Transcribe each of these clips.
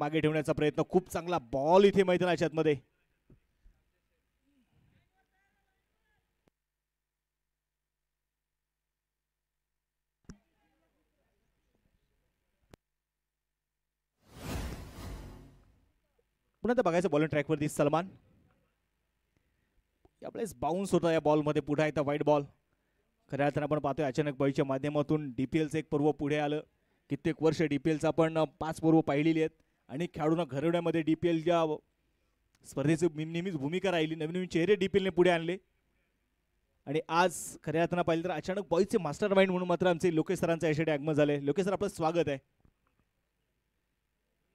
मागे ठेवण्याचा प्रयत्न, खूप चांगला बॉल इथे मैदानाच्या आतमध्ये. पुन्हा तर बघायचं बॉलिंग ट्रॅकवरती सलमान. यावेळेस बाउन्स होता या बॉलमध्ये, पुढे येता वाईट बॉल. खऱ्या अर्थानं आपण पाहतोय अचानक बळीच्या माध्यमातून डीपीएलचं एक पर्व पुढे आलं. कित्येक वर्ष डीपीएलचं आपण 5 पर्व पाहिलेली आहेत आणि खेळाडूंना घडवण्यामध्ये डीपीएलच्या स्पर्धेची नेहमीच भूमिका राहिली. नवीन नवीन चेहरे डीपीएलने पुढे आणले आणि आज खऱ्या अर्थानं पाहिलं तर अचानक बॉईजचे मास्टर माइंड म्हणून मात्र आमचे लोकेश सरांचं यासाठी आगमन झालंय. लोकेश सर, आपलं स्वागत आहे.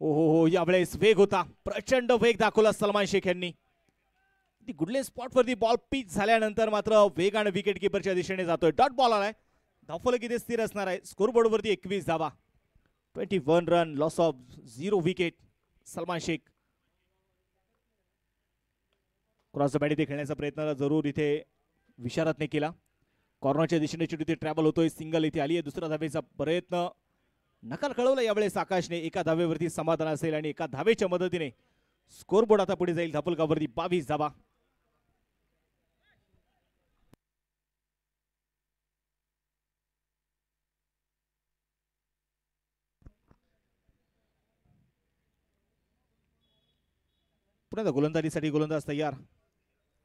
ओ हो, यावेळेस वेग होता, प्रचंड वेग दाखवला सलमान शेख यांनी. गुडले स्पॉटवरती बॉल पिच झाल्यानंतर मात्र वेगाने विकेट किपरच्या दिशेने जातोय. डॉट बॉल आलाय, धावफलक इथे स्थिर असणार आहे. स्कोरबोर्ड वरती 21 धावा, 21 run, loss of 0 wicket. Salman Shaikh cross bat इथे खेळण्याचा प्रयत्न जरूर इथे विशारदने केला. कॉर्नरच्या दिशेने चेंडू इथे ट्रॅव्हल होतोय. सिंगल इथे आली आहे. दुसऱ्या धावेचा प्रयत्न नकार कळवला यावेळेस आकाशने. एका धावेवरती समाधान असेल आणि एका धावेच्या मदतीने स्कोरबोर्ड आता पुढे जाईल. धावफलकावरती 22 धावा. पुन्हा गोलंदाजीसाठी गोलंदाज तयार.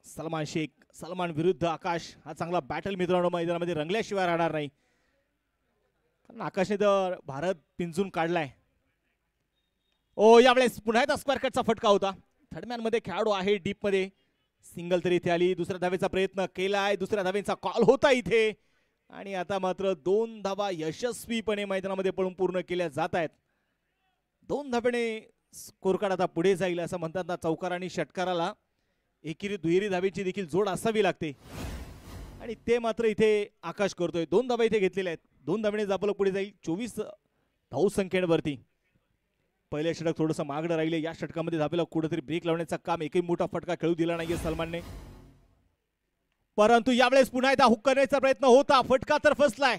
सलमान शेख, सलमान विरुद्ध आकाश. हा चांगला बॅटल मित्रांनो मैदानामध्ये रंगल्याशिवाय राहणार नाही. कारण आकाशने तर भारत पिंजून काढलाय. ओ, यावेळेस पुन्हा एकदा स्क्वेअर कटचा फटका होता. थर्डमॅन मध्ये खेळाडू आहे डीप मध्ये. सिंगल तरी इथे आली. दुसऱ्या धावेचा प्रयत्न केलाय. दुसऱ्या धावेचा कॉल होता इथे आणि आता मात्र 2 धावा यशस्वीपणे मैदानामध्ये पळून पूर्ण केल्या जात आहेत. 2 धावेने स्कोर कार्ड आता पुढे जाईल. असं म्हणतात ना, चौकार आणि षटकाराला एकेरी दुहेरी धावेची देखील जोड असावी लागते आणि ते मात्र इथे आकाश करतोय. 2 धावा इथे घेतलेल्या आहेत. 2 धावेने जापलं पुढे जाईल 24 धावसंख्येवरती. पहिले षटक थोडंसं मागणं राहिले. या षटकामध्ये धावेला कुठेतरी ब्रेक लावण्याचा काम, एकही मोठा फटका खेळू दिला नाहीये सलमानने. परंतु यावेळेस पुन्हा एकदा हुक करण्याचा प्रयत्न होता. फटका तर फसलाय.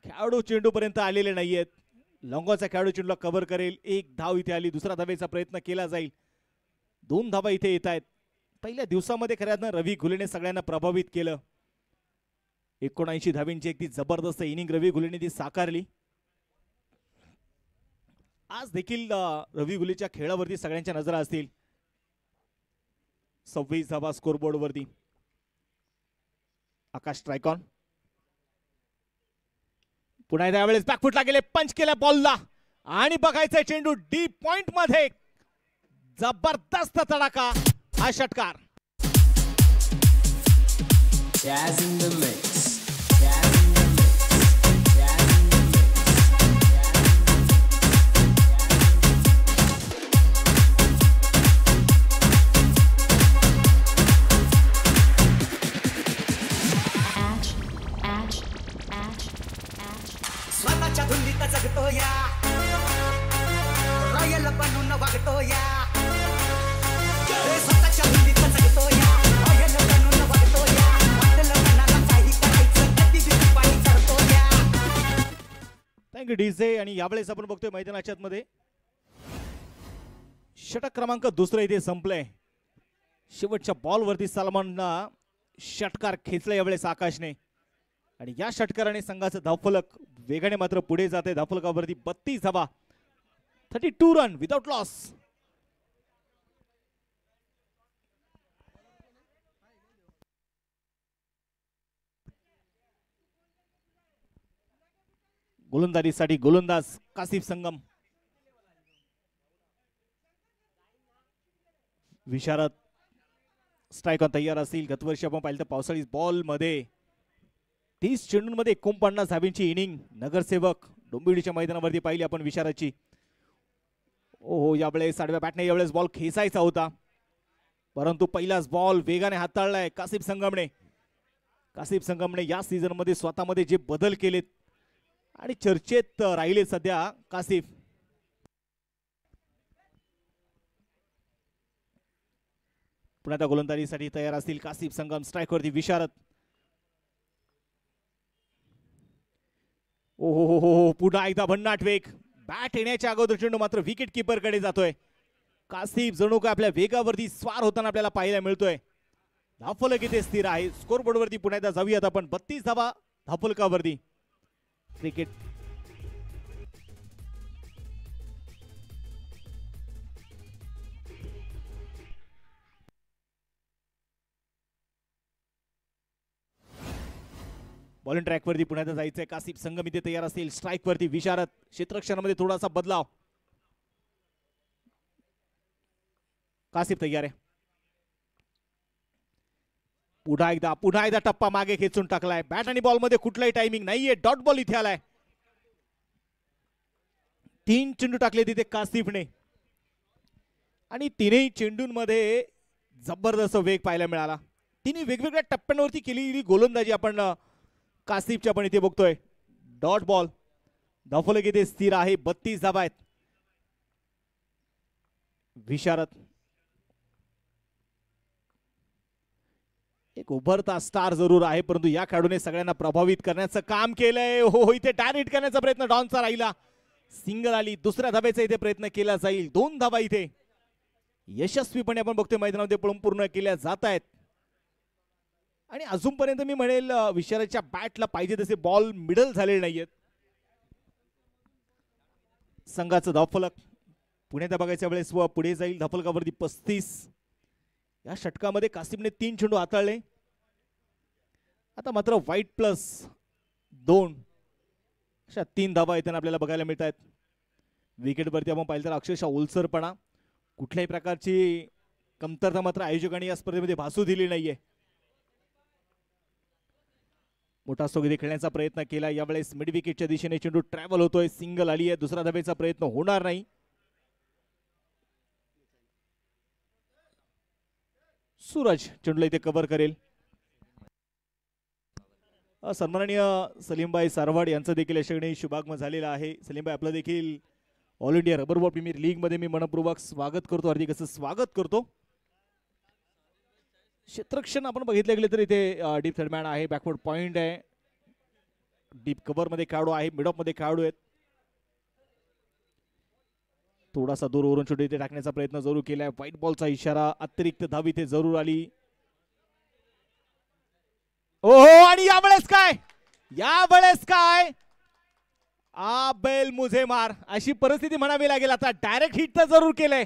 खेळाडू चेंडू पर्यंत आलेले नाहीयेत. लॉंगॉचा खेळाडू चेंडूला कव्हर करेल. 1 धाव इथे आली. दुसरा धावेचा प्रयत्न केला जाईल. 2 धावा इथे येत आहेत. पहिल्या दिवसामध्ये खऱ्यानं रवी घुलेने सगळ्यांना प्रभावित केलं. 79 धावेंची एक ती जबरदस्त इनिंग रवी घुलेने ती साकारली. आज देखील रवी घुलेच्या खेळावरती सगळ्यांच्या नजरा असतील. 26 धावा स्कोरबोर्ड वरती. आकाश स्ट्राइक ऑन. पुन्हा त्यावेळेस बॅकफुटला गेले. पंच केल्या बॉलला आणि बघायचं चेंडू डीप पॉइंट मध्ये. जबरदस्त तडाखा हा षटकार. Jazz in the mix. स्वतःच्या धुंदीत जगतो या, रॉयल बनून वागतो या. स्वतःच्या धुंदीत जगतो या, रॉयल बनून वागतो या. वाटलं मनाला काही करायचं, कधी भीती पाणी चढतो या. Thank you DJ. आणि यावेळेस आपण बघतोय मैदानाच्या आतमध्ये षटक क्रमांक 2 इथे संपलंय. शेवटच्या बॉलवरती सलमानला षटकार खेचला यावेळेस आकाशने आणि या षटकाराने संघाचं धावफलक वेगाने मात्र पुढे जाते. धावफलकावरती 32 धावा, 32 रन विदाउट लॉस. गोलंदाजीसाठी गोलंदाज कासिफ संगम. विशारद स्ट्राइक ऑन तयार असतील. गत वर्षी आपण पाहिलं तर पावसाळी बॉल मध्ये 30 चेंडूंमध्ये 49 धावेंची इनिंग नगरसेवक डोंबिवलीच्या मैदानावरती पाहिली आपण विशारदची. ओहो, यावेळेस आडव्या बॅटने यावेळेस बॉल खेचायचा होता, परंतु पहिलाच बॉल वेगाने हाताळलाय कासिफ संगमने. कासिफ संगमने या सीझन मध्ये स्वतःमध्ये जे बदल केलेत आणि चर्चेत राहिले सध्या कासिफ. पुन्हा त्या गोलंदाजीसाठी तयार असतील कासिफ संगम. स्ट्राइकवरती विशारद. ओहो हो हो, पुन्हा एकदा भन्नाट वेग. बॅट येण्याच्या अगोदर चेंडू मात्र विकेट किपर कडे जातोय. कासिफ जणू काय आपल्या वेगावरती स्वार होताना आपल्याला पाहायला मिळतोय. धावफलक इथे स्थिर आहे. स्कोर बोर्ड वरती पुन्हा एकदा जाऊयात आपण. 32 धावा धावफलकावरती. क्रिकेट बॉलिंग ट्रॅक वरती पुन्हा एकदा जायचंय. कासिफ संगम इथे तयार असेल. स्ट्राईक वरती विशारद. क्षेत्ररक्षणामध्ये थोडासा बदलाव. कासिफ तयार आहे. पुन्हा एकदा टप्पा मागे खेचून टाकलाय. बॅट आणि बॉल मध्ये कुठलाही टायमिंग नाहीये. डॉट बॉल इथे आलाय. 3 चेंडू टाकले तिथे कासिफने आणि तीनही चेंडूंमध्ये जबरदस्त वेग पाहायला मिळाला. तिने वेगवेगळ्या टप्प्यांवरती केलेली गोलंदाजी आपण कासिफच्या पण इथे बघतोय. Dot ball. धावफलक इथे स्थिर आहे. 32 धावा आहेत. विशारद एक उभरता स्टार जरूर आहे, परंतु या खेळाडूने सगळ्यांना प्रभावित करण्याचं काम केलंय. हो इथे डायरेक्ट करण्याचा प्रयत्न डॉनचा राहिला. सिंगल आली. दुसऱ्या धाब्याचा इथे प्रयत्न केला जाईल. 2 धावा इथे यशस्वीपणे आपण बघतोय मैदानामध्ये पळून पूर्ण केल्या जात आहेत. आणि अजूनपर्यंत मी म्हणेल विशारदच्या बॅटला पाहिजे तसे बॉल मिडल झालेले नाहीयेत. संघाचं धावफलक पुण्यात बघायच्या वेळेस व पुढे जाईल. धावफलकावरती 35. या षटकामध्ये कासिमने 3 चेंडू हाताळले. आता मात्र वाईट प्लस 2 अशा 3 धावा येताना आपल्याला बघायला मिळत आहेत. विकेटवरती आपण पाहिलं तर अक्षरशः ओलसरपणा, कुठल्याही प्रकारची कमतरता मात्र आयोजकांनी या स्पर्धेमध्ये भासू दिली नाहीये. मोठा स्ट्रोक इथे खेळण्याचा प्रयत्न केला. यावेळेस मिड विकेटच्या दिशेने चेंडू ट्रॅव्हल होतोय. सिंगल आली आहे. दुसरा धाब्याचा प्रयत्न होणार नाही. सूरज चेंडूला इथे कव्हर करेल. सन्माननीय सलीमभाई सारवाड यांचं देखील यशस्वी शुभागमन झालेला आहे. सलीमभाई आपलं देखील all India rubber ball premier league मध्ये मी मनपूर्वक स्वागत करतो. हार्दिक असं स्वागत करतो. क्षेत्ररक्षण आपण बघितले गेले तर इथे डीप थर्डमॅन आहे. बॅकवर्ड पॉइंट आहे. डीप कव्हर मध्ये खेळाडू आहे. मिड ऑफ मध्ये खेळाडू आहेत. थोडासा दूर वरून चेंडू इथे टाकण्याचा प्रयत्न जरूर केलाय. व्हाईट बॉलचा इशारा. अतिरिक्त धाव इथे जरूर आली. ओहो आणि यावेळेस काय आबेल मुझे मार अशी परिस्थिती म्हणावी लागेल. आता डायरेक्ट हिट तर जरूर केलंय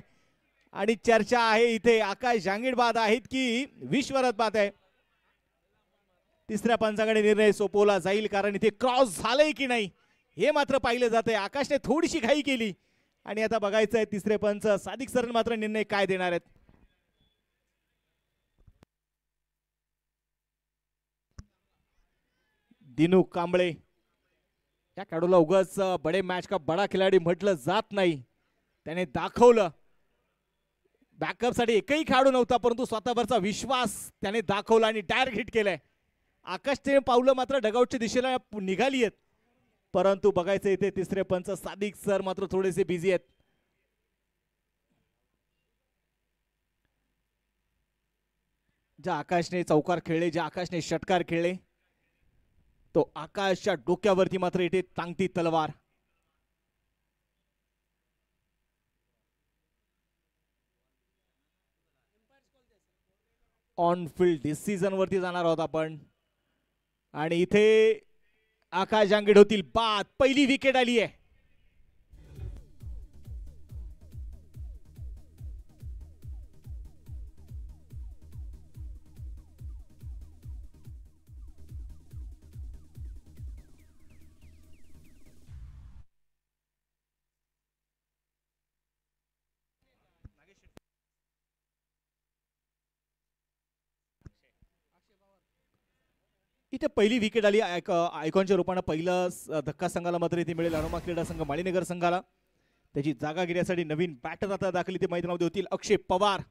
आणि चर्चा आहे इथे आकाश जांगीड बाद आहेत की विश्वरथ बाद आहे. तिसऱ्या पंचाकडे निर्णय सोपवला जाईल, कारण इथे क्रॉस झालंय की नाही हे मात्र पाहिलं जातंय. आकाशने थोडीशी घाई केली आणि आता बघायचंय तिसरे पंच सादिक सर मात्र निर्णय काय देणार आहेत. दिनू कांबळे या खेळाडूला उगाच बडे मॅच का बडा खिलाडी म्हटलं जात नाही. त्याने दाखवलं. बॅकअप साठी एकही खेळाडू नव्हता, परंतु स्वतःवरचा विश्वास त्याने दाखवला आणि डायरेक्ट हिट केलाय. आकाशचे पावलं मात्र डगआउटच्या दिशेला निघाली आहेत, परंतु बघायचं इथे तिसरे पंच सादिक सर मात्र थोडेसे बिझी आहेत. ज्या आकाशने चौकार खेळले, ज्या आकाशने षटकार खेळले, तो आकाशच्या डोक्यावरती मात्र इथे टांगती तलवार. ऑन फील्ड डिसिजन वरती जाणार आहोत आपण आणि इथे आकाश जांगीड होतील बाद. पहिली विकेट आली आहे. इथे पहिली विकेट आली. आयकॉनच्या रूपाने पहिलं धक्का संघाला मात्र इथे मिळेल. हनुमा क्रीडा संघ माळीनगर संघाला. त्याची जागा घेण्यासाठी नवीन बॅटर आता दाखल इथे मैदानामध्ये होतील. अक्षय पवार.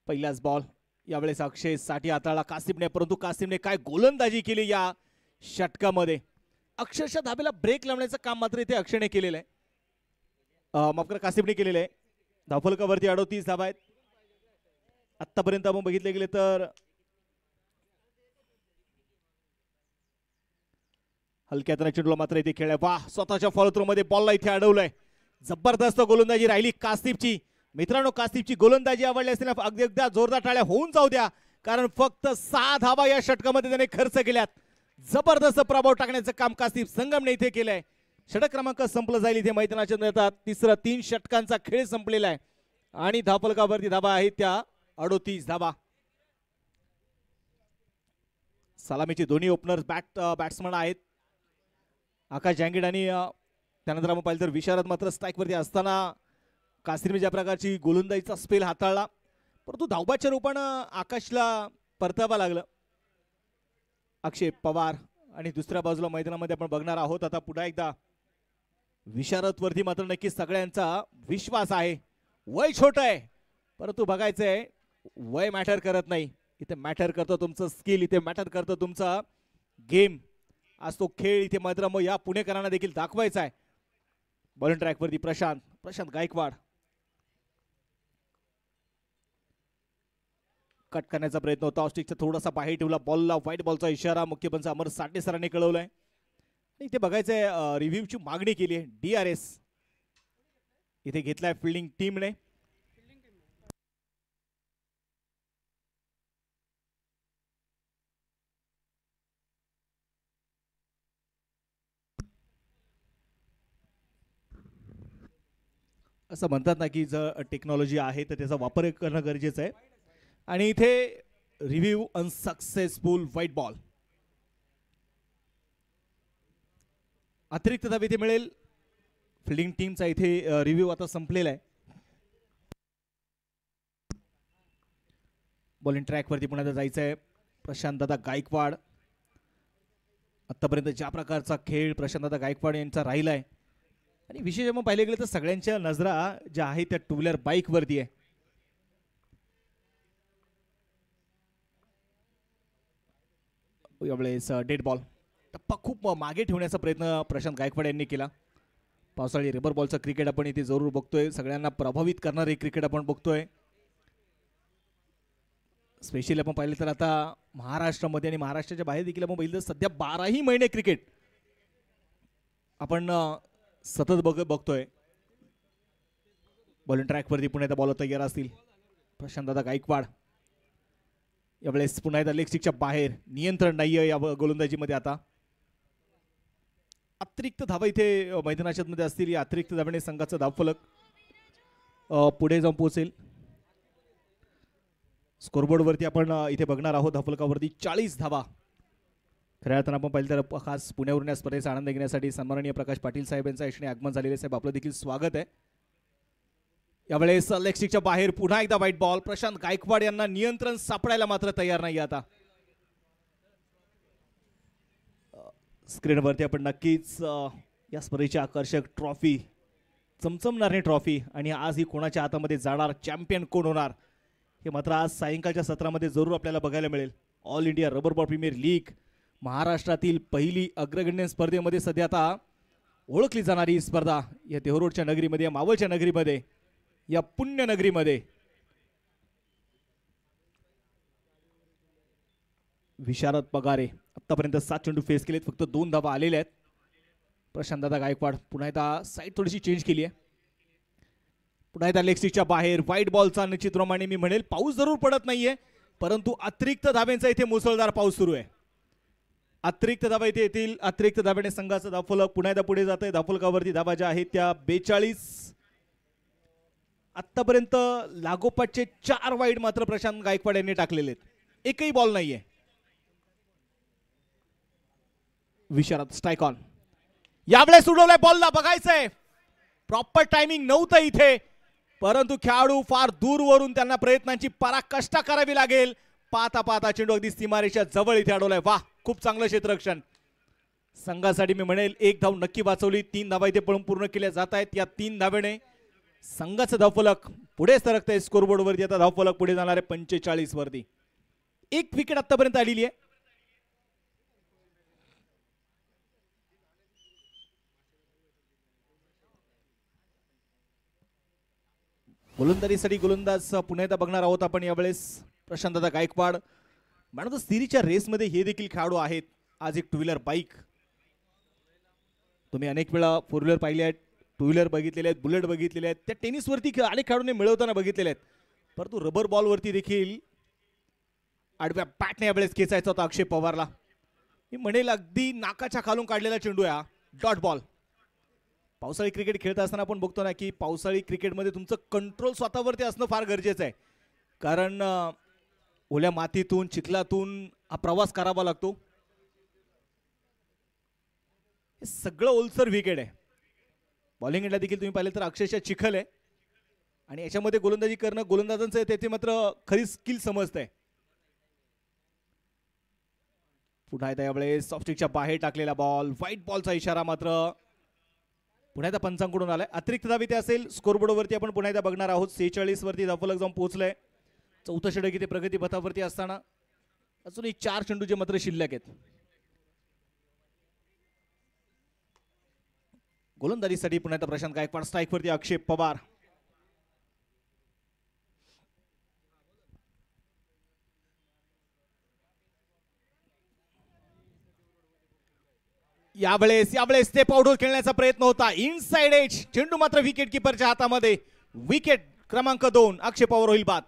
पहिलाच बॉल. यावेळेस अक्षय साठी हाताळला कासिमने, परंतु कासिमने काय गोलंदाजी केली या षटकामध्ये. अक्षरशः धाब्याला ब्रेक लावण्याचं काम मात्र इथे अक्षयने केलेलं आहे. माफ करा, कासिमने केलेलं आहे. धावफलकावरती 38 धावा आहेत. आतापर्यंत आपण बघितले गेले तर हलक्यातल्या चेंडूला मात्र इथे खेळलाय. वाह, स्वतःच्या फॉलो थ्रो मध्ये बॉलला इथे अडवलंय. जबरदस्त गोलंदाजी राहिली कास्तिपची. मित्रांनो, कास्तिपची गोलंदाजी आवडली असतील अगदी एकदा जोरदार टाळ्या होऊन जाऊ द्या, कारण फक्त 6 धावा या षटकामध्ये त्याने खर्च केल्यात. जबरदस्त प्रभाव टाकण्याचं काम कास्तिप संगमने इथे केलंय. षटक क्रमांक संपलं जाईल इथे मैदानाच्या नंतर. तिसरा 3 षटकांचा खेळ संपलेला आहे आणि धावफलकावरती धावा आहेत त्या 38 धावा. सलामीचे दोन्ही ओपनर्स बॅट्समन आहेत, आकाश जँगीड आणि त्यानंतर आपण पाहिलं तर विशारद मात्र स्ट्राईक वरती असताना कास्तिपने ज्या प्रकारची गोलंदाजीचा स्पेल हाताळला, परंतु धावबाच्या रूपानं आकाशला परतावा लागलं. अक्षय पवार आणि दुसऱ्या बाजूला मैदानामध्ये आपण बघणार आहोत आता पुन्हा एकदा विशारद वरती मात्र नक्कीच सगळ्यांचा विश्वास आहे. वय छोट आहे, परंतु बघायचंय वय मॅटर करत नाही, इथे मॅटर करतो तुमचं स्किल, इथे मॅटर करतो तुमचा गेम. आज तो खेळ इथे मात्र मग या पुणेकरांना देखील दाखवायचा आहे. बॉलिंग ट्रॅक वरती प्रशांत गायकवाड कट करण्याचा प्रयत्न होता. ऑस्टिकचा थोडासा बाहेर ठेवला बॉलला. व्हाईट बॉलचा इशारा मुख्य पंच अमर साठे सरांनी कळवलाय. इथे बघायचंय रिव्ह्यूची मागणी केली आहे. DRS इथे घेतलाय फिल्डिंग टीमने. असं म्हणतात ना की जर टेक्नॉलॉजी आहे तर त्याचा वापर करणं गरजेचं आहे. आणि इथे रिव्ह्यू अनसक्सेसफुल व्हाईट बॉल. अतिरिक्त धाव इथे मिळेल. फिल्डिंग टीमचा इथे रिव्ह्यू आता संपलेला आहे. बॉलिंग ट्रॅक वरती पुन्हा जायचं आहे. प्रशांत दादा गायकवाड. आतापर्यंत ज्या प्रकारचा खेळ प्रशांत दादा गायकवाड यांचा राहिला आहे आणि विशेष मग पाहिले गेले तर सगळ्यांच्या नजरा ज्या आहेत त्या टू व्हीलर बाईक वरती आहे. यावेळेस डेड बॉल. टप्पा खूप मागे ठेवण्याचा प्रयत्न प्रशांत गायकवाड यांनी केला. पावसाळी रबर बॉलचं क्रिकेट आपण इथे जरूर बघतोय. सगळ्यांना प्रभावित करणारे क्रिकेट आपण बघतोय. स्पेशली आपण पाहिलं तर आता महाराष्ट्रामध्ये आणि महाराष्ट्राच्या बाहेर देखील आपण पाहिलं तर सध्या 12ही महिने क्रिकेट आपण सतत बघतोय. बॉलिंग ट्रॅक वरती पुन्हा एकदा बॉलर तयार असतील. प्रशांत दादा गायकवाड यावेळेस पुन्हा एकदा लेग स्टिकच्या बाहेर. नियंत्रण नाहीये या गोलंदाजीमध्ये. आता अतिरिक्त धावा इथे मैदानाच्या मध्ये असतील. या अतिरिक्त धावेने संघाचा धावफलक पुढे जाऊन पोहोचेल. स्कोरबोर्ड वरती आपण इथे बघणार आहोत धावफलकावरती 40 धावा. खऱ्या अर्थानं आपण पाहिलं तर खास पुण्यावरून या स्पर्धेचा आनंद घेण्यासाठी सन्माननीय प्रकाश पाटील साहेब यांचा यशने आगमन झालेले. साहेब आपलं देखील स्वागत आहे. यावेळेस लेग स्टिकच्या बाहेर पुन्हा एकदा व्हाईट बॉल. प्रशांत गायकवाड यांना नियंत्रण सापडायला मात्र तयार नाही. आता स्क्रीनवरती आपण नक्कीच या स्पर्धेची आकर्षक ट्रॉफी, चमचमणारी ट्रॉफी आणि आज ही कोणाच्या हातामध्ये जाणार, चॅम्पियन कोण होणार हे मात्र आज सायंकाळच्या सत्रामध्ये जरूर आपल्याला बघायला मिळेल. All India rubber ball premier league महाराष्ट्रातील पहिली अग्रगण्य स्पर्धेमध्ये सध्या आता ओळखली जाणारी स्पर्धा या देहरोडच्या नगरीमध्ये, या मावळच्या नगरीमध्ये, या पुण्य नगरीमध्ये. विशारद पगारे आतापर्यंत 7 चेंडू फेस केलेत, फक्त 2 धावा आलेल्या आहेत. प्रशांत दादा गायकवाड पुन्हा एकदा साईड थोडीशी चेंज केली आहे. पुन्हा एकदा लेग स्टिकच्या बाहेर व्हाईट बॉलचा निश्चितप्रमाणे मी म्हणेल पाऊस जरूर पडत नाहीये, परंतु अतिरिक्त धाब्यांचा इथे मुसळधार पाऊस सुरू आहे. अतिरिक्त धावा इथे येतील. अतिरिक्त धाब्याने संघाचा धावफलक पुन्हा एकदा पुढे जात आहे. धावफलकावरती धावा ज्या आहेत त्या 42. आतापर्यंत लागोपाठचे 4 वाईड मात्र प्रशांत गायकवाड यांनी टाकलेले आहेत. एकही बॉल नाहीये. विशारद स्ट्राईक ऑन. यावेळेस उडवलाय बॉलला. बघायचंय प्रॉपर टायमिंग नव्हतं इथे, परंतु खेळाडू फार दूरवरून त्यांना प्रयत्नांची पराकाष्ठ करावी लागेल. पाहता पाहता चेंडू अगदी सीमारेषा जवळ इथे अडवलाय. वाह, खूप चांगलं क्षेत्ररक्षण. संघासाठी मी म्हणेल 1 धाव नक्की वाचवली. 3 धावा इथे पळून पूर्ण केल्या जात आहेत. या 3 धावेने संघाचं धावफलक पुढे सरकतंय. स्कोरबोर्ड वरती आता धावफलक पुढे जाणार आहे 45 वरती. 1 विकेट आतापर्यंत आलेली आहे. गोलंदाजीसाठी गोलंदाज पुन्हा एकदा बघणार आहोत आपण. यावेळेस प्रशांत दादा गायकवाड. मॅन ऑफ द सिरीजच्या रेसमध्ये हे देखील खेळाडू आहेत. आज एक 2 व्हीलर बाईक तुम्ही अनेक वेळा फोर व्हीलर पाहिले आहेत, टू व्हीलर बघितलेले आहेत, बुलेट बघितलेले आहेत, त्या टेनिसवरती अनेक खेळाडूंनी मिळवताना बघितलेले आहेत. परंतु रबर बॉलवरती देखील आडव्या बॅटने यावेळेस खेचायचा होता अक्षय पवारला. मी म्हणेल अगदी नाकाच्या खालून काढलेला चेंडू आहे हा, डॉट बॉल. पावसाळी क्रिकेट खेळत असताना आपण बघतो ना की पावसाळी क्रिकेटमध्ये तुमचं कंट्रोल स्वतःवरती असणं फार गरजेचं आहे. कारण ओल्या मातीतून चिखलातून हा प्रवास करावा लागतो. हे सगळं ओलसर विकेट आहे. बॉलिंग एंडला देखील तुम्ही पाहिलं तर अक्षरशः चिखल आहे आणि याच्यामध्ये गोलंदाजी करणं गोलंदाजांचं त्याचे मात्र खरी स्किल समजतंय. पुन्हा एकदा यावेळेस सॉफ्टिकच्या बाहेर टाकलेला बॉल, व्हाईट बॉलचा इशारा मात्र पुन्हा एकदा पंचांकडून आलाय. अतिरिक्त धाव इथे असेल. स्कोरबोर्डवरती आपण पुन्हा एकदा बघणार आहोत. 46 वरती धावफलक जाऊन पोहोचलंय. चौथं षटक इथे प्रगती पथावरती असताना अजूनही 4 चेंडूचे मात्र शिल्लक आहेत. गोलंदाजीसाठी पुन्हा एकदा प्रशांत गायकवाड, स्ट्राईकवरती अक्षय पवार. यावेळेस स्टेप आउटवर खेळण्याचा प्रयत्न होता. इनसाइड एज चेंडू मात्र विकेट किपरच्या हातामध्ये. विकेट क्रमांक 2 अक्षय पवार होईल बाद.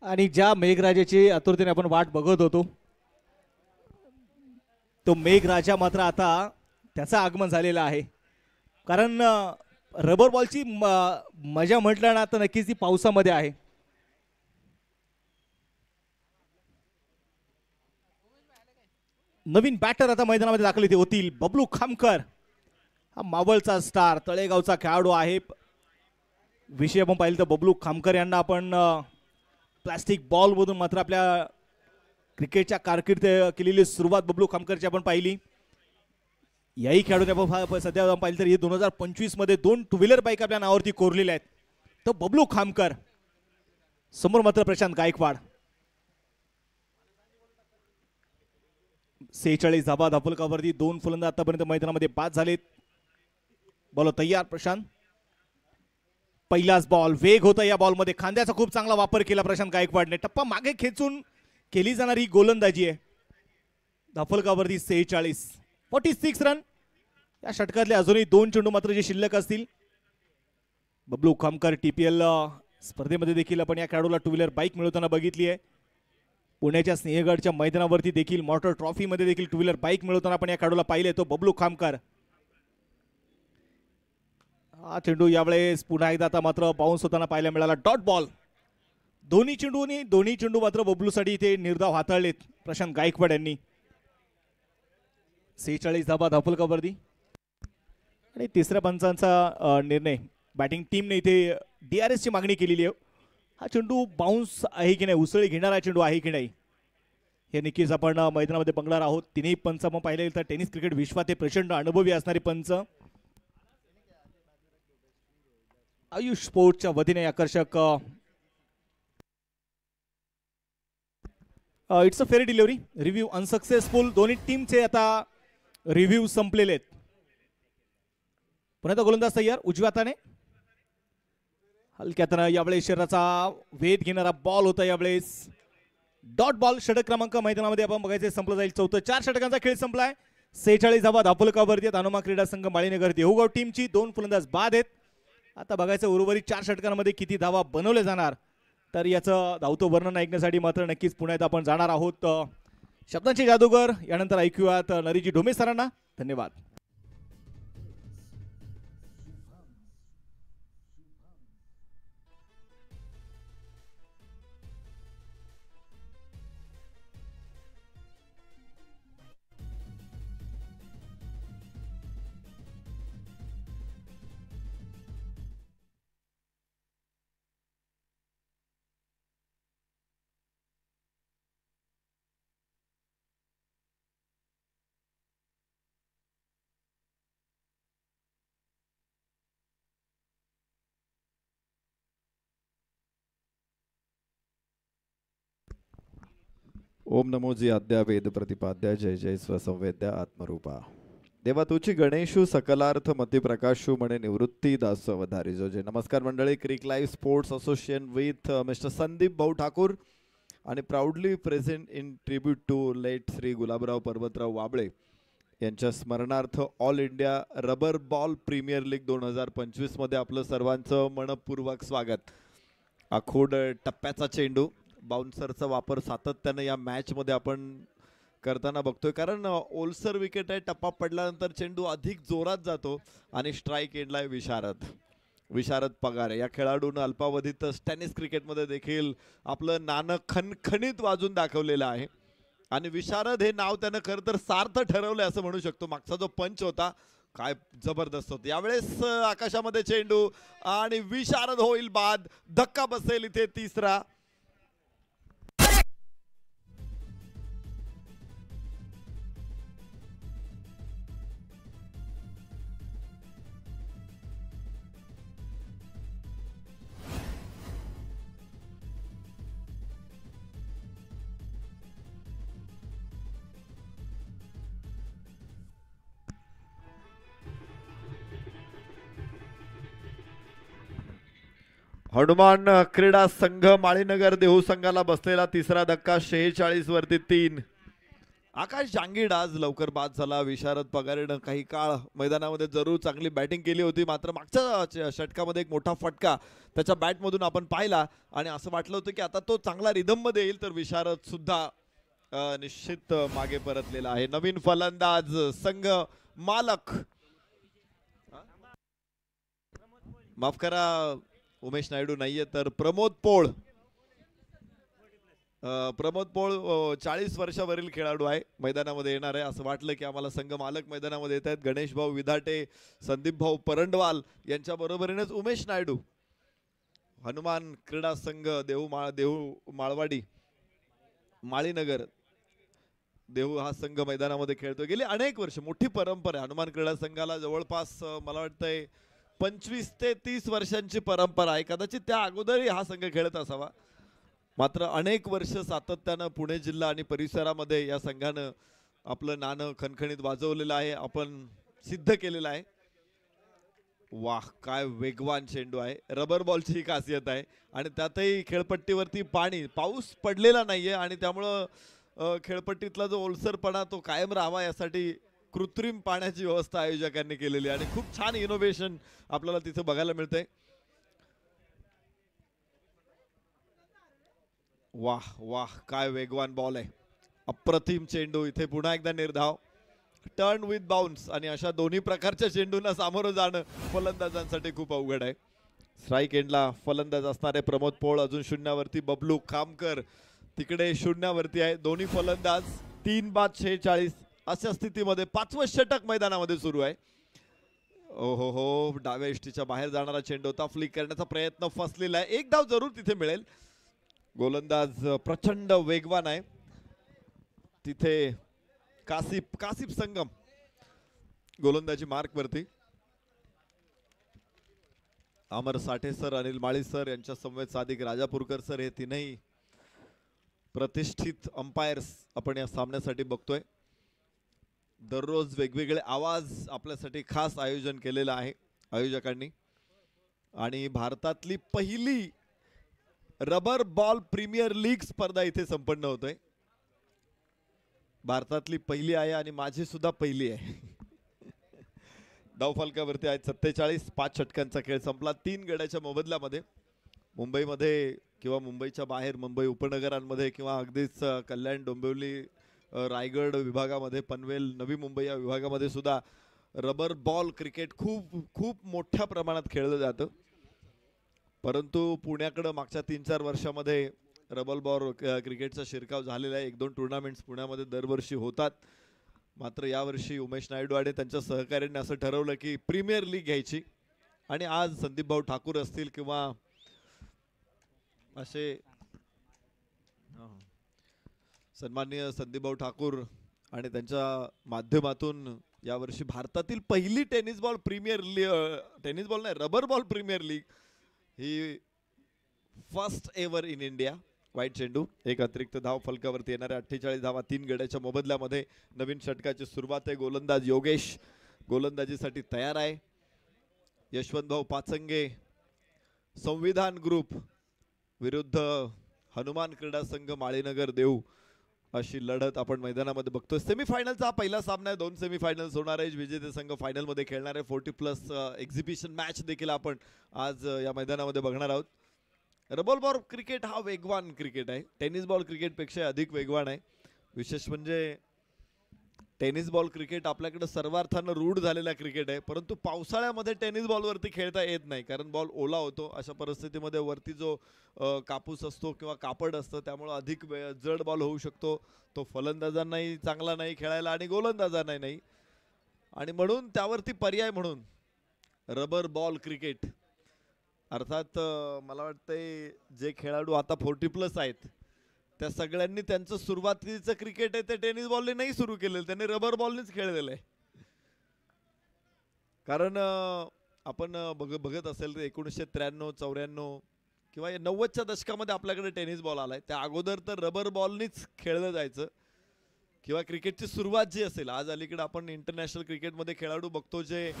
आणि ज्या मेघराजाची आतुरतेने आपण वाट बघत होतो तो मेघराजा मात्र आता त्याचं आगमन झालेलं आहे. कारण रबर बॉलची मजा म्हटलं ना तर नक्कीच ती पावसामध्ये आहे. नवीन बॅटर आता मैदानामध्ये दाखल होतील. बबलू खामकर हा मावळचा स्टार, तळेगावचा खेळाडू आहे. विषय आपण पाहिलं तर बबलू खामकर यांना आपण प्लास्टिक बॉल मधून मात्र आपल्या क्रिकेटच्या कारकिर्दीत केलेली सुरुवात बबलू खामकरची आपण पाहिली. याही खेळाडूने आपण सध्या पाहिलं तर 2025 मध्ये 2 टू व्हीलर बाईक आपल्या नावावरती कोरलेल्या आहेत. तो बबलू खामकर, समोर मात्र प्रशांत गायकवाड. 46 धाबा धापलकावरती 2 फलंदाज आतापर्यंत मैदानामध्ये बाद झालेत. बॉल तयार प्रशांत. पहिलाच बॉल, वेग होता या बॉलमध्ये. खांद्याचा खूप चांगला वापर केला प्रशांत गायकवाडने. टप्पा मागे खेचून केली जाणारी गोलंदाजी आहे. धापलकावरती 46 रन. या षटकातले अजूनही 2 चेंडू मात्र जे शिल्लक असतील. बबलू खामकर टीपीएल स्पर्धेमध्ये देखील आपण या खेळाडूला टू व्हीलर बाईक मिळवताना बघितली आहे. पुण्याच्या स्नेहगडच्या मैदानावरती देखील मोटर ट्रॉफी मध्ये देखील टू व्हीलर बाईक मिळवताना आपण या खेळाडूला पाहिले. तो बबलू खामकर. हा चेंडू यावेळेस पुन्हा एकदा आता मात्र बाउन्स होताना पाहायला मिळाला. Dot ball. दोन्ही चेंडू मात्र बबलूसाठी इथे निर्धाव हाताळलेत प्रशांत गायकवाड यांनी. 46 धाबा धापलकावरती. आणि तिसऱ्या पंचांचा निर्णय बॅटिंग टीमने इथे DRS ची मागणी केलेली आहे. हा चेंडू बाउन्स आहे की नाही, उसळी घेणारा चेंडू आहे की नाही, हे नक्कीच आपण मैदानामध्ये बघणार आहोत. तिन्ही पंच आपण पाहिले तर टेनिस क्रिकेट विश्वात प्रचंड अनुभवी असणारे पंच. आयुष स्पोर्ट्सच्या वतीने आकर्षक it's a fair delivery. Review unsuccessful. दोन्ही टीमचे आता रिव्ह्यू संपलेले आहेत. पुन्हा गोलंदाज तयार उजव्या हाताने. हलक्यातनं यावेळेस शरीराचा वेध घेणारा बॉल होता. यावेळेस डॉट बॉल. षटक क्रमांक मैदानामध्ये आपण बघायचे संपलं जाईल. 4 षटकांचा खेळ संपलाय. 46 धावा धापलकावरती आहेत. हनुमा क्रीडा संघ माळीनगर देहूगाव टीमची. 2 फलंदाज बाद आहेत. आता बघायचं उर्वरित 4 षटकांमध्ये किती धावा बनवले जाणार. तर याचं धावतो वर्णन ऐकण्यासाठी मात्र नक्कीच पुण्यात आपण जाणार आहोत. शब्दांचे जादूगर यानंतर ऐकूयात नरीजी ढोमे सरांना. धन्यवाद. ओम नमोजी आद्या वेद प्रतिपाद्या जय जय स्वसंवेद्या आत्मरूपा देवा तुची गणेशू सकलार्थ मती प्रकाशू म्हणे निवृत्ती दास अवधारी जो जय. नमस्कार मंडळी. Crick live sports association with mister Sandeep Bhau Thakur आणि proudly present in tribute to late Shri Gulabrao Parvatrao Wable यांच्या स्मरणार्थ all India rubber ball premier league 2025 मध्ये आपलं सर्वांचं मनपूर्वक स्वागत. आखोड टप्प्याचा चेंडू, बाउन्सरचा वापर सातत्यानं या मॅच मध्ये आपण करताना बघतोय, कारण ओलसर विकेट आहे. टप्पा पडल्यानंतर चेंडू अधिक जोरात जातो आणि स्ट्राईक एंडला विशारद पगार या खेळाडूनं अल्पावधीतच टेनिस क्रिकेटमध्ये देखील आपलं नाणं खणखणीत वाजून दाखवलेलं आहे. आणि विशारद हे नाव त्यानं खरं तर सार्थ ठरवलंय असं म्हणू शकतो. मागचा जो पंच होता काय जबरदस्त होता. यावेळेस आकाशामध्ये चेंडू आणि विशारद होईल बाद. धक्का बसेल इथे तिसरा. हनुमान क्रीडा संघ माळीनगर देहू संघाला बसलेला तिसरा धक्का. 46 वरती 3. आकाश जांगीड आज लवकर बाद झाला. विशारद पगारेनं काही काळ मैदानामध्ये जरूर चांगली बॅटिंग केली होती, मात्र मागच्या षटकामध्ये एक मोठा फटका त्याच्या बॅटमधून आपण पाहिला आणि असं वाटलं होतं की आता तो चांगला रिदममध्ये येईल, तर विशारद सुद्धा निश्चित मागे परतलेला आहे. नवीन फलंदाज संघ मालक, माफ करा उमेश नायडू नाहीये तर प्रमोद पोळ. प्रमोद पोळ 40 वर्षावरील खेळाडू आहे, मैदानामध्ये येणार आहे. असं वाटलं की आम्हाला संघ मालक मैदानामध्ये येत आहेत. गणेश भाऊ विधाटे, संदीप भाऊ परंडवाल यांच्या बरोबरीनेच उमेश नायडू. हनुमान क्रीडा संघ देहू माळवाडी माळीनगर देहू हा संघ मैदानामध्ये खेळतो. गेली अनेक वर्ष मोठी परंपरा आहे हनुमान क्रीडा संघाला. जवळपास मला वाटतंय 25 ते 30 वर्षांची परंपरा आहे. कदाचित त्या अगोदरही हा संघ खेळत असावा, मात्र अनेक वर्ष सातत्यानं पुणे जिल्हा आणि परिसरामध्ये या संघानं आपलं नाणं खणखणीत वाजवलेलं आहे, आपण सिद्ध केलेलं आहे. वाह, काय वेगवान चेंडू आहे. रबर बॉलची ही खासियत आहे आणि त्यातही खेळपट्टीवरती पाऊस पडलेला नाहीये आणि त्यामुळं खेळपट्टीतला जो ओलसरपणा तो कायम राहावा यासाठी कृत्रिम पाण्याची व्यवस्था आयोजकांनी केलेली आणि खूप छान इनोव्हेशन आपल्याला तिथे बघायला मिळतंय. वाह वाह, काय वेगवान बॉल आहे. अप्रतिम चेंडू. इथे पुन्हा एकदा निर्धाव, टर्न विथ बाउन्स आणि अशा दोन्ही प्रकारच्या चेंडूंना सामोरं जाणं फलंदाजांसाठी खूप अवघड आहे. स्ट्राईक एंडला फलंदाज असणारे प्रमोद पोळ अजून शून्यावरती. बबलू खामकर तिकडे शून्यावरती आहे. दोन्ही फलंदाज 3 बाद 46 अशा स्थितीमध्ये 5वं षटक मैदानामध्ये सुरू आहे. ओहो हो, डाव्या इष्टीच्या बाहेर जाणारा चेंडू होता. फ्लिक करण्याचा प्रयत्न फसलेला आहे. एक धाव जरूर तिथे मिळेल. गोलंदाज प्रचंड वेगवान आहे तिथे. कासिफ संगम गोलंदाजी मार्क वरती. अमर साठे सर, अनिल माळी सर यांच्या समवेत सादिक राजापूरकर सर हे तीनही प्रतिष्ठित अंपायर्स आपण या सामन्यासाठी बघतोय. दररोज वेगवेगळे आवाज आपल्यासाठी खास आयोजन केलेलं आहे आयोजकांनी. आणि भारतातली पहिली रबर बॉल प्रीमियर लीग स्पर्धा इथे संपन्न होतोय. भारतातली पहिली आहे आणि माझी सुद्धा पहिली आहे. धावफलकावरती आहेत 47. 5 षटकांचा खेळ संपला 3 गड्याच्या मोबदल्यामध्ये. मुंबईमध्ये किंवा मुंबईच्या बाहेर मुंबई उपनगरांमध्ये किंवा अगदीच कल्याण, डोंबिवली, रायगड विभागामध्ये, पनवेल, नवी मुंबई या विभागामध्ये सुद्धा रबर बॉल क्रिकेट खूप खूप मोठ्या प्रमाणात खेळलं जातं. परंतु पुण्याकडं मागच्या 3-4 वर्षामध्ये रबर बॉल क्रिकेटचा शिरकाव झालेला आहे. 1-2 टुर्नामेंट्स पुण्यामध्ये दरवर्षी होतात. मात्र यावर्षी उमेश नायडू आणि त्यांच्या सहकार्याने असं ठरवलं की प्रीमियर लीग घ्यायची. आणि आज संदीप भाऊ ठाकूर असतील किंवा असे सन्माननीय संदीप भाऊ ठाकूर आणि त्यांच्या माध्यमातून यावर्षी भारतातील पहिली टेनिस बॉल नाही रबर बॉल प्रीमियर लीग ही फर्स्ट एव्हर इन इंडिया वाईट चेंडू. एक अतिरिक्त धाव फलकावरती येणारे 48 धावा 3 गड्याच्या मोबदल्यामध्ये. नवीन षटकाची सुरुवात आहे. गोलंदाज योगेश गोलंदाजीसाठी तयार आहे. यशवंत भाऊ पाचंगे संविधान ग्रुप विरुद्ध हनुमान क्रीडा संघ माळीनगर देऊ अशी लढत आपण मैदानामध्ये बघतोय. सेमीफायनलचा पहिला सामना आहे. 2 सेमीफायनल्स होणार आहे. विजेते संघ फायनलमध्ये खेळणार आहे. 40+ एक्झिबिशन मॅच देखील आपण आज या मैदानामध्ये बघणार आहोत. रबल बॉल क्रिकेट हा वेगवान क्रिकेट आहे. टेनिस बॉल क्रिकेटपेक्षा अधिक वेगवान आहे. विशेष म्हणजे टेनिस बॉल क्रिकेट आपल्याकडे सर्वार्थानं रूढ झालेला क्रिकेट आहे. परंतु पावसाळ्यामध्ये टेनिस बॉलवरती खेळता येत नाही, कारण बॉल ओला होतो. अशा परिस्थितीमध्ये वरती जो कापूस असतो किंवा कापड असतं त्यामुळे अधिक जड बॉल होऊ शकतो. तो फलंदाजांनाही चांगला नाही खेळायला आणि गोलंदाजांनाही नाही. आणि म्हणून त्यावरती पर्याय म्हणून रबर बॉल क्रिकेट अर्थात मला वाटतंय जे खेळाडू आता 40+ आहेत त्या सगळ्यांनी त्यांचं सुरुवातीचं क्रिकेट आहे ते टेनिस बॉलने नाही सुरू केलेलं, त्यांनी रबर बॉलनेच खेळलेलं आहे. कारण आपण बघत असेल तर 1993, 94 किंवा 90च्या दशकामध्ये आपल्याकडे टेनिस बॉल आलाय. त्या अगोदर तर रबर बॉलनीच खेळलं जायचं किंवा क्रिकेटची सुरुवात जी असेल. आज अलीकडे आपण इंटरनॅशनल क्रिकेटमध्ये खेळाडू बघतो जे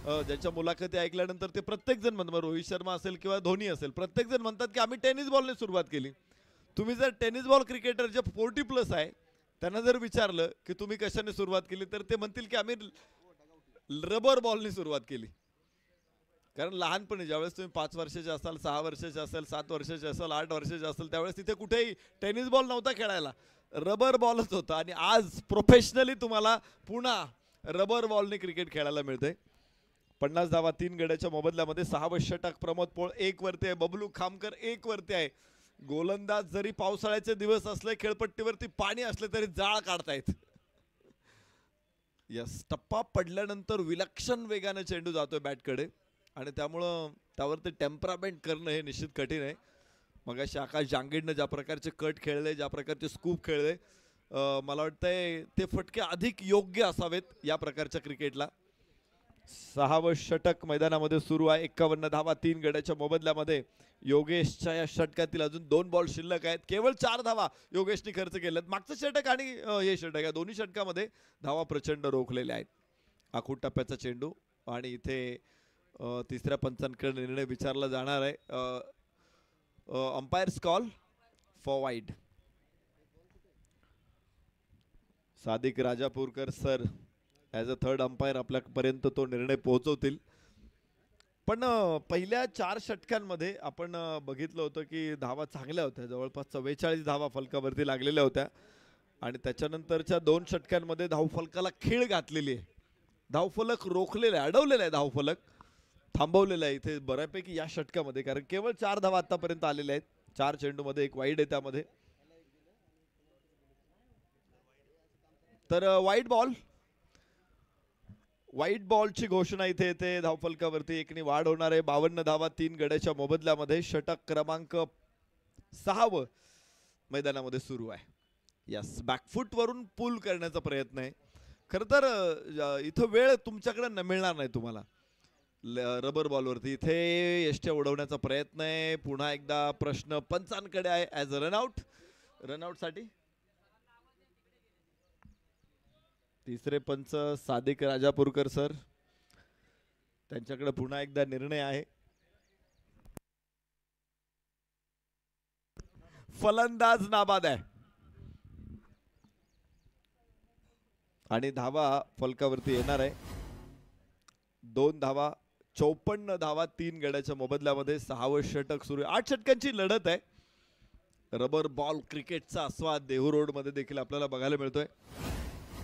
ज्यांच्या मुलाखती ऐकल्यानंतर ते प्रत्येकजण म्हणतात, रोहित शर्मा असेल किंवा धोनी असेल, प्रत्येकजण म्हणतात की आम्ही टेनिस बॉलने सुरुवात केली. तुम्ही जर टेनिस बॉल क्रिकेटर जे 40+ आहे त्यांना जर विचारलं की तुम्ही कशाने सुरुवात केली तर ते म्हणतील की आम्ही रबर बॉलने सुरुवात केली. कारण लहानपणी ज्यावेळेस तुम्ही 5 वर्षाचे असाल, 6 वर्षाचे असाल, 7 वर्षाचे असाल, 8 वर्षाचे असाल त्यावेळेस तिथे कुठेही टेनिस बॉल नव्हता खेळायला, रबर बॉलच होता. आणि आज प्रोफेशनली तुम्हाला पुन्हा रबर बॉलने क्रिकेट खेळायला मिळते. 50 धावा 3 गड्याच्या मोबदल्यामध्ये. 6वे षटक प्रमोद पोळ 1 वरती आहे. बबलू खामकर 1 वरती आहे. गोलंदाज जरी पावसाळ्याचे दिवस असले, खेळपट्टीवरती पाणी असले तरी जाळ काढतायत. यस, टप्पा पडल्यानंतर विलक्षण वेगाने चेंडू जातोय बॅटकडे आणि त्यामुळं त्यावरती टेम्परामेंट करणं हे निश्चित कठीण आहे. मगाशी आकाश जांगीडनं ज्या प्रकारचे कट खेळले, ज्या प्रकारचे स्कूप खेळले, मला वाटतंय ते फटके अधिक योग्य असावेत या प्रकारच्या क्रिकेटला. 6वं षटक मैदानामध्ये सुरू आहे. 51 धावा 3 गड्याच्या मोबदल्यामध्ये. योगेशच्या या षटकातील अजून 2 बॉल शिल्लक आहेत. केवळ 4 धावा योगेशने खर्च केल्यात. मागचं षटक आणि हे षटक या दोन्ही षटकामध्ये धावा प्रचंड रोखलेल्या आहेत. आखूड टप्प्याचा चेंडू आणि इथे तिसऱ्या पंचांकडे निर्णय विचारला जाणार आहे. Umpire's call for wide. Sadiq Rajapurkar sir as a third umpire आपल्यापर्यंत तो निर्णय पोहोचवतील. पण पहिल्या 4 षटकांमध्ये आपण बघितलं होतं की धावा चांगल्या होत्या. जवळपास 44 धावा फलकावरती लागलेल्या होत्या आणि त्याच्यानंतरच्या 2 षटकांमध्ये धावफलकाला खीळ घातलेली आहे. धावफलक रोखलेला आहे, अडवलेला आहे, धावफलक थांबवलेला आहे इथे बऱ्यापैकी या षटकामध्ये. कारण केवळ 4 धावा आतापर्यंत आलेल्या आहेत. 4 चेंडूमध्ये 1 वाईड आहे त्यामध्ये. तर वाईट बॉलची घोषणा इथे येते. धावफलकावरती 1ने वाढ होणार आहे. 52 धावा 3 गड्याच्या मोबदल्यामध्ये. षटक क्रमांक 6 मैदानामध्ये सुरू आहे. यस, बॅकफूट वरून पुल करण्याचा प्रयत्न आहे. खरं तर इथं वेळ तुमच्याकडे मिळणार नाही तुम्हाला रबर बॉलवरती. इथे यष्ट्या उडवण्याचा प्रयत्न आहे. पुन्हा एकदा प्रश्न पंचांकडे आहे. ॲज अ रनआउटसाठी तिसरे पंच सादिक राजापूरकर सर, त्यांच्याकडे पुन्हा एकदा निर्णय आहे. फलंदाज नाबाद आहे आणि धावा फलकावरती येणार आहे. 2 धावा 54 धावा 3 गड्याच्या मोबदल्यामध्ये. 6वं षटक सुरू आहे. 8 षटकांची लढत आहे. रबर बॉल क्रिकेटचा आस्वाद देहू रोड मध्ये देखील आपल्याला बघायला मिळतोय.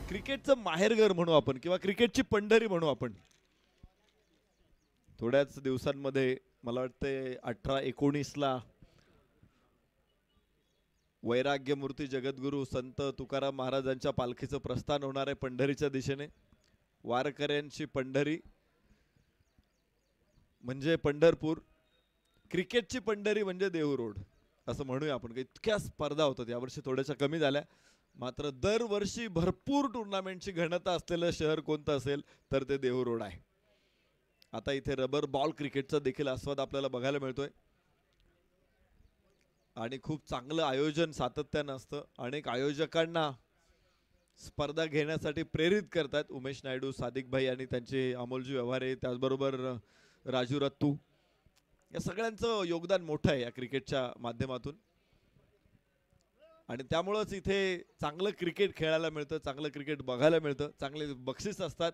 क्रिकेटचं माहेरघर म्हणू आपण किंवा क्रिकेटची पंढरी म्हणू आपण. थोड्याच दिवसांमध्ये मला वाटते 18-19 वैराग्यमूर्ती जगद्गुरू संत तुकाराम महाराजांच्या पालखीचं प्रस्थान होणार आहे पंढरीच्या दिशेने. वारकऱ्यांची पंढरी म्हणजे पंढरपूर, क्रिकेटची पंढरी म्हणजे देहू रोड असं म्हणूया आपण. इतक्या स्पर्धा होतात. यावर्षी थोड्याशा कमी झाल्या, मात्र दरवर्षी भरपूर टुर्नामेंटची घनता असलेलं शहर कोणतं असेल तर ते देहू रोड आहे. आता इथे रबर बॉल क्रिकेटचा देखील आस्वाद आपल्याला बघायला मिळतोय. आणि खूप चांगलं आयोजन सातत्यानं असतं. अनेक आयोजकांना स्पर्धा घेण्यासाठी प्रेरित करतात उमेश नायडू, सादिक भाई आणि त्यांचे अमोलजी व्यवहारे, त्याचबरोबर राजू रत्तू, या सगळ्यांचं योगदान मोठं आहे या क्रिकेटच्या माध्यमातून. आणि त्यामुळंच इथे चांगलं क्रिकेट खेळायला मिळतं, चांगलं क्रिकेट बघायला मिळतं, चांगले बक्षीस असतात.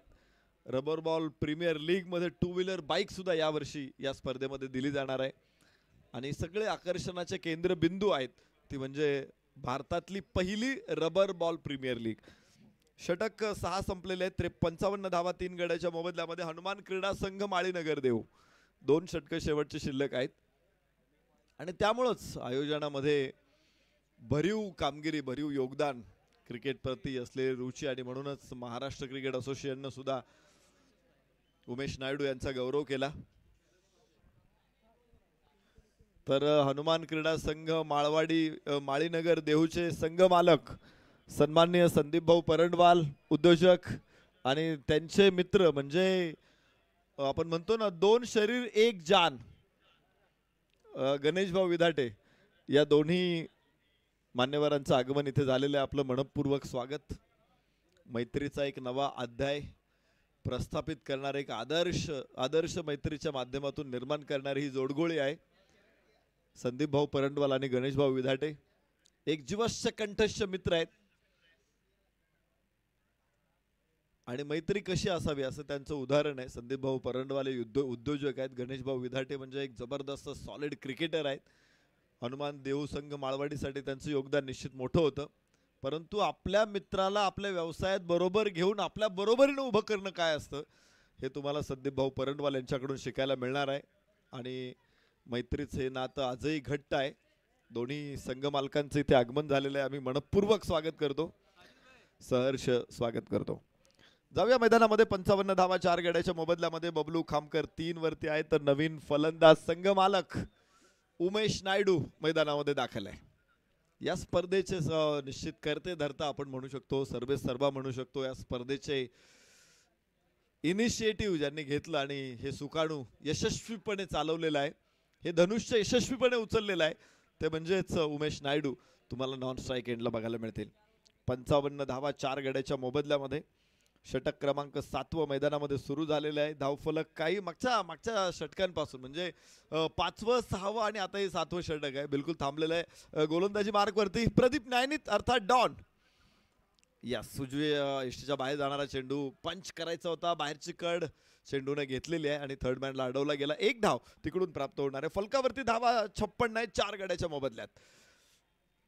रबर बॉल प्रीमियर लीगमध्ये 2 व्हीलर बाईक सुद्धा यावर्षी या स्पर्धेमध्ये दिली जाणार आहे. आणि सगळे आकर्षणाचे केंद्रबिंदू आहेत ती म्हणजे भारतातली पहिली रबर बॉल प्रीमियर लीग. षटक 6 संपलेले आहेत. 55 धावा 3 गड्याच्या मोबदल्यामध्ये. हनुमान क्रीडा संघ माळीनगर देव 2 षटकं शेवटचे शिल्लक आहेत. आणि त्यामुळंच आयोजनामध्ये भरीव कामगिरी, भरीव योगदान, क्रिकेट प्रती असलेली रुची, आणि म्हणूनच महाराष्ट्र क्रिकेट असोसिएशननं सुद्धा उमेश नायडू यांचा गौरव केला. तर हनुमान क्रीडा संघ माळीनगर देहूचे संघ मालक सन्माननीय संदीप भाऊ परंडवाल, उद्योजक, आणि त्यांचे मित्र म्हणजे आपण म्हणतो ना 2 शरीर 1 जान, गणेश भाऊ विधाटे, या दोन्ही मान्यवरांचं आगमन इथे झालेलं आहे. आपलं मनपूर्वक स्वागत. मैत्रीचा एक नवा अध्याय प्रस्थापित करणारे, एक आदर्श मैत्रीच्या माध्यमातून निर्माण करणारी ही जोडगोळी आहे. संदीप भाऊ परंडवाल आणि गणेश भाऊ विधाटे एक जीवश्य कंठस्थ मित्र आहेत. आणि मैत्री कशी असावी असं त्यांचं उदाहरण आहे. संदीप भाऊ परंडवाल हे उद्योजक आहेत. गणेश भाऊ विधाटे म्हणजे एक जबरदस्त सॉलिड क्रिकेटर आहेत. हनुमान देहू संघ माळवाडीसाठी त्यांचं योगदान निश्चित मोठं होतं. परंतु आपल्या मित्राला आपल्या व्यवसायात बरोबर घेऊन आपल्या बरोबरीनं उभं करणं काय असतं हे तुम्हाला संदीप भाऊ परंडवाल यांच्याकडून शिकायला मिळणार आहे. आणि मैत्रीचं हे नातं आजही घट्ट आहे. दोन्ही संघ मालकांचं इथे आगमन झालेलं आहे. आम्ही मनपूर्वक स्वागत करतो, सहर्ष स्वागत करतो. जाऊया मैदानामध्ये. 55 धावा 4 गड्याच्या मोबदल्यामध्ये बबलू खामकर 3 वरती आहे. तर नवीन फलंदाज संघ मालक उमेश नायडू मैदानामध्ये दाखल आहे. या स्पर्धेचे निश्चित करते धरता आपण म्हणू शकतो, सर्वे सर्वा म्हणू शकतो. या स्पर्धेचे इनिशिएटिव्ह ज्यांनी घेतलं आणि हे सुकाणू यशस्वीपणे चालवलेलं आहे, हे धनुष्य यशस्वीपणे उचललेलं आहे, ते म्हणजेच उमेश नायडू तुम्हाला नॉन स्ट्राईक एंडला बघायला मिळतील. 55 धावा 4 गड्याच्या मोबदल्यामध्ये. षटक क्रमांक 7 मैदानामध्ये सुरू झालेलं आहे. धावफलक काही मागच्या षटकांपासून म्हणजे 5वं 6वं आणि आता हे 7वं षटक आहे, बिलकुल थांबलेलं आहे. गोलंदाजी मार्कवरती प्रदीप नायनीत अर्थात डॉन. यस, उजव्या इष्टीच्या बाहेर जाणारा चेंडू पंच करायचा होता, बाहेरची कड चेंडूने घेतलेली आहे आणि थर्ड मॅनला अडवला गेला. 1 धाव तिकडून प्राप्त होणार आहे. फलकावरती धावा 56 आहे 4 गड्याच्या मोबदल्यात.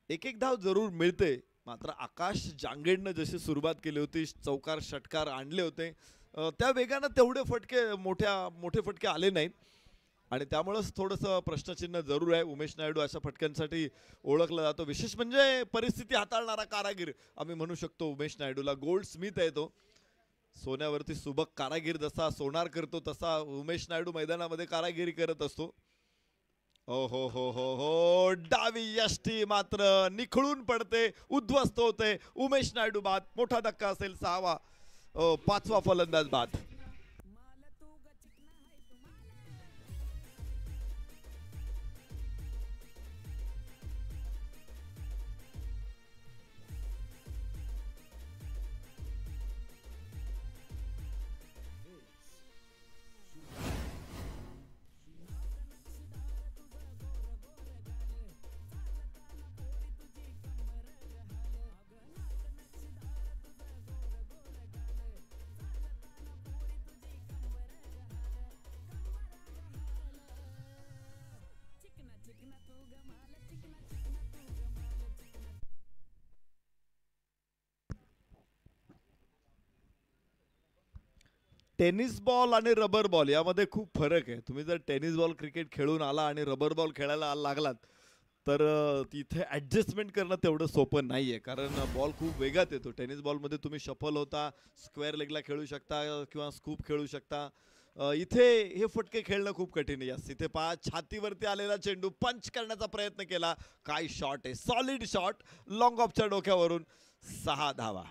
1 धाव जरूर मिळते, मात्र आकाश जांगेडनं जशी सुरुवात केली होती, चौकार षटकार आणले होते, त्या वेगानं तेवढे मोठे फटके आले नाहीत. आणि त्यामुळंच थोडंसं प्रश्नचिन्ह जरूर आहे. उमेश नायडू अशा फटक्यांसाठी ओळखला जातो. विशेष म्हणजे परिस्थिती हाताळणारा कारागीर आम्ही म्हणू शकतो उमेश नायडूला. गोल्ड स्मिथ आहे तो. सोन्यावरती सुबक कारागीर जसा सोनार करतो तसा उमेश नायडू मैदानामध्ये कारागिरी करत असतो. हो हो हो हो हो, डावी यष्टी मात्र निखळून पडते, उद्ध्वस्त होते. उमेश नायडू बाद. मोठा धक्का असेल. 5वा फलंदाज बाद. टेनिस बॉल आणि रबर बॉल यामध्ये खूप फरक आहे. तुम्ही जर टेनिस बॉल क्रिकेट खेळून आला आणि रबर बॉल खेळायला लागलात तर तिथे ॲडजस्टमेंट करणं तेवढं सोपं नाही आहे, कारण बॉल खूप वेगात येतो. टेनिस बॉलमध्ये तुम्ही शफल होता, स्क्वेअर लेगला खेळू शकता किंवा स्कूप खेळू शकता. इथे हे फटके खेळणं खूप कठीण आहे. यास इथे पहा, छातीवरती आलेला चेंडू पंच करण्याचा प्रयत्न केला. काय शॉट आहे, सॉलिड शॉट, लॉंग ऑफच्या डोक्यावरून. 6 धावा.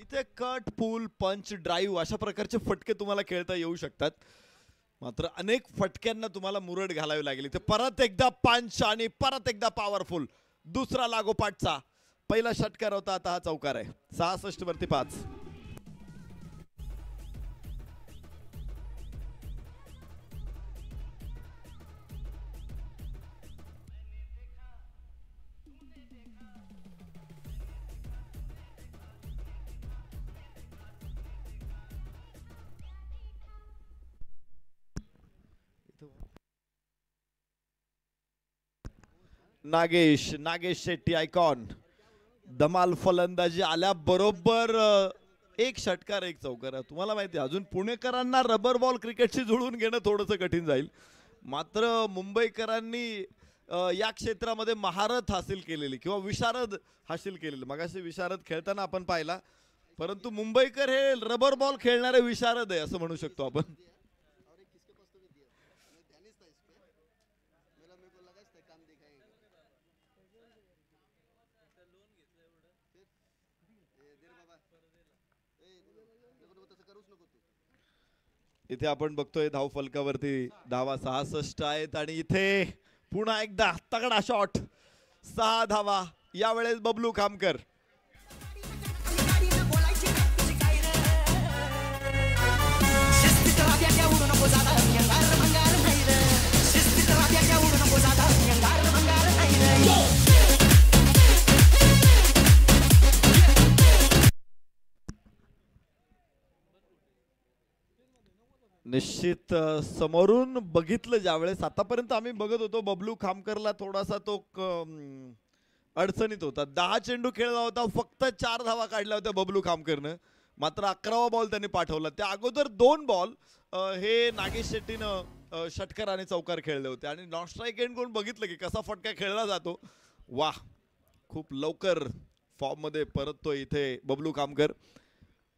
इथे कट पुल पंच ड्राईव्ह अशा प्रकारचे फटके तुम्हाला खेळता येऊ शकतात. मात्र अनेक फटक्यांना तुम्हाला मुरड घालावी लागेल. इथे परत एकदा पंच आणि परत एकदा पॉवरफुल दुसरा लागोपाठचा पहिला षटकार होता. आता हा चौकार आहे. 66 वरती 5. नागेश शेट्टी आयकॉन धमाल फलंदाजी आल्या बरोबर एक षटकार एक चौकार. तुम्हाला माहिती आहे अजून पुणेकरांना रबर बॉल क्रिकेटशी जुळवून घेणं थोडंसं कठीण जाईल. मात्र मुंबईकरांनी या क्षेत्रामध्ये महारत हासिल केलेली किंवा विशारद हासिल केलेली. मगाशी विशारद खेळताना आपण पाहिला, परंतु मुंबईकर हे रबर बॉल खेळणारे विशारद आहे असं म्हणू शकतो आपण. इथे आपण बघतोय धाव फलकावरती धावा 66 आहेत आणि इथे पुन्हा एकदा तगडा शॉट 6 धावा. यावेळेस बबलू खामकर. निश्चित समोरून बघितलं ज्यावेळेस आतापर्यंत आम्ही बघत होतो बबलू खामकरला थोडासा तो अडचणीत होता. 10 चेंडू खेळला होता, फक्त 4 धावा काढल्या होत्या बबलू खामकरनं. मात्र 11वा बॉल त्यांनी पाठवला. त्या अगोदर 2 बॉल हे नागेश शेट्टीनं षटकार आणि चौकार खेळले होते आणि नॉन स्ट्राईक एंड करून बघितलं की कसा फटका खेळला जातो. वाह, खूप लवकर फॉर्म मध्ये परततोय इथे बबलू खामकर.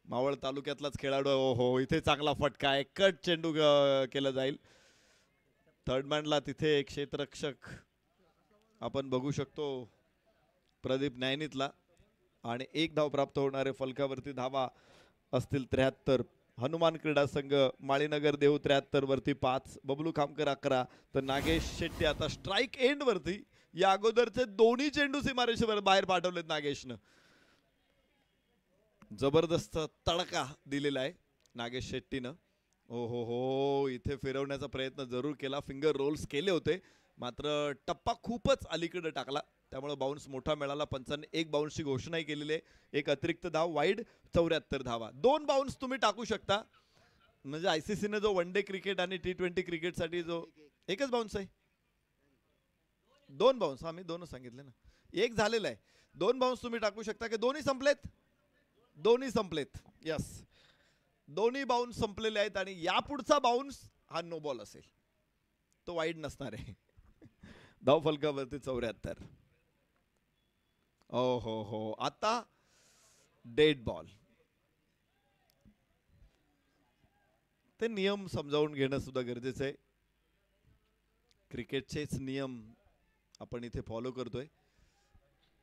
मावळ तालुक्यातलाच खेळाडू. हो, इथे चांगला फटका आहे. कट चेंडू केला जाईल. थर्ड मॅनला तिथे एक क्षेत्ररक्षक आपण बघू शकतो प्रदीप नैनीतला. आणि 1 धाव प्राप्त होणारे फलकावरती धावा असतील 73. हनुमान क्रीडा संघ माळीनगर देऊ 73 वरती 5. बबलू खामकर 11. तर नागेश शेट्टी आता स्ट्राईक एंड वरती. या अगोदरचे दोन्ही चेंडू सीमारेषेवर बाहेर पाठवलेत नागेशनं. जबरदस्त तडका दिलेला आहे नागेश शेट्टीनं. हो, इथे फिरवण्याचा प्रयत्न जरूर केला. फिंगर रोल्स केले होते, मात्र टप्पा खूपच अलीकडे टाकला. त्यामुळे बाउन्स मोठा मिळाला. पंचांनी 1 बाउन्सची घोषणाही केलेली आहे. एक अतिरिक्त धाव वाईड 74 धावा. 2 बाउन्स तुम्ही टाकू शकता. म्हणजे ICCने जो वन डे क्रिकेट आणि T20 क्रिकेटसाठी जो एकच बाउन्स आहे. 2 बाउन्स आम्ही 2च सांगितले ना. 1 झालेला आहे. 2 बाउन्स तुम्ही टाकू शकता. की दोन्ही संपलेत? दोन्ही संपलेत. यस, दोन्ही बाउन्स संपलेले आहेत आणि यापुढचा बाउन्स हा नो बॉल असेल, तो वाईड नसणार आहे. धाव फलकावरती 74. हो, आता डेड बॉल. ते नियम समजावून घेणं सुद्धा गरजेचं आहे. क्रिकेटचेच नियम आपण इथे फॉलो करतोय.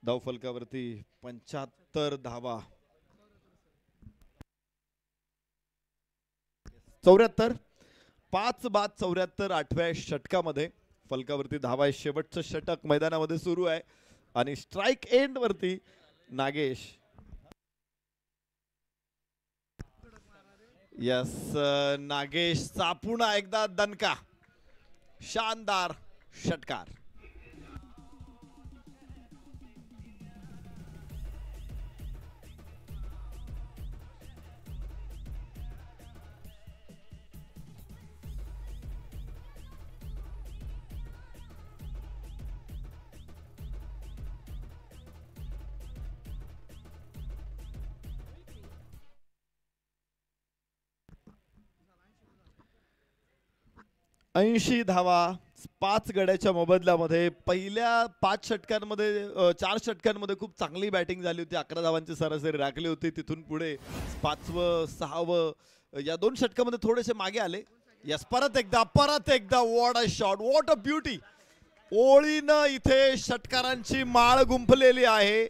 धाव फलकावरती 75 धावा. 74. 5 बाद 74 8व्या षटकामध्ये फलकावरती धावा. शेवटचं षटक मैदानामध्ये सुरू आहे आणि स्ट्राईक एंड वरती नागेश. यस, नागेशचा पुन्हा एकदा दणका. शानदार षटकार. ऐंशी धावा 5 गड्याच्या मोबदल्यामध्ये. पहिल्या 5 षटकांमध्ये 4 षटकांमध्ये खूप चांगली बॅटिंग झाली होती. 11 धावांची सरासरी राखली होती. तिथून पुढे 5वं 6वं या 2 षटकामध्ये थोडेसे मागे आले. यस, परत एकदा what a shot, what a beauty. ओळीनं इथे षटकारांची माळ गुंफलेली आहे.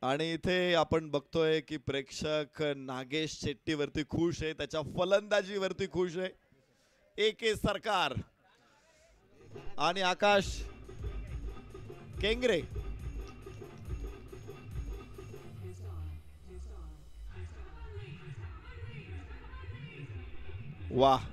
आणि इथे आपण बघतोय की प्रेक्षक नागेश शेट्टीवरती खुश आहे, त्याच्या फलंदाजीवरती खुश आहे. AK सरकार आणि आकाश केंगरे. वाह,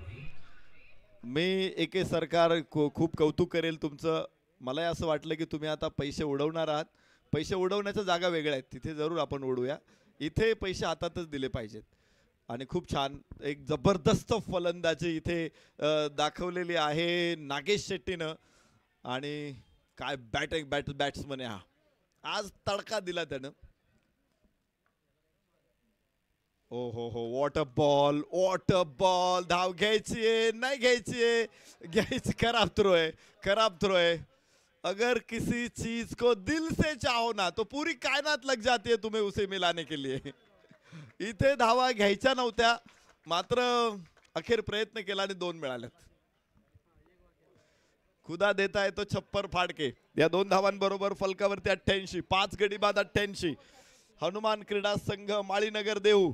मी AK सरकार खूप कौतुक करेल तुमचं. मला असं वाटलं की तुम्ही आता पैसे उडवणार आहात. पैसे उडवण्याच्या जागा वेगळ्या आहेत, तिथे जरूर आपण उडवूया. इथे पैसे हातातच दिले पाहिजेत. आणि खूप छान एक जबरदस्त फलंदाजी इथे दाखवलेली आहे नागेश शेट्टीनं. आणि काय बॅट्समन आहे हा, आज तडका दिला त्यानं. ओ हो, वॉट अ बॉल. धाव घ्यायची नाही घ्यायची. खराब थ्रो है. अगर किसी चीज को दिल से चाहो ना तो पूरी कायनात लग जाती है तुम्हें उसे मिलाने के लिए. इथे धावा घ्यायच्या नव्हत्या, मात्र अखेर प्रयत्न केला आणि 2 मिळाल्यात. खुदा देता है तो छप्पर फाडके. या 2 धावांबरोबर फलकावरती 88, 5 गडी बाद 88. हनुमान क्रीडा संघ माळीनगर देऊ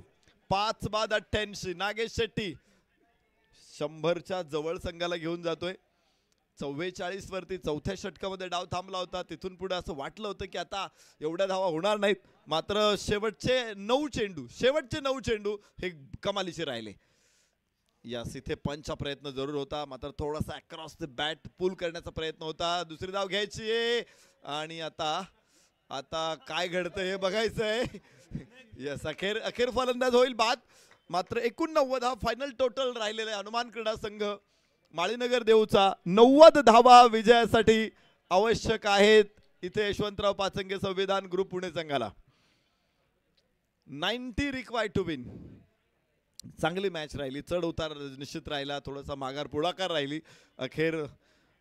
5 बाद 88. नागेश शेट्टी 100च्या जवळ संघाला घेऊन जातोय. 44 वरती चौथ्या षटकामध्ये डाव थांबला होता. तिथून पुढे असं वाटलं होतं की आता एवढ्या धावा होणार नाहीत, मात्र शेवटचे 9 चेंडू हे कमालीचे राहिले. यास इथे पंचचा प्रयत्न जरूर होता, मात्र थोडासा अक्रॉस द बॅट पुल करण्याचा प्रयत्न होता. दुसरी धाव घ्यायची आहे आणि आता काय घडतं हे बघायचंय. यस, अखेर फलंदाज होईल बाद. मात्र 89 हा फायनल टोटल राहिलेला आहे. हनुमान क्रीडा संघ माळीनगर देऊचा 90 धावा विजयासाठी आवश्यक आहेत. इथे यशवंतराव पाचंगे संविधान ग्रुप पुणे संघाला 90 रिक्वायर्ड टू विन. चांगली मॅच राहिली, चढ उतार निश्चित राहिला, थोडासा माघार पुढाकार राहिली. अखेर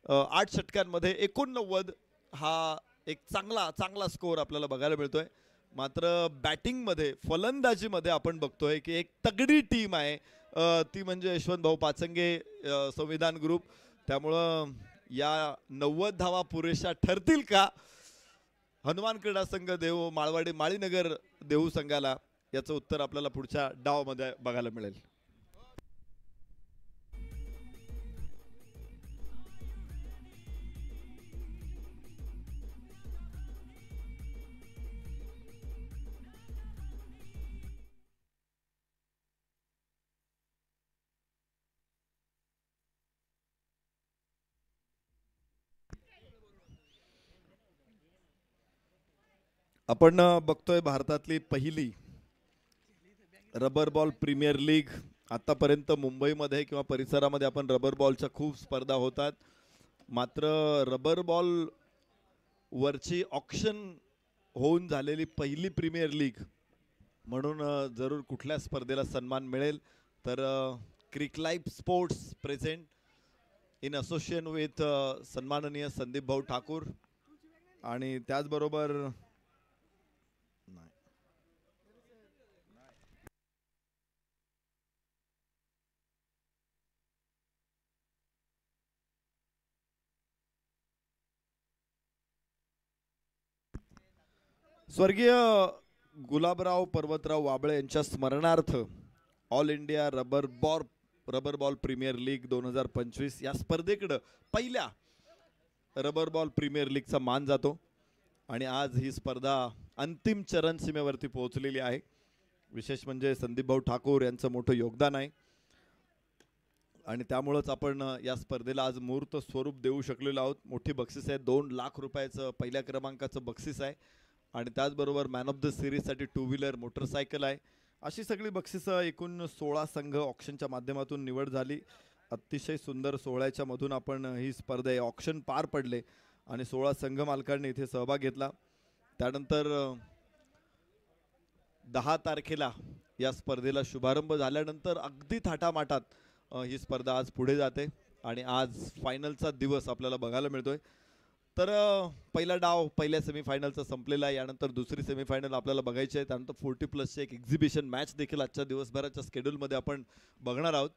8 षटकांमध्ये 89 हा एक चांगला स्कोअर आपल्याला बघायला मिळतोय. मात्र बॅटिंगमध्ये फलंदाजीमध्ये आपण बघतोय की एक तगडी टीम आहे, ती म्हणजे यशवंत भाऊ पाचंगे संविधान ग्रुप. त्यामुळं या 90 धावा पुरेशा ठरतील का हनुमान क्रीडा संघ देऊ माळीनगर देऊ संघाला, याचं उत्तर आपल्याला पुढच्या डावामध्ये बघायला मिळेल. आपण बघतोय भारतातली पहिली रबर बॉल प्रीमियर लीग. आतापर्यंत मुंबईमध्ये किंवा परिसरामध्ये आपण रबर बॉलच्या खूप स्पर्धा होतात, मात्र रबर बॉल वरची ऑक्शन होऊन झालेली पहिली प्रीमियर लीग म्हणून जरूर कुठल्या स्पर्धेला सन्मान मिळेल तर crick life sports present in association with सन्माननीय संदीप भाऊ ठाकूर. आणि त्याचबरोबर स्वर्गीय गुलाबराव पर्वतराव वाबळे यांच्या स्मरणार्थ all India rubber ball premier league 2025 या स्पर्धेकडे पहिल्या रबर बॉल प्रीमियर लीगचा मान जातो. आणि आज ही स्पर्धा अंतिम चरण सीमेवरती पोहोचलेली आहे. विशेष म्हणजे संदीप भाऊ ठाकूर यांचं मोठं योगदान आहे आणि त्यामुळेच आपण या स्पर्धेला आज मूर्त स्वरूप देऊ शकलेलो आहोत. मोठी बक्षीस आहे, 2 लाख रुपयाचं पहिल्या क्रमांकाचं बक्षीस आहे आणि त्याचबरोबर मॅन ऑफ द सिरीजसाठी 2 व्हीलर मोटरसायकल आहे. अशी सगळी बक्षिसं एकूण 16 संघ ऑक्शनच्या माध्यमातून निवड झाली. अतिशय सुंदर सोहळ्याच्या मधून आपण ही स्पर्धा ऑक्शन पार पडले आणि 16 संघ मालकांनी इथे सहभाग घेतला. त्यानंतर 10 तारखेला या स्पर्धेला शुभारंभ झाल्यानंतर अगदी थाटामाटात ही स्पर्धा आज पुढे जाते आणि आज फायनलचा दिवस आपल्याला बघायला मिळतोय. तर पहिला डाव पहिल्या सेमीफायनलचा संपलेला आहे. यानंतर दुसरी सेमीफायनल आपल्याला बघायची आहे. त्यानंतर 40+ एक एक्झिबिशन मॅच देखील आजच्या दिवसभराच्या शेड्यूलमध्ये आपण बघणार आहोत.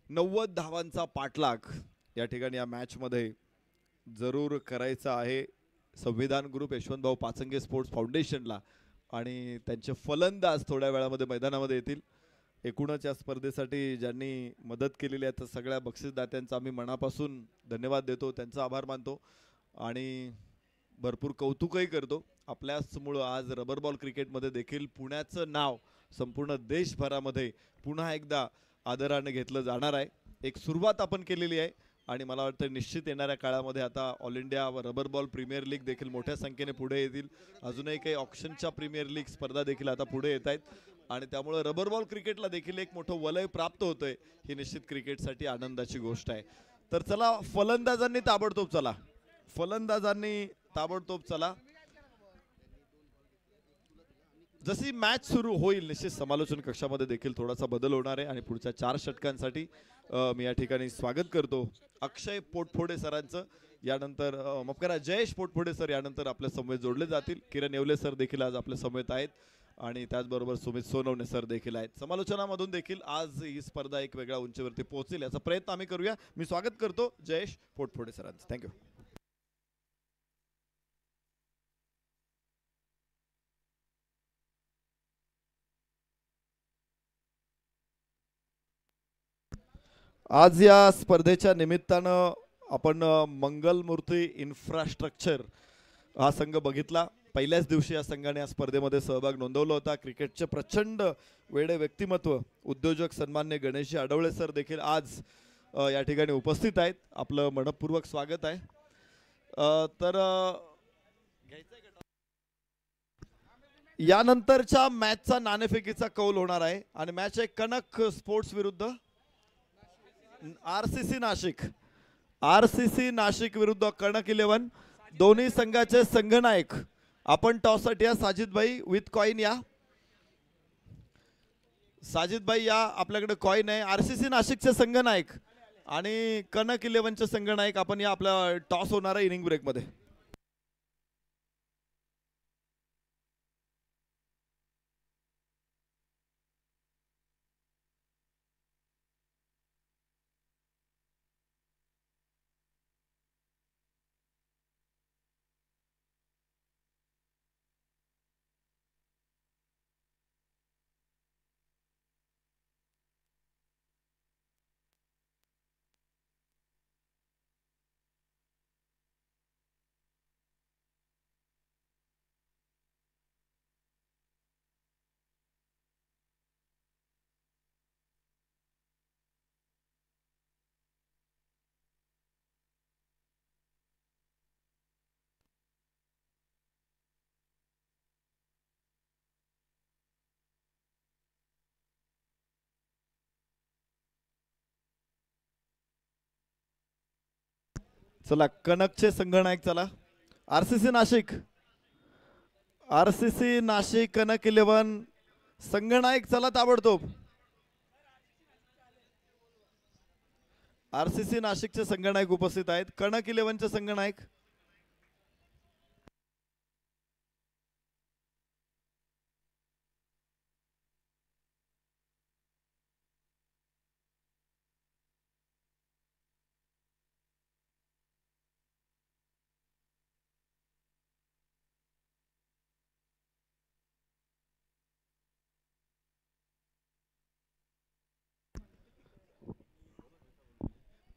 90 धावांचा पाठलाग या ठिकाणी या मॅचमध्ये जरूर करायचा आहे. संविधान ग्रुप, यशवंतभाऊ पाचंगे स्पोर्ट्स फाउंडेशनला आणि त्यांचे फलंदाज थोड्या वेळामध्ये मैदानामध्ये येतील. एकूणच या स्पर्धेसाठी ज्यांनी मदत केलेली आहे त्या सगळ्या बक्षीसदात्यांचा आम्ही मनापासून धन्यवाद देतो, त्यांचा आभार मानतो आणि भरपूर कौतुकही करतो. आपल्याचमुळं आज रबर बॉल क्रिकेटमध्ये देखील पुण्याचं नाव संपूर्ण देशभरामध्ये पुन्हा एकदा आदराने घेतलं जाणार आहे. एक सुरुवात आपण केलेली आहे आणि मला वाटतं निश्चित येणाऱ्या काळामध्ये आता all India rubber ball premier league देखील मोठ्या संख्येने पुढे येतील. अजूनही काही ऑप्शनच्या प्रीमियर लीग स्पर्धा देखील आता पुढे येत आहेत आणि त्यामुळे रबर बॉल क्रिकेटला देखील एक मोठं वलय प्राप्त होतंय. ही निश्चित क्रिकेटसाठी आनंदाची गोष्ट आहे. तर चला फलंदाजांनी ताबडतोब चला. जशी मॅच सुरू होईल निश्चित समालोचन कक्षामध्ये देखील थोडासा बदल होणार आहे आणि पुढच्या 4 षटकांसाठी मी या ठिकाणी स्वागत करतो अक्षय पोटफोडे सरांचं. यानंतर माफ करा जयेश पोटफोडे सर यानंतर आपल्या समवेत जोडले जातील. किरण येवले सर देखील आज आपल्या समवेत आहेत आणि त्याचबरोबर सुमित सोनवणे सर देखील आहेत. समालोचनामधून देखील आज ही स्पर्धा एक वेगळ्या उंचीवरती पोहोचेल याचा प्रयत्न आम्ही करूया. मी स्वागत करतो जयेश पोटफोडे सरांचं. थँक्यू. आज या स्पर्धेच्या निमित्तानं आपण मंगलमूर्ती इन्फ्रास्ट्रक्चर हा संघ बघितला. पहिल्याच दिवशी या संघाने या स्पर्धेमध्ये सहभाग नोंदवला होता. क्रिकेटचे प्रचंड वेडे व्यक्तिमत्व उद्योजक सन्मान्य गणेशजी आडवळे सर देखील आज या ठिकाणी उपस्थित आहेत. आपलं मनपूर्वक स्वागत आहे. तर यानंतरच्या मॅचचा नाणेफेकीचा कौल होणार आहे आणि मॅच आहे कनक स्पोर्ट्स विरुद्ध आरसीसी नाशिक विरुद्ध कनक 11. दोन्ही संघाचे संघनायक आपण टॉससाठी या. साजिदभाई विथ कॉइन या. साजिदभाई या, आपल्याकडे कॉइन आहे. आरसीसी नाशिकचे संघनायक आणि कनक 11चे संघनायक आपण या. आपला टॉस होणार आहे इनिंग ब्रेक मध्ये. चला कनकचे संघनायक चला. आरसीसी नाशिक कनक 11 संघनायक चला ताबडतोब. आरसीसी नाशिकचे संघनायक उपस्थित आहेत. कनक 11चे संघनायक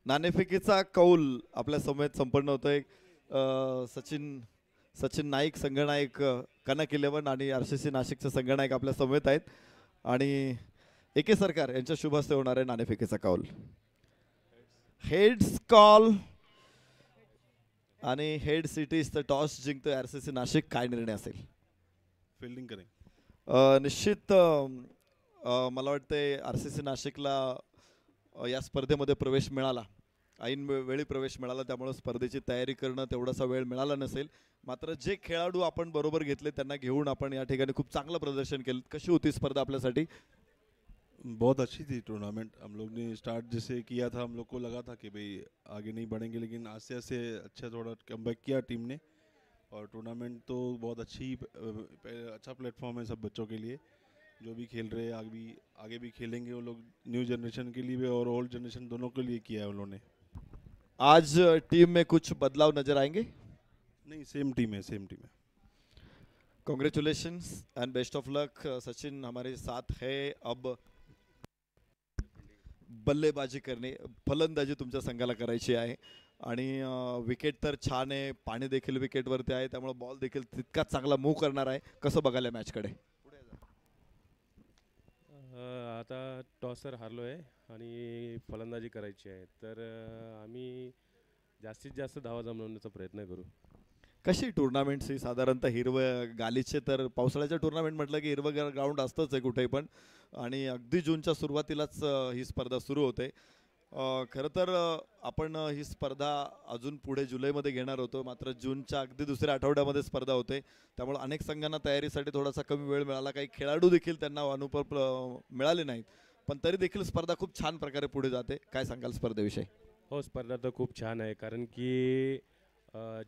नाणेफेकीचा कौल आपल्या समवेत संपन्न होतोय. सचिन नाईक संघनायक कनक 11 आणि आरसीसी नाशिकचे संघनायक आपल्या समवेत आहेत आणि एके सरकार यांच्या शुभ हस्ते होणार आहे नाणेफेकीचा कौल. हेड्स कॉल आणि हेड सिटीज टॉस जिंकतोय आरसीसी नाशिक. काय निर्णय असेल? फील्डिंग करें. निश्चित मला वाटतंय आरसीसी नाशिकला या स्पर्धेमध्ये प्रवेश मिळाला, ऐन वेळी प्रवेश मिळाला, त्यामुळे स्पर्धेची तयारी करणं तेवढासा वेळ मिळाला नसेल. मात्र जे खेळाडू आपण बरोबर घेतले त्यांना घेऊन आपण या ठिकाणी खूप चांगलं प्रदर्शन केलं. कशी होती स्पर्धा आपल्यासाठी? बहुत अच्छी थी टूर्नामेंट. हम लोग ने स्टार्ट जैसे किया था, हम लोग को लगा था कि भाई आगे नहीं बढ़ेंगे, लेकिन आस्ते आस्ते अच्छा थोड़ा कमबैक किया टीम ने और टूर्नामेंट तो बहुत अच्छा प्लेटफॉर्म है सब बच्चों के लिए जो भी खेल रहे हैं. आगे भी खेलेंगे वो लोग. न्यू जनरेशन के लिए भी और ओल्ड जनरेशन दोनों के लिए किया है उन्होंने. आज टीम में कुछ बदलाव नजर आएंगे? नहीं, सेम टीम है, सेम टीम है। कॉन्ग्रेचुलेशंस एंड बेस्ट ऑफ लक। सचिन हमारे साथ है। अब बल्लेबाजी करणे, फलंदाजी तुमच्या संघाला करायची आहे आणि विकेट तर छान आहे, पाणी देखील विकेटवरती आहे, त्यामुळे बॉल देखील तितकाच चांगला मूव्ह करणार आहे. कसं बघायला मॅचकडे? आता टॉसर हारलो आहे आणि फलंदाजी करायची आहे, तर आम्ही जास्तीत जास्त धावा जमवण्याचा प्रयत्न करू. कशी टुर्नामेंट्स ही साधारणतः हिरवं गालीचे, तर पावसाळ्याच्या टुर्नामेंट म्हटलं की हिरवं ग्राउंड असतंच आहे कुठेही पण, आणि अगदी जूनच्या सुरुवातीलाच ही स्पर्धा सुरू होते. खरं तर आपण ही स्पर्धा अजून पुढे जुलैमध्ये घेणार होतो, मात्र जूनच्या अगदी दुसऱ्या आठवड्यामध्ये स्पर्धा होते, त्यामुळे अनेक संघांना तयारीसाठी थोडासा कमी वेळ मिळाला. काही खेळाडू देखील त्यांना अनुभव मिळाले नाहीत, पण तरी देखील स्पर्धा खूप छान प्रकारे पुढे जाते. काय सांगाल स्पर्धेविषयी? हो, स्पर्धा तर खूप छान आहे, कारण की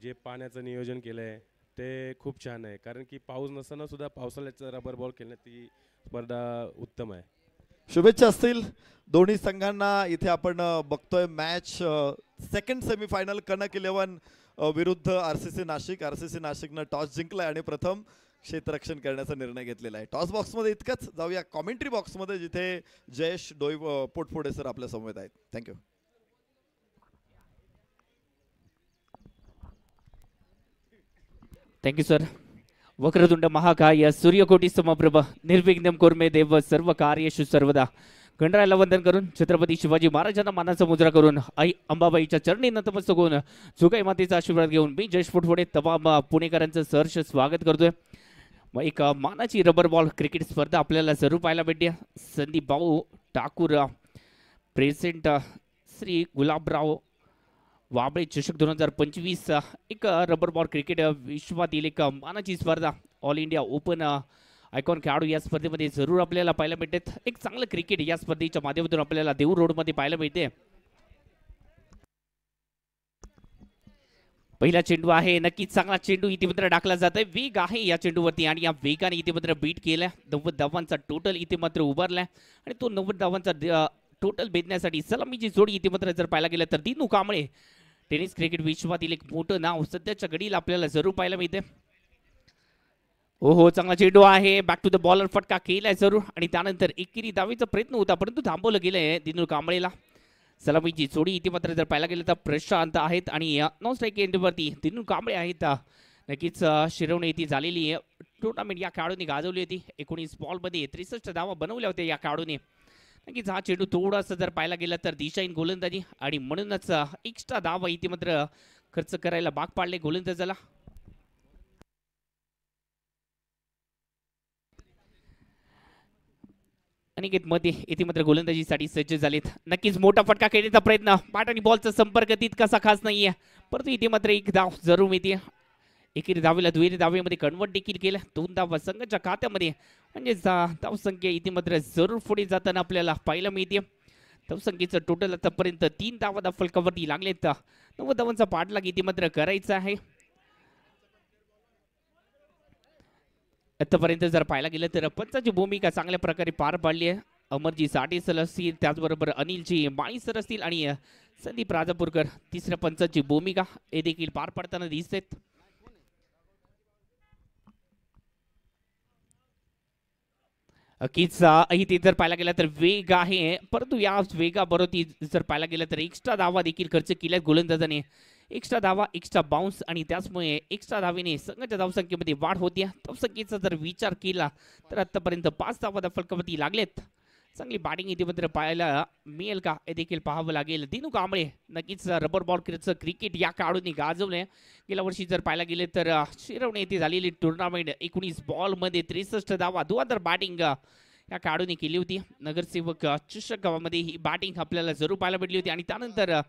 जे पाण्याचं नियोजन केलं आहे ते खूप छान आहे, कारण की पाऊस नसताना सुद्धा पावसाळ्याचा रबर बॉल खेळण्यात ती स्पर्धा उत्तम आहे. शुभेच्छा असतील दोन्ही संघांना. इथे आपण बघतोय मॅच सेकंड सेमीफायनल कनक 11 विरुद्ध RCC नाशिक. RCC नाशिकनं टॉस जिंकलाय आणि प्रथम क्षेत्ररक्षण करण्याचा निर्णय घेतलेला आहे. टॉस बॉक्समध्ये इतकंच. जाऊया कॉमेंट्री बॉक्समध्ये, जिथे जयेश पोटफोडे सर आपल्या समवेत आहेत. थँक्यू. Thank you sir. वक्रतुंड महाकाय सूर्यकोटी समप्रभ निर्विघ्नं कुर्मे देव सर्व कार्येषु सर्वदा. गणरायाला वंदन करून छत्रपती शिवाजी महाराजांना मानाचा मुद्रा करून आई अंबाबाईच्या चरणी नतमस्तक होऊन जुगाई मातेचा आशीर्वाद घेऊन मी जयेश पोटफोडे तमाम पुणेकरांचं सहर्ष स्वागत करतोय. मग एक मानाची रबर बॉल क्रिकेट स्पर्धा आपल्याला जरूर पाहायला भेटते. संदीप भाऊ ठाकूर प्रेझेंट श्री गुलाबराव वाबळे चषक 2025 एक रबर बॉल क्रिकेट विश्वातील एक मानाची स्पर्धा ऑल इंडिया ओपन आयकॉन खेळाडू या स्पर्धेमध्ये जरूर आपल्याला पाहायला मिळतात. एक चांगलं क्रिकेट या स्पर्धेच्या माध्यमातून आपल्याला देऊर रोडमध्ये पाहायला मिळते. पहिला चेंडू आहे, नक्कीच चांगला चेंडू इथे मात्र टाकला जात आहे. वेग आहे या चेंडूवरती आणि या वेगाने इथे मात्र बीट केलाय. 90 धावांचा टोटल इथे मात्र उभारलाय आणि तो 90 धावांचा टोटल भेदण्यासाठी सलामीची जोडी इथे मात्र जर पाहायला गेलं तर दिनू कांबळे टेनिस क्रिकेट विश्वातील एक मोठं नाव सध्याच्या घडीला आपल्याला जरूर पाहायला मिळते. हो, चांगला चेंडू आहे, बॅक टू द बॉलर फटका केलाय जरूर आणि त्यानंतर एकेरी दावेचा प्रयत्न होता, परंतु थांबवलं गेलंय दिनू कांबळेला. सलामीची जोडी इथे मात्र जर पाहायला गेलं तर प्रशांत आहेत आणि नॉन स्ट्राईक एंडवरती दिनू कांबळे आहेत. नक्कीच शिरवणे येथे झालेली टुर्नामेंट या खेळाडूंनी गाजवली होती. 19 बॉलमध्ये 63 धावा बनवल्या होत्या या खेळाडूने. नक्कीच हा चेंडू थोडासा जर पाहायला गेला तर दिशाहीन गोलंदाजी आणि म्हणूनच एक्स्ट्रा धावा इथे मात्र खर्च करायला भाग पाडले गोलंदाजाला. अनिकेत मध्ये येथे मात्र गोलंदाजीसाठी सज्ज झालेत. नक्कीच मोठा फटका खेळण्याचा प्रयत्न, बॅट आणि बॉलचा संपर्क तितकासा खास नाहीये, परंतु इथे मात्र एक धाव जरूर मिळते. एकेरी धावेला दुहेरी धावेमध्ये कन्वर्ट देखील केलं. 2 धावा संघाच्या खात्यामध्ये, म्हणजे धावसंख्या इथे मात्र जरूर पुढे जाताना आपल्याला पाहायला मिळते. धावसंख्येचं टोटल आतापर्यंत 3 धावा फलकावरती लागलेत. 90 धावांचा पाठलाग इथे मात्र करायचा आहे. आतापर्यंत जर पाहायला गेलं तर पंचाची भूमिका चांगल्या प्रकारे पार पाडली आहे. अमरजी साठे सर असतील, त्याचबरोबर अनिलजी माळी सर असतील आणि संदीप राजापूरकर तिसऱ्या पंचाची भूमिका हे देखील पार पाडताना दिसत. इथे जर पाहायला गेला तर वेग आहे, परंतु या वेगाबरोबर जर पाहायला गेलं तर एक्स्ट्रा धावा देखील खर्च केल्यात गोलंदाजाने. एक्स्ट्रा धावा, एक्स्ट्रा बाउन्स आणि त्याचमुळे एक्स्ट्रा धावेने संघाच्या धावसंख्येमध्ये वाढ होती. धावसंख्येचा जर विचार केला तर आतापर्यंत 5 धावा फलकावरती लागलेत. चांगली बॅटिंग इथे मात्र पाहायला मिळेल का हे देखील पाहावं लागेल. दिनू कांबळे नक्कीच रबर बॉल क्रिकेट या खेळाडूंनी गाजवले. गेल्या वर्षी जर पाहायला गेले तर शिरवणे येथे झालेली टुर्नामेंट 19 बॉलमध्ये 63 धावा धुवांधार बॅटिंग या खेळाडूंनी केली होती. नगरसेवक चषक गावामध्ये ही बॅटिंग आपल्याला जरूर पाहायला भेटली होती आणि त्यानंतर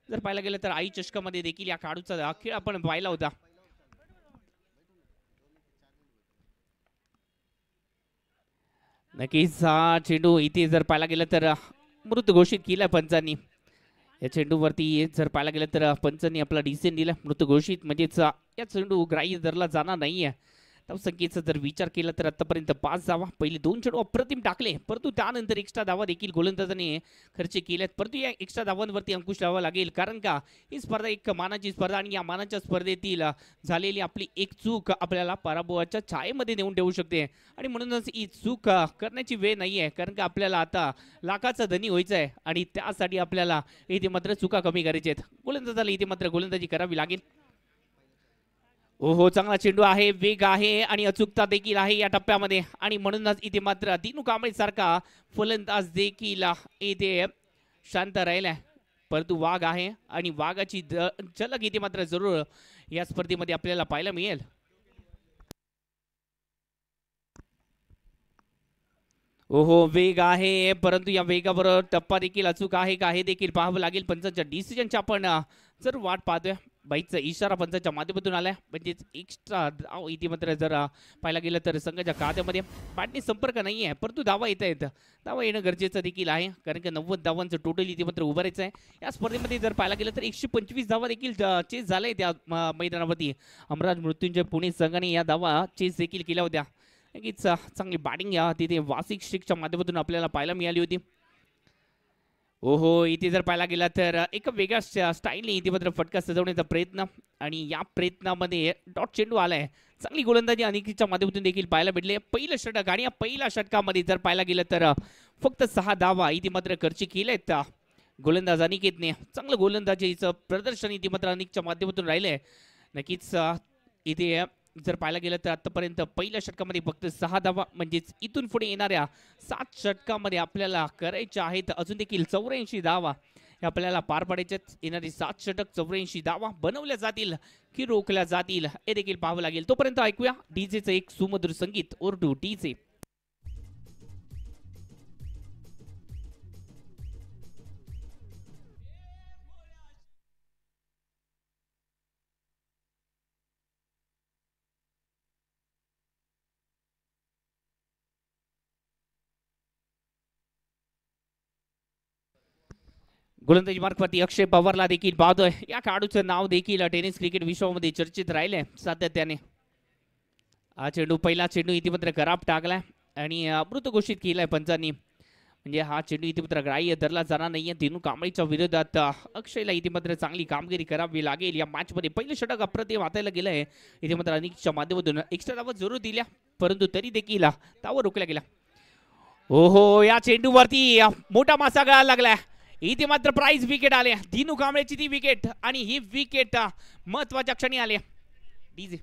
जर पाहायला गेलं तर आई चषकामध्ये देखील या खेळाडूचा खेळ आपण पाहिला होता. नक्कीच हा चेंडू इथे जर पाहायला गेलं तर मृत घोषित केला पंचांनी. या चेंडूवरती जर पाहायला गेलं तर पंचांनी आपला डिसिजन दिला मृत घोषित, म्हणजेच या चेंडू ग्राह्य धरला जाणार नाहीये. धावसंख्येचा जर विचार केला तर आतापर्यंत 5 धावा, पहिले 2 चेंडू अप्रतिम टाकले, परंतु त्यानंतर एक्स्ट्रा धावा देखील गोलंदाजाने खर्च केल्यात. परंतु या एक्स्ट्रा धावांवरती अंकुश लावावा लागेल, कारण का ही स्पर्धा एक मानाची स्पर्धा आणि या मानाच्या स्पर्धेतील झालेली आपली एक चूक आपल्याला पराभवाच्या छायेमध्ये नेऊन ठेवू शकते. आणि म्हणूनच ही चूक करण्याची वेळ नाही आहे, कारण का आपल्याला आता लाखाचा धनी व्हायचा आहे आणि त्यासाठी आपल्याला इथे मात्र चुका कमी करायची आहेत. गोलंदाजाला इथे मात्र गोलंदाजी करावी लागेल. ओहो, चांगला चेंडू आहे, वेग आहे आणि अचूकता देखील आहे या टप्प्यामध्ये. आणि म्हणूनच इथे मात्र दिनू कांबळे सारखा फलंदाज देखील इथे शांत राहिलाय, परंतु वाघ आहे आणि वाघाची झलक इथे मात्र जरूर या स्पर्धेमध्ये आपल्याला पाहायला मिळेल. ओहो, वेग आहे, परंतु या वेगाबरोबर टप्पा देखील अचूक आहे का हे देखील पाहावं लागेल. पंचांच्या डिसिजनच्या आपण जर वाट पाहतोय, बाईचा इशारा पंचांच्या माध्यमातून आलाय, म्हणजेच एक्स्ट्रा धाव इथे मात्र जर पाहायला गेलं तर संघाच्या खात्यामध्ये बॅटने संपर्क नाही आहे, परंतु धावा येत आहेत. धावा येणं गरजेचं देखील आहे, कारण की 90 धावांचं टोटल इथे मात्र उभारायचं आहे. या स्पर्धेमध्ये जर पाहायला गेलं तर 125 धावा देखील चेस झालंय त्या मैदानावरती. अमराज मृत्युंजय पुणे संघाने या धावा चेस देखील केल्या होत्या. नक्कीच चांगली बॅटिंग या तिथे वासिक स्ट्रिकच्या माध्यमातून आपल्याला पाहायला मिळाली होती. ओहो, इथे जर पाहायला गेला तर एक वेगळ्या स्टाईलने इथे मात्र फटका सजवण्याचा प्रयत्न आणि या प्रयत्नामध्ये डॉट चेंडू आलाय. चांगली गोलंदाजी अनिकेतच्या माध्यमातून देखील पाहायला भेटले. पहिलं षटक आणि या पहिल्या षटकामध्ये जर पाहायला गेलं तर फक्त 6 धावा इथे मात्र खर्च केलेत गोलंदाज अनिकेतने. चांगलं गोलंदाजीचं प्रदर्शन इथे मात्र अनिकच्या माध्यमातून राहिलंय. नक्कीच इथे जर पाहायला गेलं तर आतापर्यंत पहिल्या षटकामध्ये फक्त 6 धावा, म्हणजेच इथून पुढे येणाऱ्या 7 षटकामध्ये आपल्याला करायच्या आहेत अजून देखील 84 धावा हे आपल्याला पार पाडायच्यात. येणारी 7 षटक 84 धावा बनवल्या जातील की रोखल्या जातील हे देखील पाहावं लागेल. तोपर्यंत ऐकूया डीजेचं एक सुमधुर संगीत. ओरडू डीजे. गोलंदाजी मार्गवरती अक्षय पवारला देखील पाहतोय. या खेळाडूचं नाव देखील टेनिस क्रिकेट विश्वामध्ये चर्चेत राहिले सातत्याने. हा चेंडू पहिला चेंडू इथे मात्र खराब टाकलाय आणि अमृत घोषित केलाय पंचांनी. म्हणजे हा चेंडू इथे मात्र ग्राह्य धरला जाणार नाहीये. दिनू कांबळेच्या विरोधात अक्षयला इथे मात्र चांगली कामगिरी करावी लागेल. या मॅच मध्ये पहिलं षटक अप्रतिम वाचायला गेलंय. इथे मात्र अनिकच्या माध्यमातून एक्स्ट्रा धावा जरूर दिल्या, परंतु तरी देखील धावा रोखल्या गेल्या. ओहो, या चेंडूवरती मोठा मासा गळायला लागलाय. इथे मात्र प्राइज विकेट आले. दिनू कांबळेची ती विकेट आणि ही विकेट महत्वाच्या क्षणी आली. DJ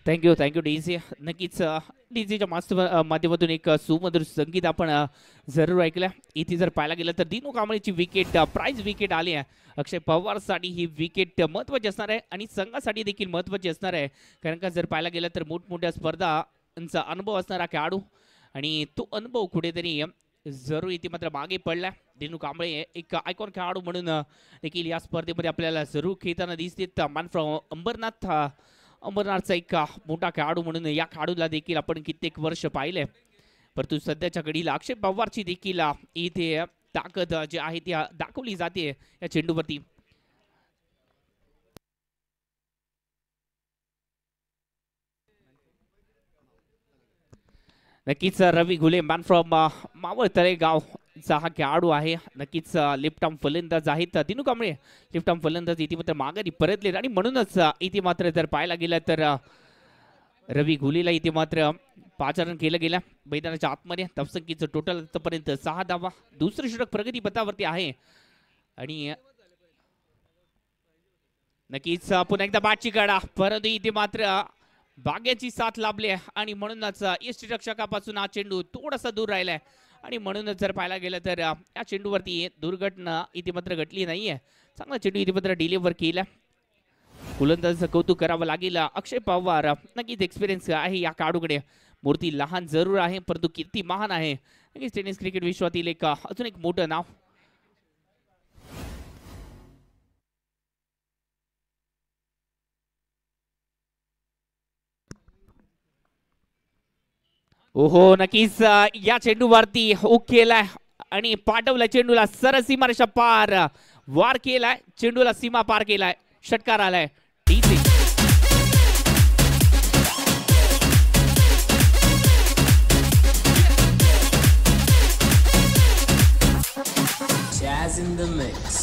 thank you DJ. नक्कीच डीजेच्या माध्यमातून एक सुमधुर संगीत आपण जरूर ऐकलं. इथे जर पाहायला गेलं तर दिनू कांबळेची विकेट प्राइज विकेट आली आहे. अक्षय पवारसाठी ही विकेट महत्त्वाची असणार आहे आणि संघासाठी देखील महत्त्वाची असणार आहे, कारण का जर पाहायला गेलं तर मोठमोठ्या स्पर्धांचा अनुभव असणारा खेळाडू आणि तो अनुभव कुठेतरी जरूर इथे मात्र मागे पडला. दिनू कांबळे एक आयकॉन खेळाडू म्हणून देखील या स्पर्धेमध्ये आपल्याला जरूर खेळताना दिसते. मॅन फ्रॉम अंबरनाथचा एक मोठा खेळाडू म्हणून या खेळाडूला देखील आपण कित्येक वर्ष पाहिले, परंतु सध्याच्या घडीला अक्षय पवारची देखील इथे ताकद जी आहे ती दाखवली जाते या चेंडूवरती. नक्कीच रवी घुले मॅन फ्रॉम मावळ तळेगावचा हा खेळाडू आहे. नक्कीच लेफ्ट आर्म फलंदाज आहेत दिनू कांबळे. लेफ्ट आर्म फलंदाज इथे मात्र माघारी परतले आणि म्हणूनच इथे मात्र जर पाहायला गेलं तर रवी घुलेला इथे मात्र पाचारण केलं गेलं मैदानाच्या आतमध्ये. धावसंख्येचं टोटल आतापर्यंत 6 धावा. दुसरं षटक प्रगती पथावरती आहे आणि नक्कीच पुन्हा एकदा बॅटची कडा, परंतु इथे मात्र भाग्याची साथ लाभली आहे आणि म्हणूनच यष्टीरक्षकापासून हा चेंडू थोडासा दूर राहिलाय आणि म्हणूनच जर पाहायला गेलं तर या चेंडूवरती दुर्घटना इथे मात्र घडली नाहीये. चांगला चेंडू इथे मात्र डिलिव्हर केला. गोलंदाजाचं कौतुक करावं लागेल. अक्षय पवार नक्कीच एक्सपिरियन्स आहे या खेळाडूकडे. मूर्ती लहान जरूर आहे परंतु कीर्ती महान आहे. नक्कीच टेनिस क्रिकेट विश्वातील एक अजून एक मोठं नाव. ओहो नक्कीच या चेंडूवरती हुक केलाय आणि पाठवलं चेंडूला सरळ सीमारेषा पार. वार केलाय चेंडूला सीमा पार केलाय. षटकार आलाय. DJ Jazz in the mix.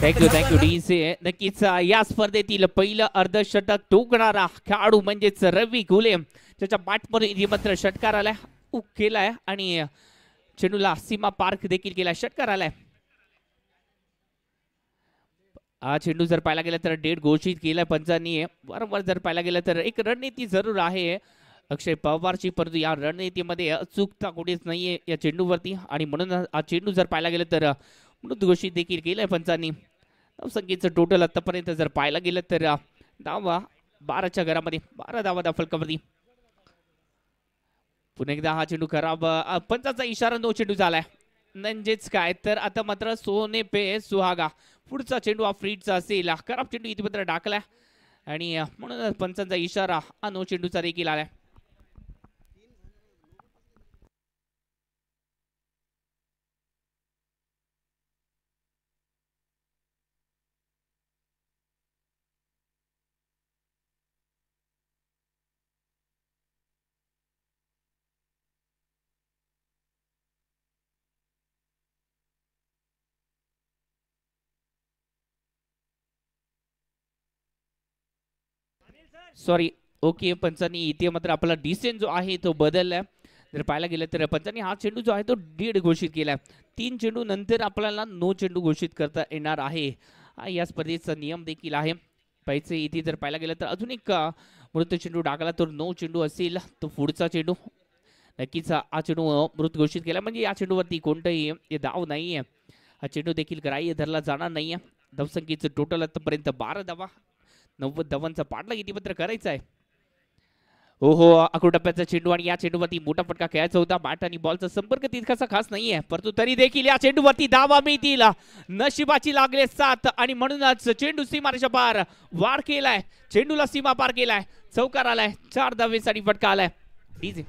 Thank you DJ. नक्कीच या स्पर्धेतील पहिलं अर्धशतक ठोकणारा खेळाडू म्हणजेच रवी घुले. त्याच्या पाठमध्ये मात्र षटकार आलाय. हुक केलाय आणि चेंडूला सीमा पार देखील केलाय. षटकार आलाय. हा चेंडू जर पाहायला गेला तर डेट घोषित केलाय पंचांनी. वारंवार जर पाहायला गेलं तर एक रणनीती जरूर आहे अक्षय पवारची परंतु या रणनीतीमध्ये अचूकता कुठेच नाहीये या चेंडूवरती आणि म्हणून हा चेंडू जर पाहायला गेलं तर मृत घोषित देखील केलाय पंचांनी. संख्येचं टोटल आतापर्यंत जर पाहायला गेलं तर धावा 12च्या घरामध्ये 12 धावा त्या फलकावरती. पुन्हा एकदा हा चेंडू खराब. पंचाचा इशारा नो चेंडू झालाय. म्हणजेच काय तर आता मात्र सोने पे सुहागा. पुढचा चेंडू हा फ्रीडचा असेल. खराब चेंडू इथे मात्र टाकलाय आणि म्हणून पंचांचा इशारा हा नो चेंडूचा देखील आलाय. सॉरी ओके पंचांनी इथे मात्र आपला डिसेंट जो आहे तो बदललाय. जर पाहायला गेलं तर पंचांनी हा चेंडू जो आहे तो डीड घोषित केलाय. 3 चेंडू नंतर आपल्याला नो चेंडू घोषित करता येणार आहे. हा या स्पर्धेचा नियम देखील आहे. पैसे इथे जर पाहायला गेलं तर अजून एक मृत चेंडू टाकला तर नो चेंडू असेल. तो पुढचा चेंडू नक्कीच हा चेंडू मृत घोषित केला म्हणजे या चेंडूवरती कोणतंही धाव नाहीये. हा चेंडू देखील ग्राह्य धरला जाणार नाहीये. धावसंख्येचं टोटल आतापर्यंत 12 धावा. 90 धावांचा पाठला किती मात्र करायचा आहे. ओहो अकरा टप्प्याचा चेंडू आणि या चेंडूवरती मोठा फटका खेळायचा होता. बॅट आणि बॉलचा संपर्क तितकासा खास नाहीये परंतु तरी देखील या चेंडूवरती धावा मिळतील. नशिबाची लागले साथ आणि म्हणूनच चेंडू सीमारेषा पार. वार केलाय चेंडूला सीमा पार केलाय. चौकार आलाय. 4 धावेसाठी फटका आलाय. डीजे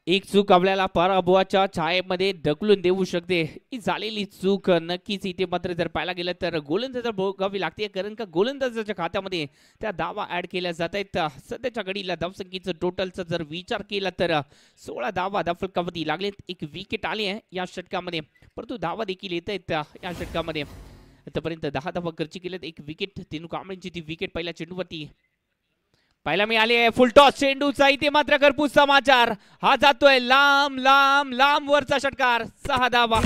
एक चूक आपल्याला पराभवाच्या छायेमध्ये ढकलून देऊ शकते. ही झालेली चूक नक्कीच इथे मात्र जर पाहायला गेलं तर गोलंदाज भोगावी लागते कारण का गोलंदाजाच्या खात्यामध्ये त्या धावा ऍड केल्या जात आहेत. सध्याच्या घडीला धावसंख्येचं टोटलचा जर विचार केला तर 16 धावा धावफलकावरती लागलेत. एक विकेट आली आहे या षटकामध्ये परंतु धावा देखील येत आहेत या षटकामध्ये. आतापर्यंत 10 धावा खर्च केल्यात. एक विकेट तेनू कांबळेंची ती विकेट पहिल्या चेंडूवरती पाहायला मिळाली आहे. फुल टॉस चेंडूचा इथे मात्र करपूस समाचार. हा जातोय लांब लांब लांब वरचा षटकार. 6 धावा.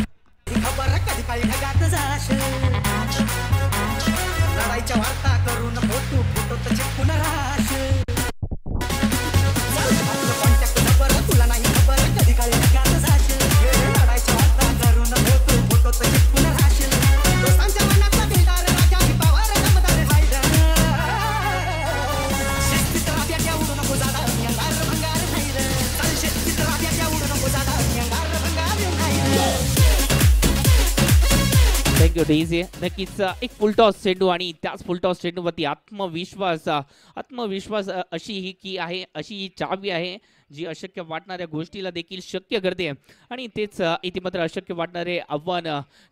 खबर कधी काही ढगात जाशील. लढाईच्या वार्ता करून फोटो फोटो चिपकून राहशील. कॉन्टॅक्ट खबर तुला नाही खबर कधी काही ढगात जाशील. लढाईच्या वार्ता करून फोटो फोटो चिपकून राहशील. दोस्तांच्या मनातला दिलदार राजा ही पावर दमदार रायडर. शिस्तीत राहत्या उडू नको जादा अंगार भंगार नाही रे. चल शिस्तीत राहत्या उडू नको जादा अंगार भंगार नाही रे. Thank you Daisy. नक्कीच एक फुलटॉस चेंडू आणि त्याच फुलटॉस चेंडूवरती आत्मविश्वास अशी ही की आहे अशी ही चावी आहे जी अशक्य वाटणाऱ्या गोष्टीला देखील शक्य करते आणि तेच इथे मात्र अशक्य वाटणारे आव्हान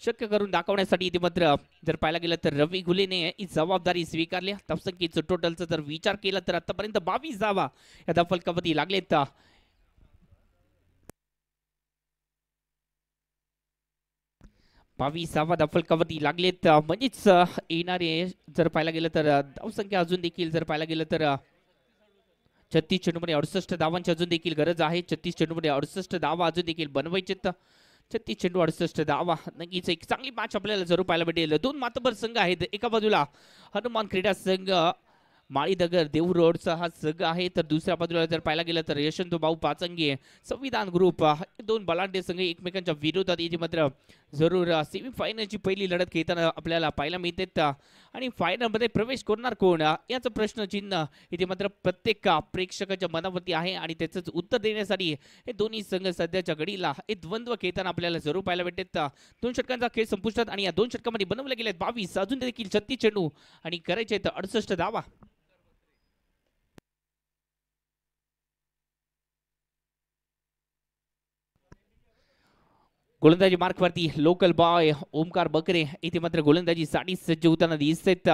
शक्य करून दाखवण्यासाठी इथे मात्र जर पाहायला गेलं तर रवी घुलेने ही जबाबदारी स्वीकारली. धावसंख्येचं टोटलचा जर विचार केला तर आतापर्यंत 22 धावा या धावफलकावरती लागलेत. धावफलकावरती लागलेत म्हणजेच येणारे जर पाहायला गेलं तर धावसंख्या अजून देखील जर पाहायला गेलं तर 36 चेंडूमध्ये 68 धावांची अजून देखील गरज आहे. 36 चेंडूमध्ये 68 धावा अजून देखील बनवायचे. 36 चेंडू 68 धावा. नक्कीच एक चांगली मॅच आपल्याला जरूर पाहायला भेटेल. 2 मातबर संघ आहेत. एका बाजूला हनुमान क्रीडा संघ माळीनगर देऊ रोडचा हा संघ आहे, तर दुसऱ्या बाजूला जर पाहायला गेलं तर यशवंत भाऊ पाचंगे संविधान ग्रुप हे दोन बलाढ्य संघ एकमेकांच्या विरोधात इथे मात्र जरूर सेमीफायनलची पहिली लढत खेळताना आपल्याला पाहायला मिळते आणि फायनलमध्ये प्रवेश करणार कोण याचं प्रश्नचिन्ह इथे मात्र प्रत्येक प्रेक्षकाच्या मनावरती आहे आणि त्याचंच उत्तर देण्यासाठी हे दोन्ही संघ सध्याच्या घडीला हे द्वंद्व खेळताना आपल्याला जरूर पाहायला भेटतात. 2 षटकांचा खेळ संपुष्टात आणि या 2 षटकांमध्ये बनवले गेले 22, अजून देखील 36 चेंडू आणि करायचे 68 धावा. गोलंदाजी मार्कवरती लोकल बॉय ओमकार बकरे इथे मात्र गोलंदाजीसाठी सज्ज होताना दिसत.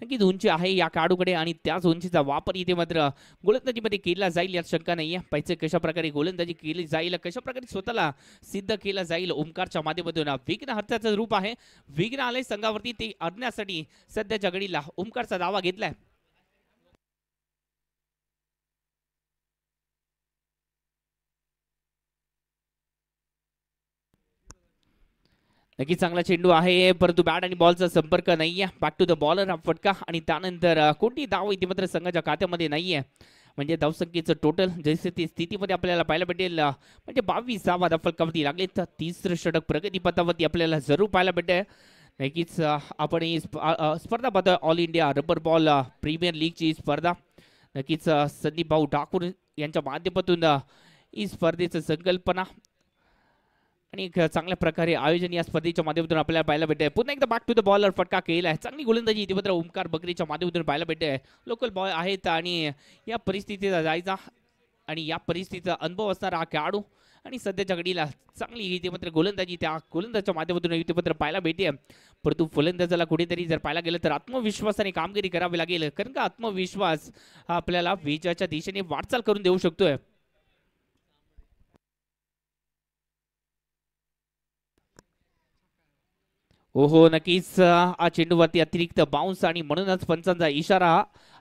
नक्कीच उंची आहे या काडूकडे आणि त्याच उंचीचा वापर इथे मात्र गोलंदाजीमध्ये केला जाईल यात शंका नाही. पाहिजे कशा प्रकारे गोलंदाजी केली जाईल, कशा प्रकारे स्वतःला सिद्ध केला जाईल ओमकारच्या माध्यमातून. विघ्नहर्त्याचं रूप आहे, विघ्न आलंय संघावरती ते आणण्यासाठी सध्याच्या घडीला ओमकारचा दावा घेतलाय. नक्की चांगला चेंडू आहे परंतु बॅट आणि बॉलचा संपर्क नाहीये. बॅक टू द बॉलर हा फटका आणि त्यानंतर कोणती धाव इथे मात्र संघाच्या खात्यामध्ये नाहीये. म्हणजे धावसंख्येचं टोटल जैसे ती स्थितीमध्ये आपल्याला पाहायला भेटेल म्हणजे 22 धावा फलकावरती लागले. तर 30 षटक प्रगतीपथावरती आपल्याला जरूर पाहायला भेटेल. नक्कीच आपण ही स्पर्धा पाहतोय all India rubber ball premier लीगची स्पर्धा. नक्कीच संदीप भाऊ ठाकूर यांच्या माध्यमातून ही स्पर्धेचं संकल्पना आणि चांगल्या प्रकारे आयोजन या स्पर्धेच्या माध्यमातून आपल्याला पाहायला भेटते. पुन्हा एकदा बॅक टू द बॉलर फटका केला आहे. चांगली गोलंदाजी इथे मात्र ओमकार बकरीच्या माध्यमातून पाहायला भेटते. लोकल बॉय आहेत आणि या परिस्थितीचा जायचा आणि या परिस्थितीचा अनुभव असणारा हा खेळाडू आणि सध्याच्या घडीला चांगली इथे मात्र गोलंदाजी त्या गोलंदाजच्या माध्यमातून इथे मात्र पाहायला भेटते. परंतु फलंदाजाला कुठेतरी जर पाहायला गेलं तर आत्मविश्वासाने कामगिरी करावी लागेल, कारण का आत्मविश्वास हा आपल्याला विजयाच्या दिशेने वाटचाल करून देऊ शकतोय. हो नक्कीच हा चेंडूवरती अतिरिक्त बाउन्स आणि म्हणूनच पंचांचा इशारा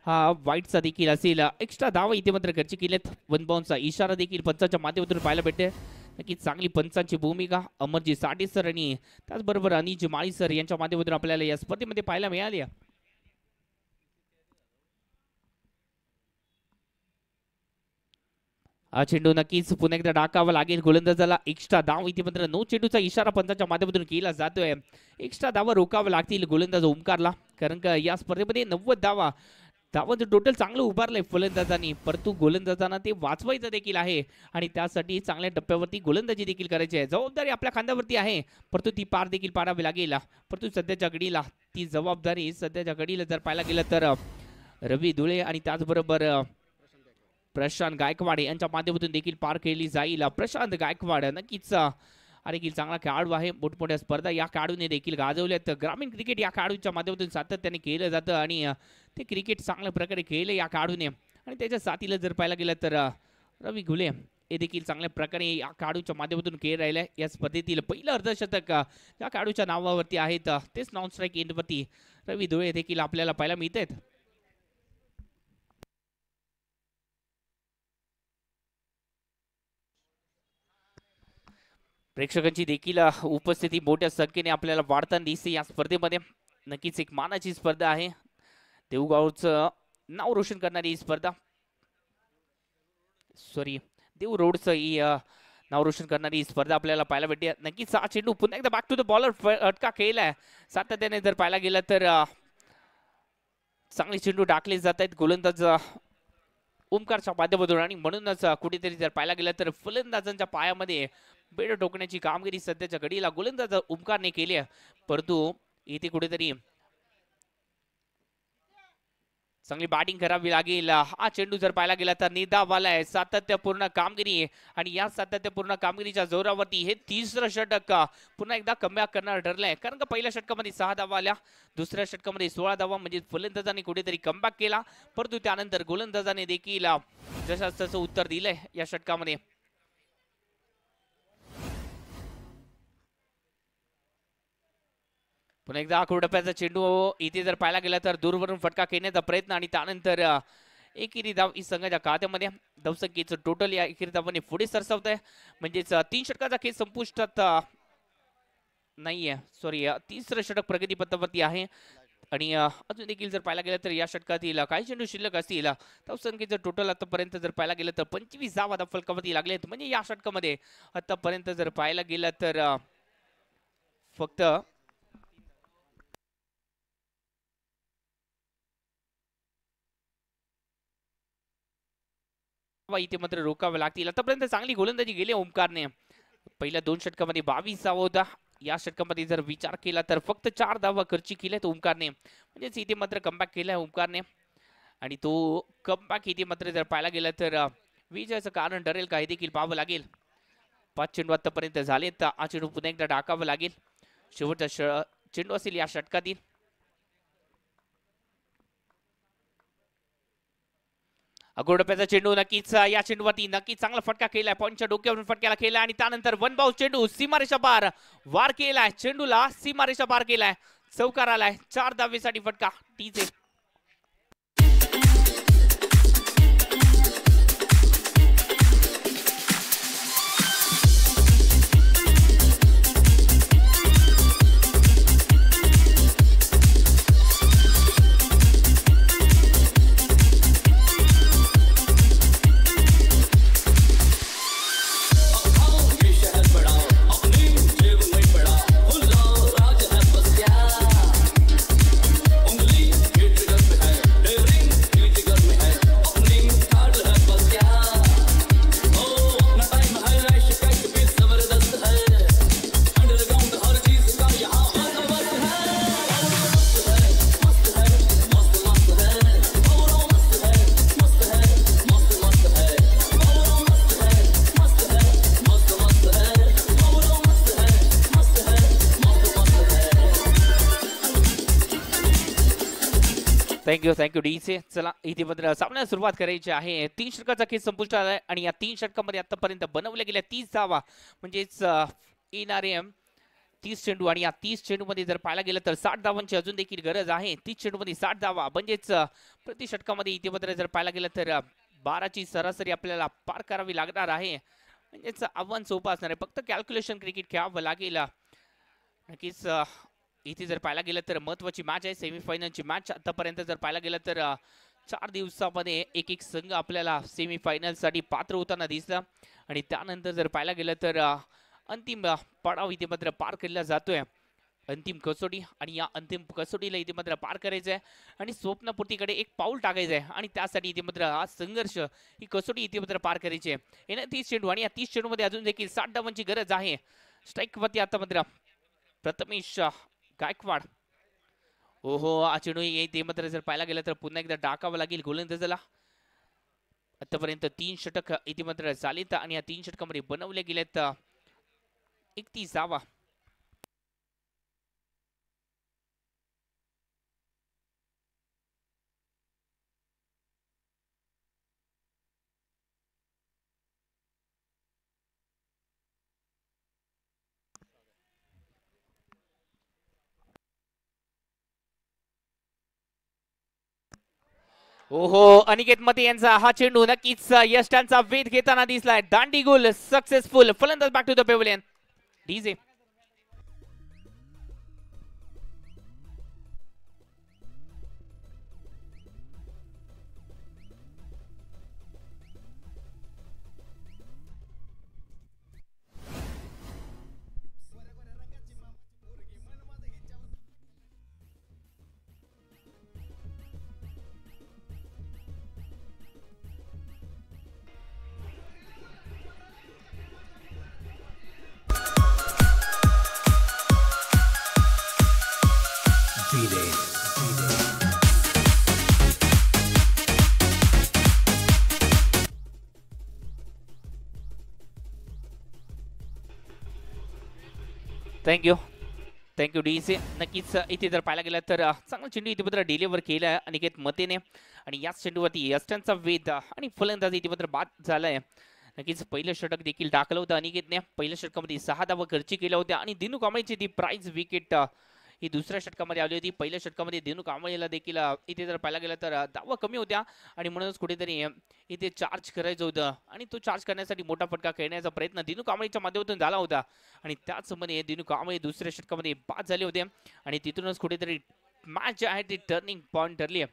हा वाईटचा देखील असेल. एक्स्ट्रा धावा इथे मात्र खर्च केलेत. 1 बाउन्सचा इशारा देखील पंचांच्या माध्यमातून पाहायला भेटते. नक्कीच चांगली पंचांची भूमिका अमरजी साठे सर आणि त्याचबरोबर अनिल माळी सर यांच्या माध्यमातून आपल्याला या स्पर्धेमध्ये पाहायला मिळाली. हा चेंडू नक्कीच पुन्हा एकदा टाकावा लागेल गोलंदाजाला. एक्स्ट्रा धाव इथे मात्र 9 चेंडूचा इशारा पंचांच्या माध्यमातून केला जातोय. एक्स्ट्रा धावा रोकावा लागतील गोलंदाज ओमकारला, कारण का या स्पर्धेमध्ये 90 धावांचं टोटल चांगलं उभारलंय फलंदाजांनी, परंतु गोलंदाजांना ते वाचवायचं देखील आहे आणि त्यासाठी चांगल्या टप्प्यावरती गोलंदाजी देखील करायची आहे. जबाबदारी आपल्या खांद्यावरती आहे, परंतु ती पार देखील पाडावी लागेल. परंतु सध्याच्या घडीला ती जबाबदारी सध्याच्या घडीला जर पाहायला गेलं तर रवी धुळे आणि त्याचबरोबर प्रशांत गायकवाड यांच्या माध्यमातून देखील पार केली जाईल. प्रशांत गायकवाड नक्कीच देखील चांगला खेळाडू आहे. मोठमोठ्या स्पर्धा या खेळाडूने देखील गाजवल्यात. ग्रामीण क्रिकेट या खेळाडूच्या माध्यमातून सातत्याने केलं जातं आणि ते क्रिकेट चांगल्या प्रकारे खेळलं या खेळाडूने आणि त्याच्या साथीला जर पाहायला गेलं तर रवी घुले हे देखील चांगल्या प्रकारे या खेळाडूच्या माध्यमातून खेळ राहिले. या स्पर्धेतील पहिलं अर्धशतक या खेळाडूच्या नावावरती आहेत. तेच नॉन स्ट्राईक एंडवरती रवी धुळे देखील आपल्याला पाहायला मिळतात. प्रेक्षकांची देखील उपस्थिती मोठ्या संख्येने आपल्याला वाढताना दिसते या स्पर्धेमध्ये. नक्कीच एक मानाची स्पर्धा आहे. देऊगावचं नाव रोशन करणारी ही स्पर्धा, देऊ रोडचं ही नाव रोशन करणारी ही स्पर्धा आपल्याला पाहायला भेटते. नक्कीच हा चेंडू पुन्हा एकदा बॅक टू द बॉलर फटका खेळलाय. सातत्याने जर पाहायला गेलं तर चांगले चेंडू टाकले जात आहेत गोलंदाज ओमकारच्या माध्यमातून आणि म्हणूनच कुठेतरी जर पाहायला गेलं तर फलंदाजांच्या पायामध्ये बेड टोकण्याची कामगिरी सध्याच्या घडीला गोलंदाज ओमकारने केली आहे. परंतु इथे कुठेतरी चांगली बॅटिंग करावी लागेल. हा चेंडू जर पाहायला गेला तर निदावाला आहे. सातत्यपूर्ण कामगिरी आणि या सातत्यपूर्ण कामगिरीच्या जोरावरती हे तिसरं षटक पुन्हा एकदा कमबॅक करणार ठरलंय, कारण का पहिल्या षटकामध्ये 6 धावा आल्या, दुसऱ्या षटकामध्ये 16 धावा, म्हणजे फलंदाजाने कुठेतरी कमबॅक केला. परंतु त्यानंतर गोलंदाजाने देखील जसं तसं उत्तर दिलंय या षटकामध्ये. पुन्हा एकदा आखूडप्याचा चेंडू इथे जर पाहायला गेला तर दूरवरून फटका खेळण्याचा प्रयत्न आणि त्यानंतर एकेरी धाव ही संघाच्या खात्यामध्ये. धावसंख्येचं टोटल या एकेरी धावाने पुढे सरसावत आहे, म्हणजेच 3 षटकाचा खेळ संपुष्टात नाहीये. तिसरं षटक प्रगतीपथावरती आहे. आणि अजून देखील जर पाहायला गेलं तर या षटकातील काही चेंडू शिल्लक असतील धावसंख्येचं टोटल आतापर्यंत जर पाहायला गेलं तर 25 धावा फलकावरती लागलेत. म्हणजे या षटकामध्ये आतापर्यंत जर पाहायला गेलं तर फक्त इथे मात्र रोकावे लागतील. आतापर्यंत चांगली गोलंदाजी गेली ओमकारने. पहिल्या 2 षटकामध्ये 22 धावा होता. या षटकामध्ये जर विचार केला तर फक्त 4 धावा खर्ची केल्यात ओमकारने. म्हणजेच इथे मात्र कमबॅक केलाय ओमकारने आणि तो कमबॅक इथे मात्र जर पाहायला गेला तर विजयाचं कारण ठरेल का हे देखील पाहावं लागेल. 5 चेंडू आतापर्यंत झाले तर हा चेंडू पुन्हा एकदा टाकावं लागेल. शेवटचा चेंडू असेल या षटकातील. अगोडप्याचा चेंडू नक्कीच या चेंडूवरती नक्कीच चांगला फटका केलाय. पॉईंटच्या डोक्यावरून फटक्याला केला आणि त्यानंतर वन बाउन्स चेंडू सीमारेषा पार वार केलाय. चेंडूला सीमारेषा पार केलाय. चौकार आलाय. 4 धावेसाठी फटका टीचे. थँक्यू डीचे. चला इथे मात्र सामन्याला सुरुवात करायची आहे. 3 षटकाचा खेळ संपुष्टात आलाय आणि या 3 षटकामध्ये आतापर्यंत बनवल्या गेल्या 30 धावा म्हणजेच येणारे 30 चेंडू आणि या 30 चेंडू मध्ये जर पाहायला गेलं तर 60 धावांची अजून देखील गरज आहे. 30 चेंडू मध्ये 60 धावा म्हणजेच प्रति षटकामध्ये इथे मात्र जर पाहायला गेलं तर 12ची सरासरी आपल्याला पार करावी लागणार आहे. म्हणजेच आव्हान सोपं असणार आहे. फक्त कॅल्क्युलेशन क्रिकेट खेळावं लागेल. नक्कीच इथे जर पाहायला गेलं तर महत्वाची मॅच आहे. सेमीफायनलची मॅच. आतापर्यंत जर पाहायला गेलं तर 4 दिवसामध्ये एक संघ आपल्याला सेमीफायनल साठी पात्र होताना दिसला आणि त्यानंतर जर पाहायला गेलं तर अंतिम पडाव इथे मात्र पार केला जातोय. अंतिम कसोटी आणि या अंतिम कसोटीला इथे मात्र पार करायचं आहे आणि स्वप्नपूर्तीकडे एक पाऊल टाकायचं आहे आणि त्यासाठी इथे मात्र हा संघर्ष ही कसोटी इथे मात्र पार करायची आहे. येणार 30 चेंडू आणि या 30 चेंडू मध्ये अजून देखील 60 धावांची गरज आहे. स्ट्राईक वरती आता मात्र प्रथमेश गायकवाड. ओहो हा चेंडू ते मात्र जर पाहायला गेलं तर पुन्हा एकदा टाकावं लागेल गोलंदाजाला. आतापर्यंत 3 षटक इथे मात्र झालेत आणि या 3 षटकामध्ये बनवले गेलेत 31 धावा. ओहो अनिकेत मते यांचा हा चेंडू नक्कीच यष्टांचा वेध घेताना दिसलाय. दांडी गोल सक्सेसफुल. फलंदाज back to the pavilion. DJ thank you DC. नक्कीच इथे जर पाहायला गेलं तर चांगला चेंडू इथे मात्र डिलिव्हर केला अनिकेत मतेने आणि याच चेंडूवरती यष्टांचा वेध आणि फलंदाज इथे मात्र बाद झालाय. नक्कीच पहिलं षटक देखील टाकलं होतं अनिकेतने. पहिल्या षटकामध्ये 6 धावा खर्ची केल्या होत्या आणि दिनू कांबळेची ती प्राइज विकेट ही दुसऱ्या षटकामध्ये आली होती. पहिल्या षटकामध्ये दिनू कांबळेला देखील इथे जर पाहायला गेलं तर धावा कमी होत्या आणि म्हणूनच कुठेतरी इथे चार्ज करायचं होतं आणि तो चार्ज करण्यासाठी मोठा फटका खेळण्याचा प्रयत्न दिनू कांबळेच्या माध्यमातून झाला होता आणि त्याचमध्ये दिनू कांबळे दुसऱ्या षटकामध्ये बाद झाले होते आणि तिथूनच कुठेतरी मॅच आहे ती टर्निंग पॉइंट ठरली आहे.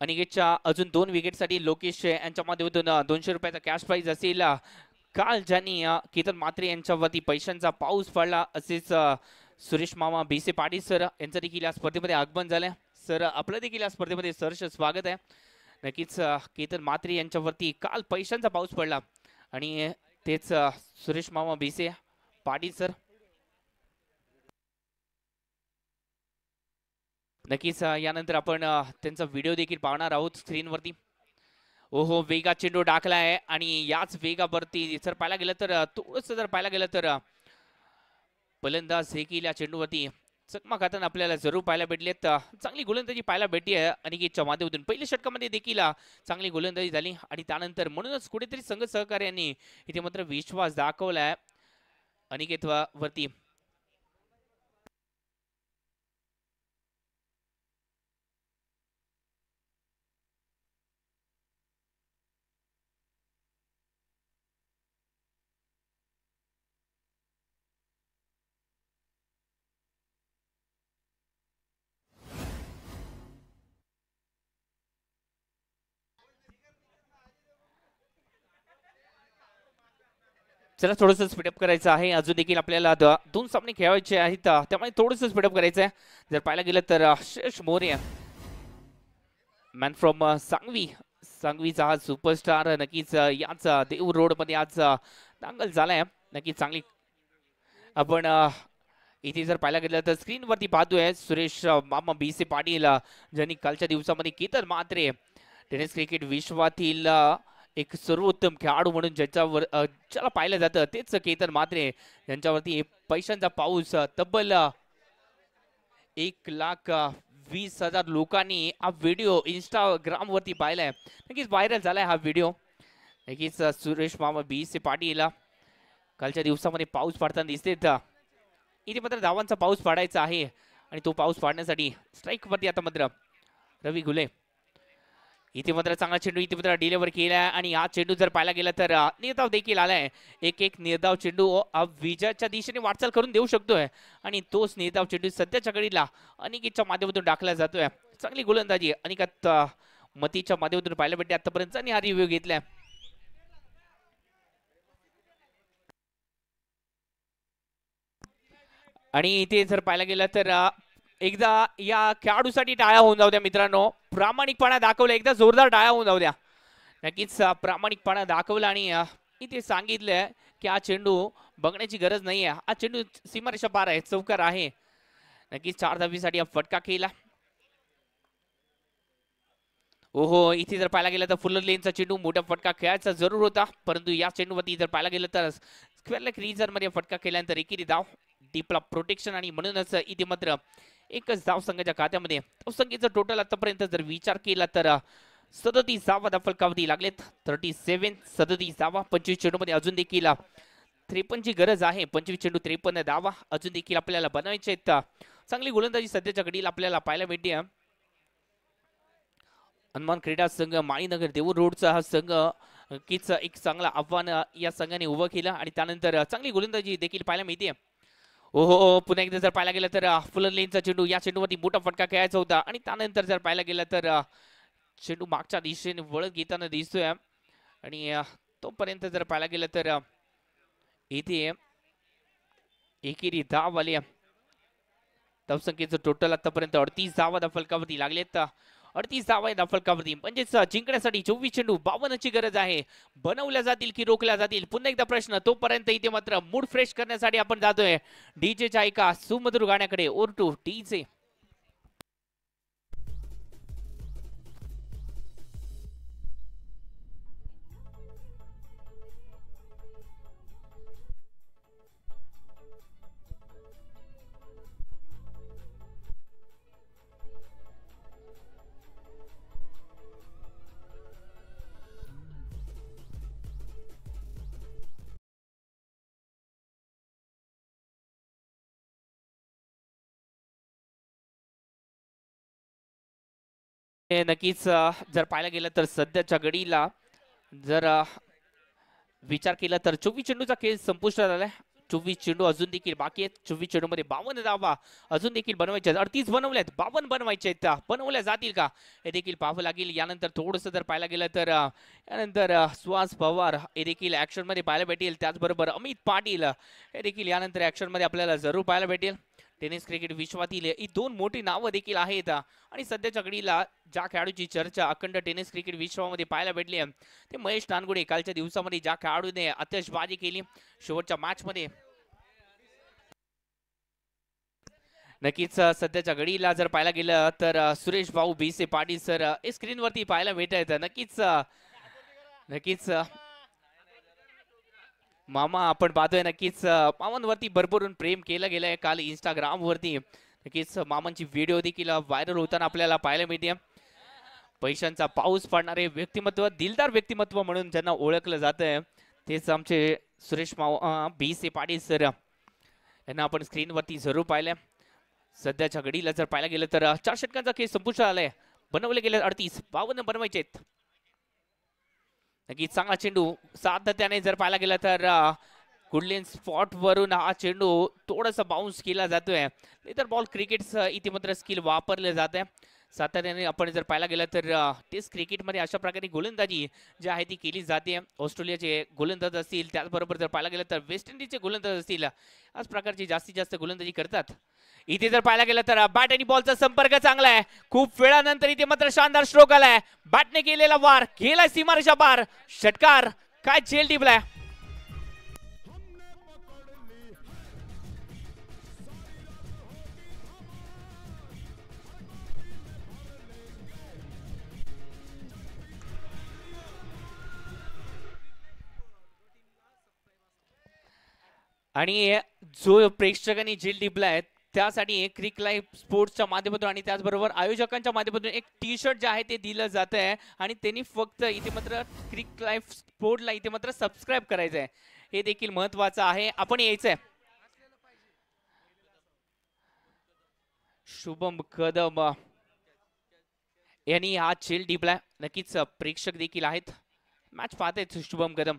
अनिकेतच्या अजून 2 विकेटसाठी लोकेश यांच्या माध्यमातून 200 रुपयाचा कॅश प्राइज असेल. काल ज्यांनी केतन म्हात्रे यांच्यावरती पैशांचा पाऊस पडला असेच सुरेश मामा बीसे पाटील सर यांचं देखील या स्पर्धेमध्ये आगमन झालंय. सर आपलं देखील या स्पर्धेमध्ये सहर्ष स्वागत आहे. नक्कीच केतन म्हात्रे यांच्यावरती काल पैशांचा पाऊस पडला आणि तेच सुरेश मामा बीसे पाटील सर नक्कीच यानंतर आपण त्यांचा व्हिडिओ देखील पाहणार आहोत स्क्रीनवरती. ओहो वेगा चेंडू टाकला आहे आणि याच वेगावरती जर पाहायला गेलं तर थोडंसं जर पाहायला गेलं तर फलंदाज देखील या चेंडूवरती चकमा खाताना आपल्याला जरूर पाहायला भेटलेत. चांगली गोलंदाजी पाहायला भेटली आहे अनिकेतच्या माध्यमातून. पहिल्या षटकामध्ये देखील चांगली गोलंदाजी झाली आणि त्यानंतर म्हणूनच कुठेतरी संघ सहकार्यांनी इथे मात्र विश्वास दाखवलाय अनिकेत वरती. चला थोडंसं स्पीडअप करायचं आहे. अजून देखील आपल्याला 2 सामने खेळायचे आहेत त्यामुळे थोडंसं स्पीडअप करायचं आहे. जर पाहायला गेलं तर श्रेष मोरे मॅन फ्रॉम सांगवीचा हा सुपरस्टार नक्कीच याच देव रोड मध्ये आज दांगल झालाय. नक्कीच चांगली आपण इथे जर पाहायला गेलं तर स्क्रीनवरती पाहतोय सुरेश मामा बीसे पाटील ज्यांनी कालच्या दिवसामध्ये केतन म्हात्रे टेनिस क्रिकेट विश्वातील एक सर्वोत्तम खेळाडू म्हणून ज्याच्यावर ज्याला पाहिलं जातं तेच केतन म्हात्रे यांच्यावरती पैशांचा पाऊस तब्बल 1,20,000 लोकांनी हा व्हिडिओ इंस्टाग्राम वरती पाहिलाय. नक्कीच व्हायरल झालाय हा व्हिडिओ. नक्कीच सुरेश मामा बीसे पाटील कालच्या दिवसामध्ये पाऊस पडताना दिसते. इथे मात्र धावांचा पाऊस पाडायचा आहे आणि तो पाऊस पाडण्यासाठी स्ट्राईक वरती आता मात्र रवी घुले इथे मात्र चांगला चेंडू इथे मात्र डिलिव्हर केलाय आणि हा चेंडू जर पाहायला गेला तर निर्धाव देखील आलाय. एक निर्धाव चेंडू विजयाच्या दिशेने वाटचाल करून देऊ शकतोय आणि तोच निर्धाव चेंडू सध्याच्या घडीला अनिकेतच्या माध्यमातून टाकला जातोय. चांगली गोलंदाजी अनिकेत मतीच्या माध्यमातून पाहायला भेटते आतापर्यंत आणि हा रिव्ह्यू घेतलाय. आणि इथे जर पाहायला गेलं तर एकदा या खेळाडूसाठी टाळ्या होऊन जाऊ द्या मित्रांनो. प्रामाणिकपणा दाखवला एकदा जोरदार टाळ्या होऊन जाऊ द्या. नक्कीच प्रामाणिकपणा दाखवला आणि इथे सांगितलंय की हा चेंडू बघण्याची गरज नाहीये. हा चेंडू सीमारेषा पार आहे चौकार आहे. नक्कीच 4 धावीसाठी हा फटका केला. ओहो इथे जर पाहायला गेलं तर फुलर लेनचा चेंडू मोठा फटका खेळायचा जरूर होता परंतु या चेंडूवरती जर पाहायला गेलं तर स्क्वेअर लेग रिजन मध्ये फटका केल्यानंतर एकेरी धाव डीपला प्रोटेक्शन आणि म्हणूनच इथे मात्र एकच धाव संघाच्या खात्यामध्ये. धावसंख्येचा टोटल आतापर्यंत जर विचार केला तर 37 धावा फलकावधी लागलेत. 37 37 धावा 25 चेंडूमध्ये अजून देखील 53ची गरज आहे. 25 चेंडू 53 धावा अजून देखील आपल्याला बनवायचे आहेत. चांगली गोलंदाजी सध्याच्या घडीला आपल्याला पाहायला भेटते. हनुमान क्रीडा संघ माळीनगर देऊर रोडचा हा संघ नक्कीच एक चांगला आव्हान या संघाने उभं केलं आणि त्यानंतर चांगली गोलंदाजी देखील पाहायला मिळते. ओहो पुन्हा एकदा जर पाहायला गेलं तर फुलर लेनचा चेंडू या चेंडूवरती मोठा फटका खेळायचा होता आणि त्यानंतर जर पाहायला गेलं तर चेंडू मागच्या दिशेने वळत घेताना दिसतोय आणि तोपर्यंत जर पाहायला गेलं तर इथे एकेरी धाव आली. धावसंख्येचं टोटल आतापर्यंत 38 धावा फलकावरती लागलेत. 38 धावा फलकावरती म्हणजेच जिंकण्यासाठी 24 चेंडू 52ची गरज आहे. बनवल्या जातील की रोखल्या जातील पुन्हा एकदा प्रश्न. तोपर्यंत इथे मात्र मूड फ्रेश करण्यासाठी आपण जातोय डीजेच्या एका सुमधुर गाण्याकडे. Or two DJ. नक्कीच जर पाहायला गेलं तर सध्याच्या घडीला जर विचार केला तर 24 चेंडूचा खेळ संपुष्टात आलाय. 24 चेंडू अजून देखील बाकी आहेत. 24 चेंडू मध्ये 52 धावा अजून देखील बनवायचे आहेत. 38 बनवल्यात, 52 बनवायचे आहेत. बनवल्या जातील का हे देखील पाहावं लागेल. यानंतर थोडंसं जर पाहायला गेलं तर यानंतर सुहास पवार हे देखील ऍक्शन मध्ये पाहायला भेटेल. त्याचबरोबर अमित पाटील हे देखील यानंतर ऍक्शन मध्ये आपल्याला जरूर पाहायला भेटेल. टेनिस क्रिकेट विश्वातील ही दोन मोठी नावं देखील आहेत. आणि सध्याच्या घडीला ज्या खेळाडूची चर्चा अखंड टेनिस क्रिकेट विश्वामध्ये पाहायला भेटली ते महेश नानगुडे. कालच्या दिवसामध्ये ज्या खेळाडूने आतिषबाजी केली शेवटच्या मॅच मध्ये, नक्कीच सध्याच्या घडीला जर पाहायला गेलं तर सुरेश भाऊ बीसे पाटील सर स्क्रीनवरती पाहायला भेटत आहेत. नक्कीच मामा आपण पाहतोय. नक्कीच मामांवरती भरभरून प्रेम केलं गेलंय. काल इंस्टाग्राम वरती नक्कीच मामांची व्हिडिओ देखील व्हायरल होताना आपल्याला पाहायला मिळते. पैशांचा पाऊस पाडणारे व्यक्तिमत्व, दिलदार व्यक्तिमत्व म्हणून ज्यांना ओळखलं जातंय तेच आमचे सुरेश बीसे पाटील सर यांना आपण स्क्रीनवरती जरूर पाहिलंय. सध्याच्या घडीला जर पाहायला गेलं तर 4 षटकांचा खेळ संपुष्टात आलाय. बनवले गेले 38, 52 बनवायचे आहेत. नक्कीच चांगला चेंडू सातत्याने जर पाहायला गेलं तर गुडलेन स्पॉट वरून हा चेंडू थोडासा बाउन्स केला जातोय. लेदर बॉल क्रिकेटचं इथे मात्र स्किल वापरलं जात आहे. सातत्याने आपण जर पाहायला गेलं तर टेस्ट क्रिकेटमध्ये अशा प्रकारे गोलंदाजी जी आहे ती केली जाते. ऑस्ट्रेलियाचे गोलंदाज असतील, त्याचबरोबर जर पाहायला गेलं तर वेस्ट इंडिजचे गोलंदाज असतील, अशा प्रकारची जास्तीत जास्त गोलंदाजी करतात. इथे जर पाहायला गेलं तर बॅट आणि बॉलचा संपर्क चांगला आहे. खूप वेळानंतर इथे मात्र शानदार स्ट्रोक आलाय. बॅटने केलेला वार गेला सीमारेषा पार. षटकार काय झेल टिपलाय. आणि जो प्रेक्षकांनी झेल टिपलाय त्यासाठी क्रिक लाईव्ह स्पोर्ट्सच्या माध्यमातून आणि त्याचबरोबर आयोजकांच्या माध्यमातून एक टी शर्ट जे आहे ते दिलं जात आहे. आणि त्यांनी फक्त इथे मात्र क्रिक लाईव्ह स्पोर्टला इथे मात्र सबस्क्राईब करायचं आहे, हे देखील महत्वाचं आहे. आपण यायचंय. शुभम कदम यांनी हा झेल टिपलाय. नक्कीच प्रेक्षक देखील आहेत, मॅच पाहतायत. शुभम कदम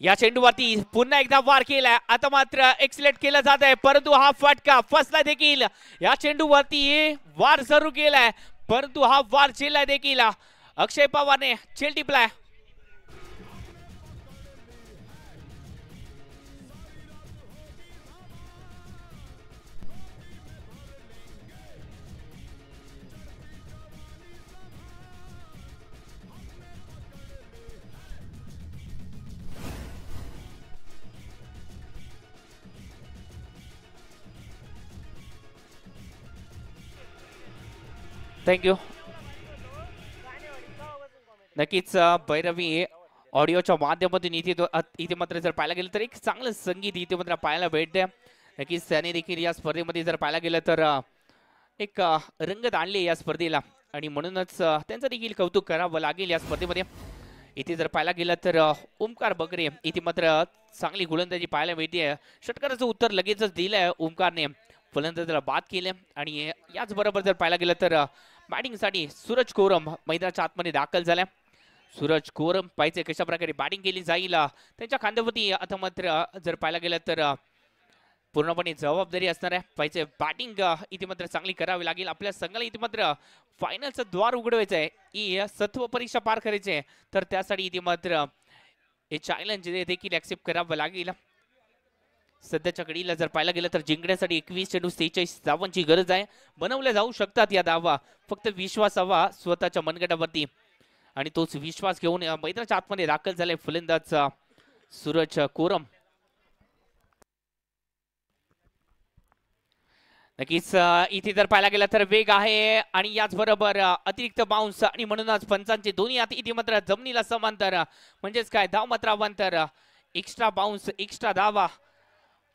या चेंडूवरती पुन्हा एकदा वार केलाय. आता मात्र एक्सलेट केलं जात आहे, परंतु हा फटका फसला देखील. या चेंडूवरती वार जरूर केलाय, परंतु हा वार झेललाय देखील. अक्षय पवारने झेल टिपलाय. थँक्यू. नक्कीच भैरवी ऑडिओच्या माध्यमातून इथे मात्र जर पाहायला गेलं तर एक चांगलं संगीत इथे मात्र पाहायला भेटते. नक्कीच त्याने देखील या स्पर्धेमध्ये जर पाहायला गेलं तर एक रंगत आणली या स्पर्धेला आणि म्हणूनच त्यांचं देखील कौतुक करावं लागेल या स्पर्धेमध्ये. इथे जर पाहायला गेलं तर ओमकार बकरे इथे मात्र चांगली गोलंदाजी पाहायला मिळते. षटकाराचं उत्तर लगेचच दिलंय ओमकारने, फलंदाजाला बाद केले. आणि याच बरोबर जर पाहायला गेलं तर बॅटिंगसाठी सूरज कोरम मैदानाच्या आतमध्ये दाखल झाल्या. सूरज कोरम पाहिजे कशा प्रकारे बॅटिंग केली जाईल त्यांच्या खांद्यावरती. आता मात्र जर पाहायला गेलं तर पूर्णपणे जबाबदारी असणार आहे. पाहिजे बॅटिंग इथे मात्र चांगली करावी लागेल. आपल्या संघाला इथे मात्र फायनलचं द्वार उघडवायचं आहे, ही सत्व परीक्षा पार करायची आहे. तर त्यासाठी इथे मात्र हे चॅलेंज देखील ऍक्सेप्ट करावं लागेल. सध्याच्या घडीला जर पाहायला गेलं तर जिंकण्यासाठी 21 चेंडू 46 धावांची गरज आहे. बनवल्या जाऊ शकतात या धावा, फक्त विश्वास हवा स्वतःच्या मनगटावरती. आणि तोच विश्वास घेऊन मैदानाच्या आतमध्ये दाखल झालाय फलंदाज सूरज कोरम. नक्कीच इथे जर पाहायला गेलं तर वेग आहे आणि याचबरोबर अतिरिक्त बाउन्स आणि म्हणूनच पंचांचे दोन्ही हात इथे मात्र जमिनीला समांतर, म्हणजेच काय धाव मात्रावांतर, एक्स्ट्रा बाउन्स, एक्स्ट्रा धावा,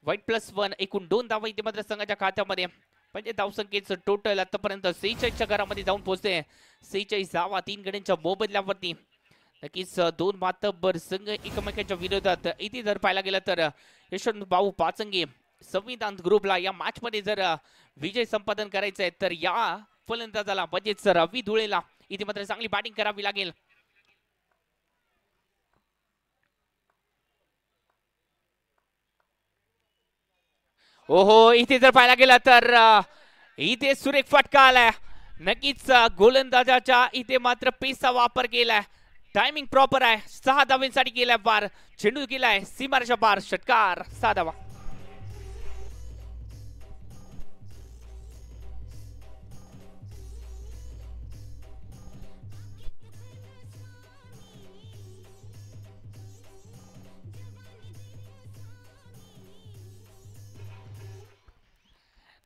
वाईट +1 एकूण 2 धावा इथे मात्र संघाच्या खात्यामध्ये. म्हणजे धावसंख्येचं टोटल आतापर्यंत 46च्या घरामध्ये जाऊन पोहोचते. 46 धावा 3 गड्यांच्या मोबदल्यावरती. नक्कीच 2 मातब्बर संघ एकमेकांच्या विरोधात. इथे जर पाहायला गेलं तर यशवंत भाऊ पाचंगे संविधान ग्रुपला या मॅच मध्ये जर विजय संपादन करायचा आहे तर या फलंदाजाला म्हणजेच रवी धुळेला इथे मात्र चांगली बॅटिंग करावी लागेल. ओहो, इथे जर पाहायला गेला तर इथे सुरेख फटका आलाय. नक्कीच गोलंदाजाच्या इथे मात्र पेसचा वापर केलाय. टायमिंग प्रॉपर आहे. 6 धावांसाठी केलाय पार. चेंडू केलाय सीमारेषा पार. षटकार 6 धावा.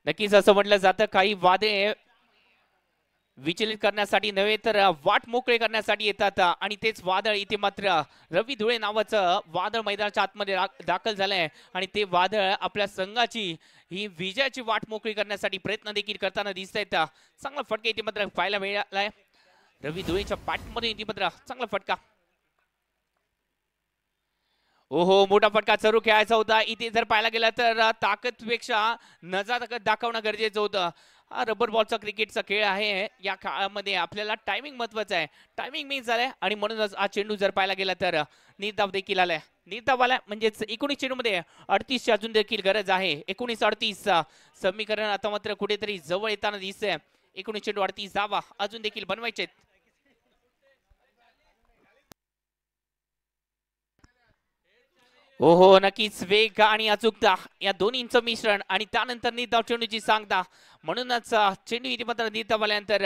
नक्कीच असं म्हटलं जातं काही वादे विचलित करण्यासाठी नव्हे तर वाट मोकळे करण्यासाठी येतात आणि तेच वादळ इथे मात्र रवी धुळे नावाचं वादळ मैदानाच्या आतमध्ये दाखल झालंय आणि ते वादळ आपल्या संघाची ही विजयाची वाट मोकळी करण्यासाठी प्रयत्न देखील करताना दिसत आहेत. चांगला फटका इथे मात्र पाहायला मिळालाय. रवी धुळेच्या बॅटमध्ये इथे मात्र चांगला फटका. ओहो, मोठा फटका चरू खेळायचा होता. इथे जर पाहायला गेला तर ताकदपेक्षा नजाकत दाखवणं गरजेचं होतं. हा रबर बॉलचा क्रिकेटचा खेळ आहे. या काळामध्ये आपल्याला टायमिंग महत्वाचं आहे. टायमिंग मिस झालंय आणि म्हणूनच हा चेंडू जर पाहायला गेला तर निर्धाव देखील आलाय. निर्धाव आलाय म्हणजेच 19 चेंडू मध्ये 38 ची अजून देखील गरज आहे. 19-38 समीकरण आता मात्र कुठेतरी जवळ येताना दिसतंय. 19 चेंडू 38 धावा अजून देखील बनवायचे. ओहो, नक्कीच वेग आणि अचूकता या दोन्हींचं मिश्रण आणि त्यानंतर निर्धाव चेंडूची सांगता. म्हणूनच चेंडू इथे मात्र निर्धाव आल्यानंतर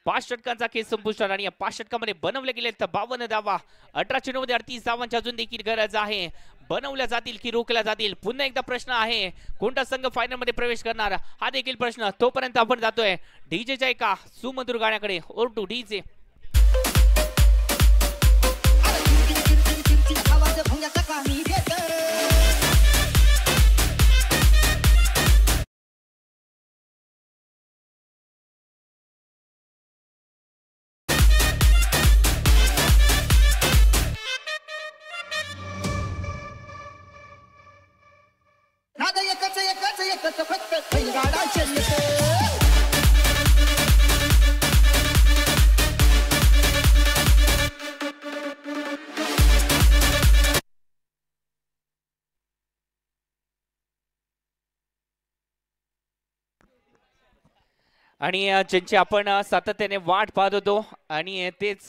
5 षटकांचा खेळ संपुष्टात आणि या 5 षटकामध्ये बनवले गेले तर 52 धावा. 18 चेंडू मध्ये 38 धावांची अजून देखील गरज आहे. बनवल्या जातील की रोखल्या जातील पुन्हा एकदा प्रश्न आहे. कोणता संघ फायनल मध्ये प्रवेश करणार हा देखील प्रश्न. तोपर्यंत आपण जातोय डीजेच्या एका सुमधुर गाण्याकडे. Or two DJ. आवाज भुंगाचा कामी देत नाद एकच एकच एकच फक्त बैलगाडा शर्यत. आणि ज्यांची आपण सातत्याने वाट पाहत होतो आणि तेच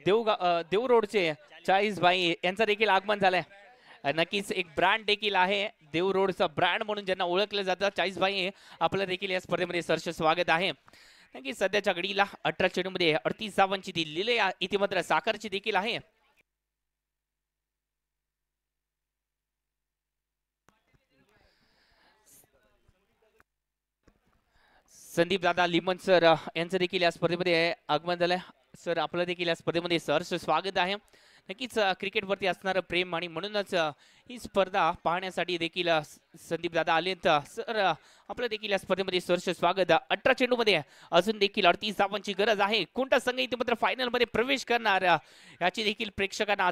देव रोडचे 40 बाई यांचं देखील आगमन झालंय. नक्कीच एक ब्रँड देखील आहे. देव रोडचा ब्रँड म्हणून ज्यांना ओळखलं जातं 40 बाई आपलं देखील या स्पर्धेमध्ये सहर्ष स्वागत आहे. नक्कीच सध्याच्या घडीला 18 चेंडू मध्ये 38 धावांची ती लिले इथे मात्र साखरची देखील आहे. संदीप दादा लिमन सर यांचं देखील या स्पर्धेमध्ये आगमन झालंय. सर आपलं देखील या स्पर्धेमध्ये सहर्ष स्वागत आहे. नक्कीच क्रिकेटवरती असणारं प्रेम आणि म्हणूनच ही स्पर्धा पाहण्यासाठी देखील संदीप दादा आले. सर आपलं देखील या स्पर्धेमध्ये सहर्ष स्वागत. 18 चेंडू मध्ये अजून देखील 38 धावांची गरज आहे. कोणता संघ इथे मात्र फायनल मध्ये प्रवेश करणार याची देखील प्रेक्षकांना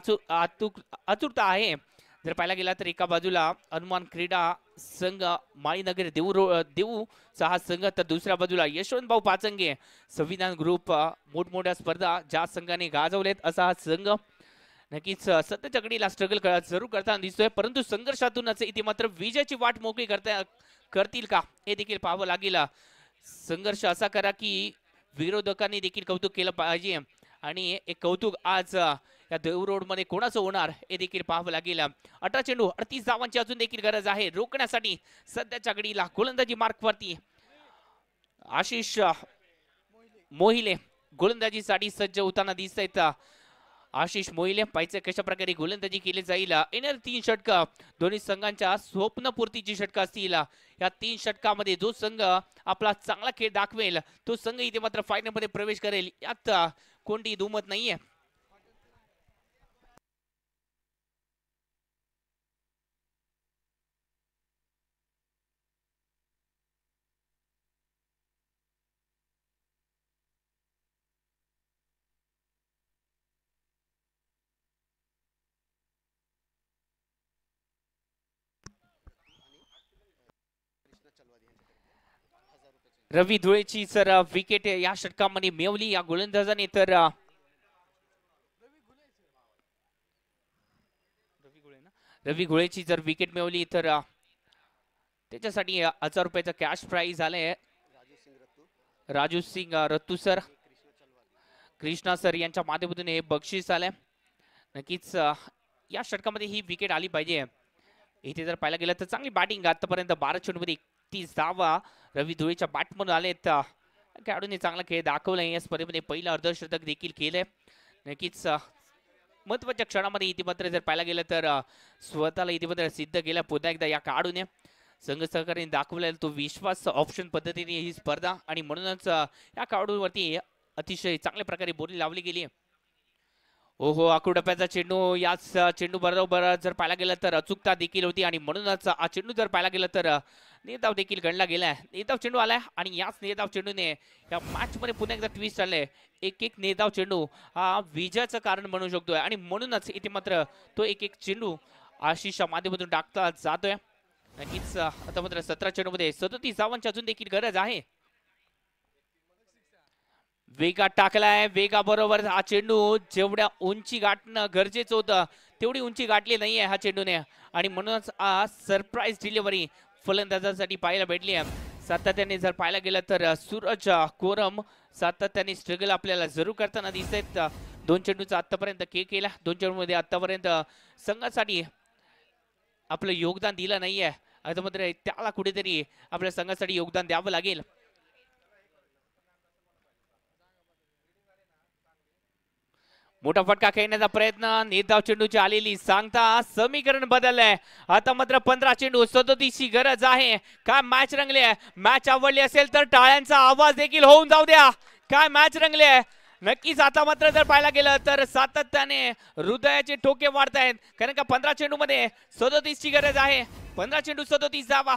आतुरता आहे. जर पाहायला गेला तर एका बाजूला हनुमान क्रीडा संघ माळीनगर देऊचा हा संघ तर दुसऱ्या बाजूला यशवंत भाऊ पाचंगे संविधान ग्रुप मोठमोठ्या स्पर्धा ज्या संघाने गाजवलेत असा हा संघ. नक्कीच सध्याच्या घडीला स्ट्रगल जरूर करताना दिसतोय परंतु संघर्षातूनच इथे मात्र विजयाची वाट मोकळी करतील का हे देखील पाहावं लागेल. संघर्ष असा करा की विरोधकांनी देखील कौतुक केलं पाहिजे आणि एक कौतुक आज या देव रोड मध्ये कोणाचं होणार हे देखील पाहावं लागेल. 18 चेंडू 38 धावांची अजून देखील गरज आहे. रोखण्यासाठी सध्याच्या घडीला गोलंदाजी मार्कवरती आशिष मोहिले गोलंदाजीसाठी सज्ज होताना दिसत आहेत. आशिष मोहिले पाहिजे कशा प्रकारे गोलंदाजी केली जाईल. येणार 3 षटक दोन्ही संघांच्या स्वप्नपूर्तीची षटक असतील. या 3 षटकामध्ये जो संघ आपला चांगला खेळ दाखवेल तो संघ इथे मात्र फायनल मध्ये प्रवेश करेल यात कोणतीही दुमत नाहीये. रवी धुळेची जर विकेट या षटकामध्ये मिळवली या गोलंदाजाने तर रवी घोळेची जर विकेट मिळवली तर त्याच्यासाठी 1000 रुपयाचं कॅश प्राइज आलंय राजू सिंग रत्तू सर कृष्णा सर यांच्या माध्यमातून हे बक्षीस आलंय. नक्कीच या षटकामध्ये ही विकेट आली पाहिजे. इथे जर पाहायला गेलं तर चांगली बॅटिंग आतापर्यंत 12 चेंडूमध्ये 31 धावा रवी धुळेच्या बॅटमधून आलेत. खेळाडूंनी चांगला खेळ दाखवलाय या स्पर्धेमध्ये पहिलं अर्धशतक देखील केलंय. नक्कीच महत्वाच्या क्षणामध्ये इतिमात्र जर पाहायला गेलं तर स्वतःला इतिमात्र सिद्ध केलं पुन्हा एकदा या खेळाडूने संघ सहकार्याने दाखवलेला तो विश्वास ऑप्शन पद्धतीने ही स्पर्धा आणि म्हणूनच या खेळाडूवरती अतिशय चांगल्या प्रकारे बोली लावली गेली. ओहो आकुडप्याचा चेंडू याच चेंडू बरोबर जर पाहायला गेलं तर अचूकता देखील होती आणि म्हणूनच हा चेंडू जर पाहायला गेलं तर निर्धाव देखील गणला गेलाय. निर्धाव चेंडू आलाय आणि याच निर्धाव चेंडूने या मॅच मध्ये पुन्हा एकदा ट्विस्ट आलंय. एक निर्धाव चेंडू हा विजयाचं कारण म्हणू शकतोय आणि म्हणूनच इथे मात्र तो एक चेंडू आशिषच्या माध्यमातून टाकता जातोय. नक्कीच आता मात्र 17 चेंडूमध्ये 37 धावांची अजून देखील गरज आहे. वेगात टाकलाय वेगाबरोबर हा चेंडू जेवढ्या उंची गाठणं गरजेचं होतं तेवढी उंची गाठली नाहीये हा चेंडूने आणि म्हणूनच सरप्राईज डिलिव्हरी फलंदाजांसाठी पाहायला भेटली आहे. सातत्याने जर पाहायला गेलं तर सूरज कोरम सातत्याने स्ट्रगल आपल्याला जरूर करताना दिसत. 2 चेंडूचा आतापर्यंत खेळ केला. 2 चेंडूमध्ये आतापर्यंत संघासाठी आपलं योगदान दिलं नाहीये. आता मात्र त्याला कुठेतरी आपल्या संघासाठी योगदान द्यावं लागेल. मोठा फटका खेळण्याचा प्रयत्न निर्धाव चेंडूची आलेली सांगता समीकरण बदललंय. आता मात्र 15 चेंडू 37 ची गरज आहे. काय मॅच रंगली आहे. मॅच आवडली असेल तर टाळ्यांचा आवाज देखील होऊन जाऊ द्या. काय मॅच रंगली आहे. नक्कीच आता मात्र जर पाहायला गेलं तर सातत्याने हृदयाचे ठोके वाढत आहेत कारण का 15 चेंडू मध्ये 37 ची गरज आहे. 15 चेंडू 37 धावा.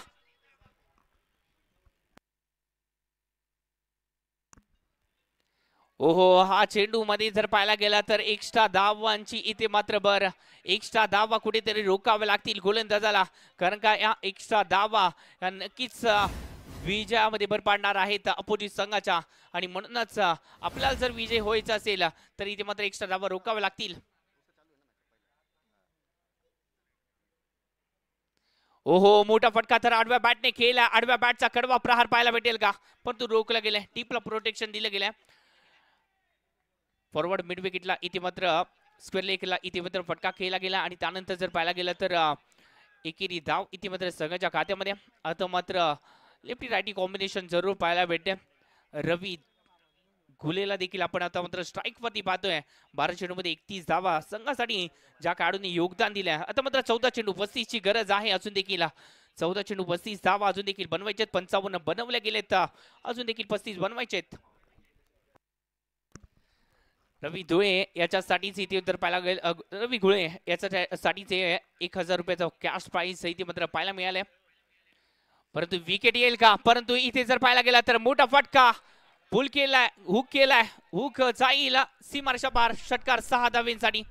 ओहो हा चेंडू मध्ये जर पाहायला गेला तर एक्स्ट्रा धावांची इथे मात्र बर एक्स्ट्रा धावा कुठेतरी रोकावे लागतील गोलंदाजाला कारण का या एक्स्ट्रा धावा या नक्कीच विजयामध्ये भर पाडणार आहेत अपोजिट संघाच्या आणि म्हणूनच आपल्याला जर विजय व्हायचा असेल तर इथे मात्र एक्स्ट्रा धावा रोकावे लागतील. ओहो मोठा फटका तर आडव्या बॅटने खेळला. आडव्या बॅटचा कडवा प्रहार पाहायला भेटेल का पण तो रोखला गेलाय. टीपला प्रोटेक्शन दिलं गेलंय. फॉरवर्ड मिड विकेटला इथे मात्र स्क्वेअर लेगला इथे मात्र फटका खेळला गेला आणि त्यानंतर जर पाहायला गेलं तर एकेरी धाव इथे मात्र संघाच्या खात्यामध्ये. आता मात्र लेफ्टी रायटी कॉम्बिनेशन जरूर पाहायला भेटते. रवी घुलेला देखील आपण आता मात्र स्ट्राईक वरती पाहतोय. 12 चेंडू मध्ये 31 धावा संघासाठी ज्या खेळाडूंनी योगदान दिलंय. आता मात्र 14 चेंडू 35 ची गरज आहे अजून देखील. 14 चेंडू 35 धावा अजून देखील बनवायचे. 55 बनवले गेलेत अजून देखील 35 बनवायचे. रवी धुळे याच्यासाठीच इथे जर पाहायला गेलं रवी घुळे याच्यासाठीचे 1000 रुपयाचा कॅश प्राइज इथे मात्र पाहायला मिळाले. परंतु विकेट येईल का. परंतु इथे जर पाहायला गेला तर मोठा फटका पुल केलाय केलाय हुक जाईल सीमारेषा पार. षटकार 6 धावांसाठी.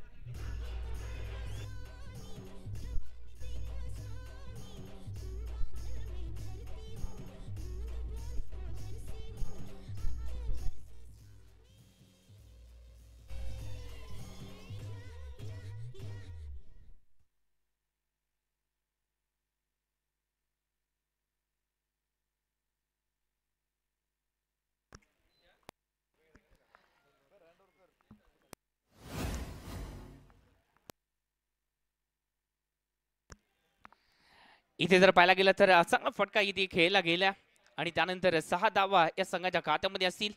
इथे जर पाहायला गेलं तर चांगला फटका इथे खेळला गेला आणि त्यानंतर 6 धावा या संघाच्या खात्यामध्ये असतील.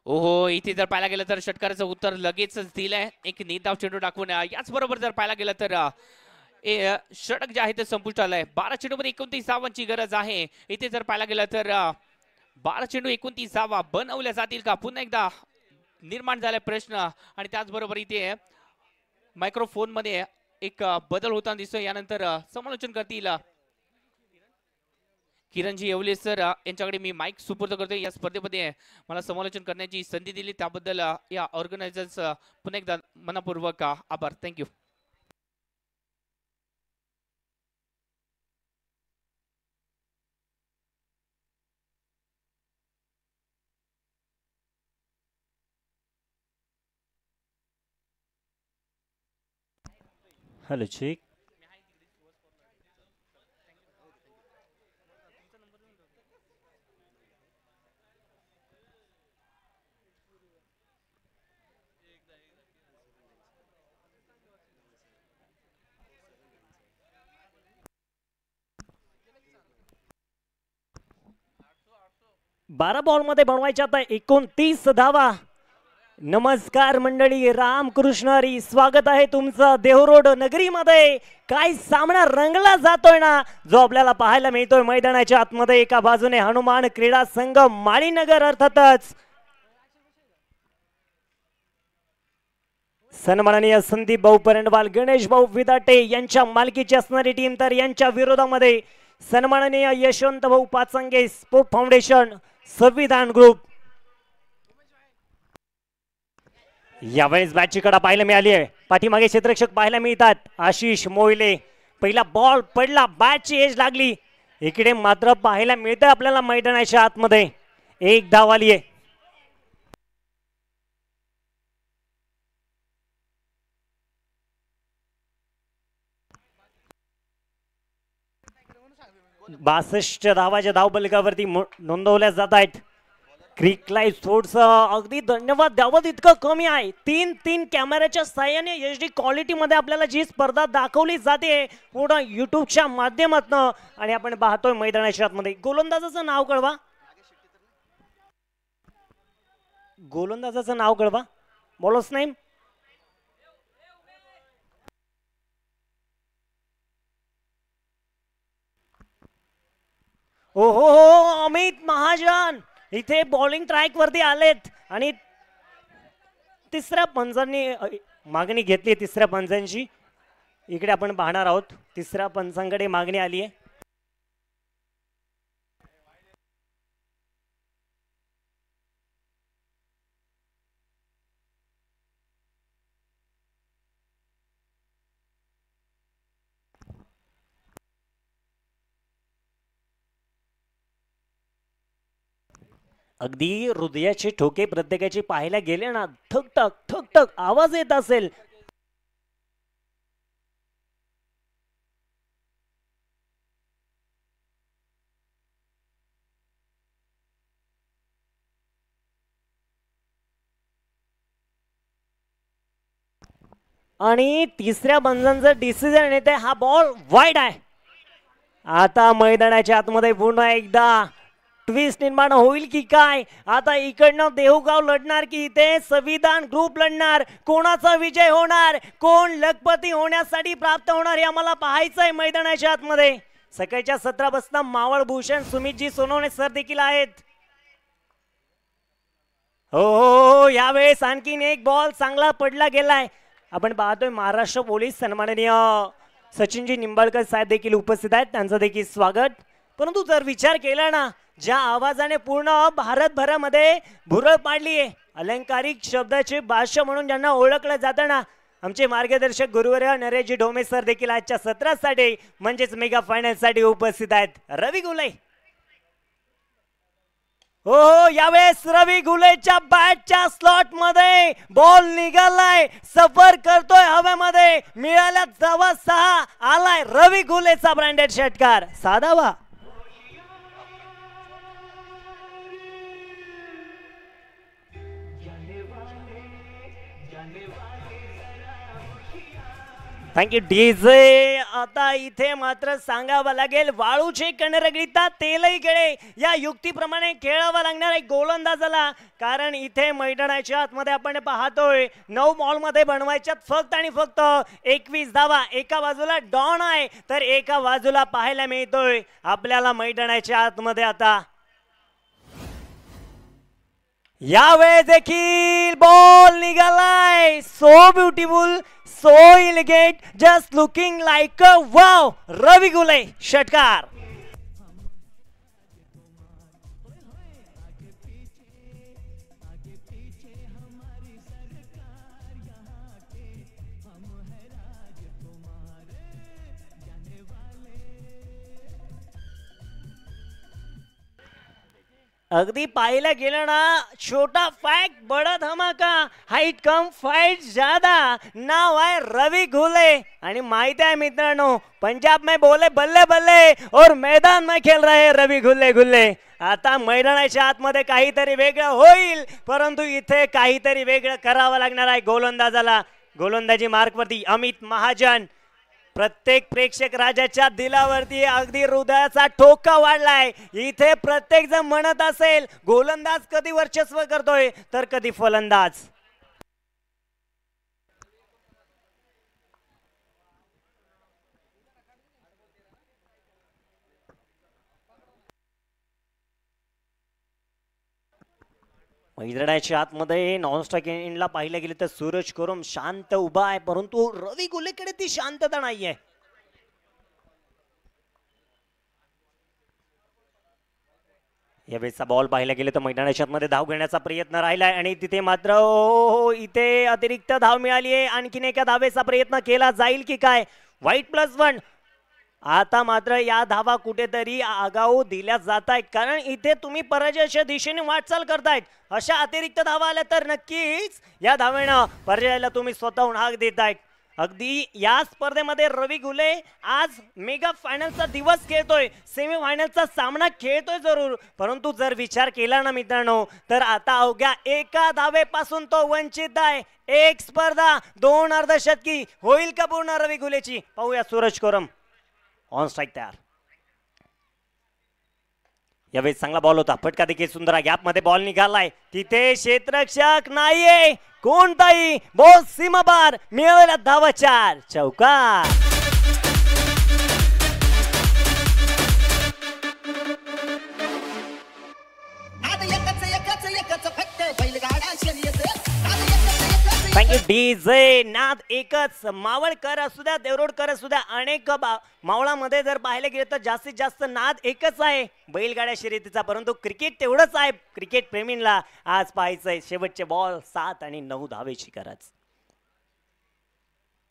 ओहो इथे जर पाहायला गेलं तर षटकाराचं उत्तर लगेचच दिलंय. एक निर्धाव चेंडू टाकून याच बरोबर जर पाहायला गेलं तर षटक जे आहे ते संपुष्ट आलंय. 12 चेंडू मध्ये 29 धावांची गरज आहे. इथे जर पाहायला गेलं तर 12 चेंडू 29 धावा बनवल्या जातील का पुन्हा एकदा निर्माण झालाय प्रश्न आणि त्याचबरोबर इथे मायक्रोफोन मध्ये एक बदल होताना दिसतोय. यानंतर समालोचन करतील किरणजी येवले सर यांच्याकडे मी माईक सुपूर्द करतोय. या स्पर्धेमध्ये मला समालोचन करण्याची संधी दिली त्याबद्दल या ऑर्गनायझर्स पुन्हा एकदा मनपूर्वक आभार. थँक्यू. Hello, check. 12 बॉलमध्ये बनवायच्या आता 29 धावा. नमस्कार मंडळी, रामकृष्ण हरी, स्वागत आहे तुमचं देहरोड नगरीमध्ये. काय सामना रंगला जातोय ना, जो आपल्याला पाहायला मिळतोय मैदानाच्या आतमध्ये. एका बाजूने हनुमान क्रीडा संघ माळीनगर, अर्थातच सन्माननीय संदीप भाऊ परंडवाल, गणेश भाऊ विदाटे यांच्या मालकीची असणारी टीम, तर यांच्या विरोधामध्ये सन्माननीय यशवंत भाऊ पाचंगे स्पोर्ट फाउंडेशन संविधान ग्रुप. यावेळेस बॅटची कडा पाहायला मिळाली आहे. पाठीमागे क्षेत्ररक्षक पाहायला मिळतात. आशिष मोहिले, पहिला बॉल पडला, बॅटची एज लागली. इकडे मात्र पाहायला मिळतं आपल्याला मैदानाच्या आतमध्ये एक धाव आली आहे. बासष्ट धावाच्या धावफलकावरती नोंदवल्या जात आहेत. क्रिक लाईव्ह स्पोर्ट्स अगदी धन्यवाद द्यावं तितकं कमी आहे. 3 कॅमेऱ्याच्या साहाय्याने HD क्वालिटी मध्ये आपल्याला जी स्पर्धा दाखवली जाते पूर्ण युट्यूबच्या माध्यमातून, आणि आपण पाहतोय मैदानाच्या आतमध्ये. गोलंदाजाचं नाव कळवा, गोलंदाजाचं नाव कळवा. बॉलर्स नेम ओहो, अमित महाजन इथे बॉलिंग ट्रॅक वरती आलेत आणि तिसऱ्या पंचांनी मागणी घेतली. तिसऱ्या पंचांची इकडे आपण पाहणार आहोत. तिसऱ्या पंचांकडे मागणी आली आहे. अगदी हृदयाचे ठोके प्रत्येकाचे पाहायला गेले ना, ठक ठक ठक ठक आवाज येत असेल. आणि तिसऱ्या बंजांचं डिसिजन येते. हा बॉल वाईड आहे. आता मैदानाच्या आतमध्ये पुन्हा एकदा ट्विस्ट निर्माण होईल की काय. आता इकडनं देहूगाव लढणार की इथे संविधान ग्रुप लढणार. कोणाचा विजय होणार, कोण लखपती होण्यासाठी प्राप्त होणार, हे आम्हाला पाहायचं आहे मैदानाच्या आतमध्ये. सकाळच्या 17 वाजता मावळ भूषण सुमितजी सोनवणे सर देखील आहेत. हो, यावेळेस आणखीन एक बॉल चांगला पडला गेलाय. आपण पाहतोय महाराष्ट्र पोलीस सन्माननीय सचिनजी निंबाळकर साहेब देखील उपस्थित आहेत, त्यांचं देखील स्वागत. परंतु जर विचार केला ना, ज्या आवाजाने पूर्ण भारतभरामध्ये भुरळ पाडली आहे, अलंकारिक शब्दाचे भाष्य म्हणून ज्यांना ओळखलं जातं ना, आमचे मार्गदर्शक गुरुवर्य नरेशजी ढोमे सर देखील आजच्या सत्रासाठी म्हणजेच मेगा फायनल साठी उपस्थित आहेत. रवी गुले, हो, यावेळेस रवी गुलेच्या बॅटच्या स्लॉट मध्ये बॉल निघालाय, सफर करतोय हवेमध्ये. मिळाल्या धावा 6, आलाय रवी गुलेचा ब्रँडेड षटकार, साधावा. Thank you DJ. आता इथे मात्र सांगावं लागेल, वाळूचे कण रगडीता तेलही गळे या युक्तीप्रमाणे खेळावं लागणार आहे गोलंदाजाला. कारण इथे मैदानाच्या आतमध्ये आपण पाहतोय 9 बॉल मध्ये बनवायच्यात फक्त आणि फक्त 21 धावा. एका बाजूला डॉन आहे तर एका बाजूला पाहायला मिळतोय आपल्याला मैदानाच्या आतमध्ये आता यावेळेस देखील बॉल निघालाय. So beautiful, so elegant, just looking like a wow. Ravi Gule षटकार. अगदी पाहिलं गेलं ना, छोटा फॅक्ट बड़ा धमाका, हाइट कम फाइट ज्यादा. नाव आहे रवी गुले आणि माहिती आहे मित्रांनो, पंजाब में बोले बल्ले बल्ले और मैदान में खेल रहे रवी गुले गुले. आता मैदानाच्या आतमध्ये काहीतरी वेगळं होईल, परंतु इथे काहीतरी वेगळं करावं लागणार आहे गोलंदाजाला. गोलंदाजी मार्कवरती अमित महाजन प्रत्येक प्रेक्षक राजाच्या दिलावरती अगदी हृदयाचा ठोका वाढलाय. इथे प्रत्येक जण म्हणत असेल गोलंदाज कधी वर्चस्व करतोय तर कधी फलंदाज. मैदानाच्या आतमध्ये नॉनस्टॉप एंडला पाहिलं गेलं तर सूरज करोम शांत उभा आहे, परंतु रवी गुलेकडे ती शांतता नाहीये. यावेळेचा बॉल पाहायला गेलं तर मैदानाच्या आतमध्ये धाव घेण्याचा प्रयत्न राहिलाय आणि तिथे मात्र इथे अतिरिक्त धाव मिळाली आहे. आणखीन एका धावेचा प्रयत्न केला जाईल की काय. वाईट +1. आता मात्र या धावा कुठेतरी आगाऊ दिल्या जात आहेत, कारण इथे तुम्ही पराजयाच्या दिशेने वाटचाल करतायत. अशा अतिरिक्त धावा आल्या तर नक्कीच या धावेनं पराजयाला तुम्ही स्वतःहून हाक देतायत. अगदी या स्पर्धेमध्ये रवी घुले आज मेगा फायनलचा दिवस खेळतोय, सेमी फायनलचा सामना खेळतोय जरूर, परंतु जर विचार केला ना मित्रांनो तर आता अवघ्या एका धावेपासून तो वंचित आहे. एक स्पर्धा 2 अर्धशतकी होईल का पूर्ण रवी घुलेची. पाहूया सूरज कोरम ऑन स्ट्राइक तयार. यावेळी चांगला बॉल होता, फटका देखील सुंदर. गॅप मध्ये बॉल निघालाय, तिथे क्षेत्ररक्षक नाहीये कोणताही. बॉल सीमापार, मिळवला धावा 4. चौकार. Thank you DJ. नाद एकच. मावळकर असू द्या, देवरोडकर असू द्या, अनेक मावळामध्ये जर पाहायला गेलं तर जास्तीत जास्त नाद एकच आहे बैलगाड्या शर्यतीचा, परंतु क्रिकेट तेवढंच आहे. क्रिकेट प्रेमींना आज पाहायचंय शेवटचे बॉल 7 आणि 9 धावेची गरज.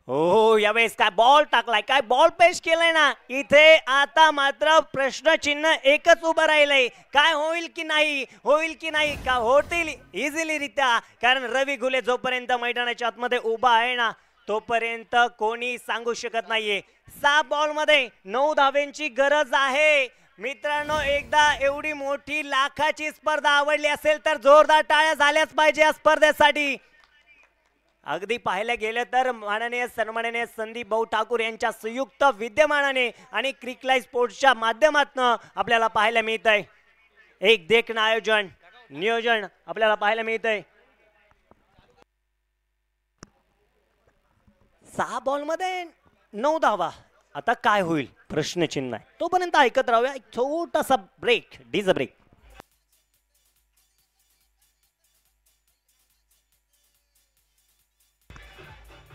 हो यावेळेस काय बॉल टाकलाय, काय बॉल पेश केलाय ना. इथे आता मात्र प्रश्नचिन्ह एकच उभं राहिलंय, काय होईल की नाही, होईल की नाही, का होतील इझिली रित्या. कारण रवी घुले जोपर्यंत मैदानाच्या आतमध्ये उभा आहे ना तोपर्यंत कोणी सांगू शकत नाहीये. 6 बॉल मध्ये 9 धावेंची गरज आहे. मित्रांनो, एकदा एवढी मोठी लाखाची स्पर्धा आवडली असेल तर जोरदार टाळ्या झाल्याच पाहिजे या स्पर्धेसाठी. अगदी पाहायला गेलं तर माननीय सन्माननीय संदीप भाऊ ठाकूर यांच्या संयुक्त विद्यमानाने आणि क्रिकलाईव्ह स्पोर्ट्सच्या माध्यमातून आपल्याला पाहायला मिळत आहे एक देखणं नियोजन आपल्याला पाहायला मिळत आहे. 6 बॉल मध्ये 9 धावा. आता काय होईल प्रश्नचिन्ह आहे. तोपर्यंत ऐकत राहूया एक छोटासा break, DJ's break.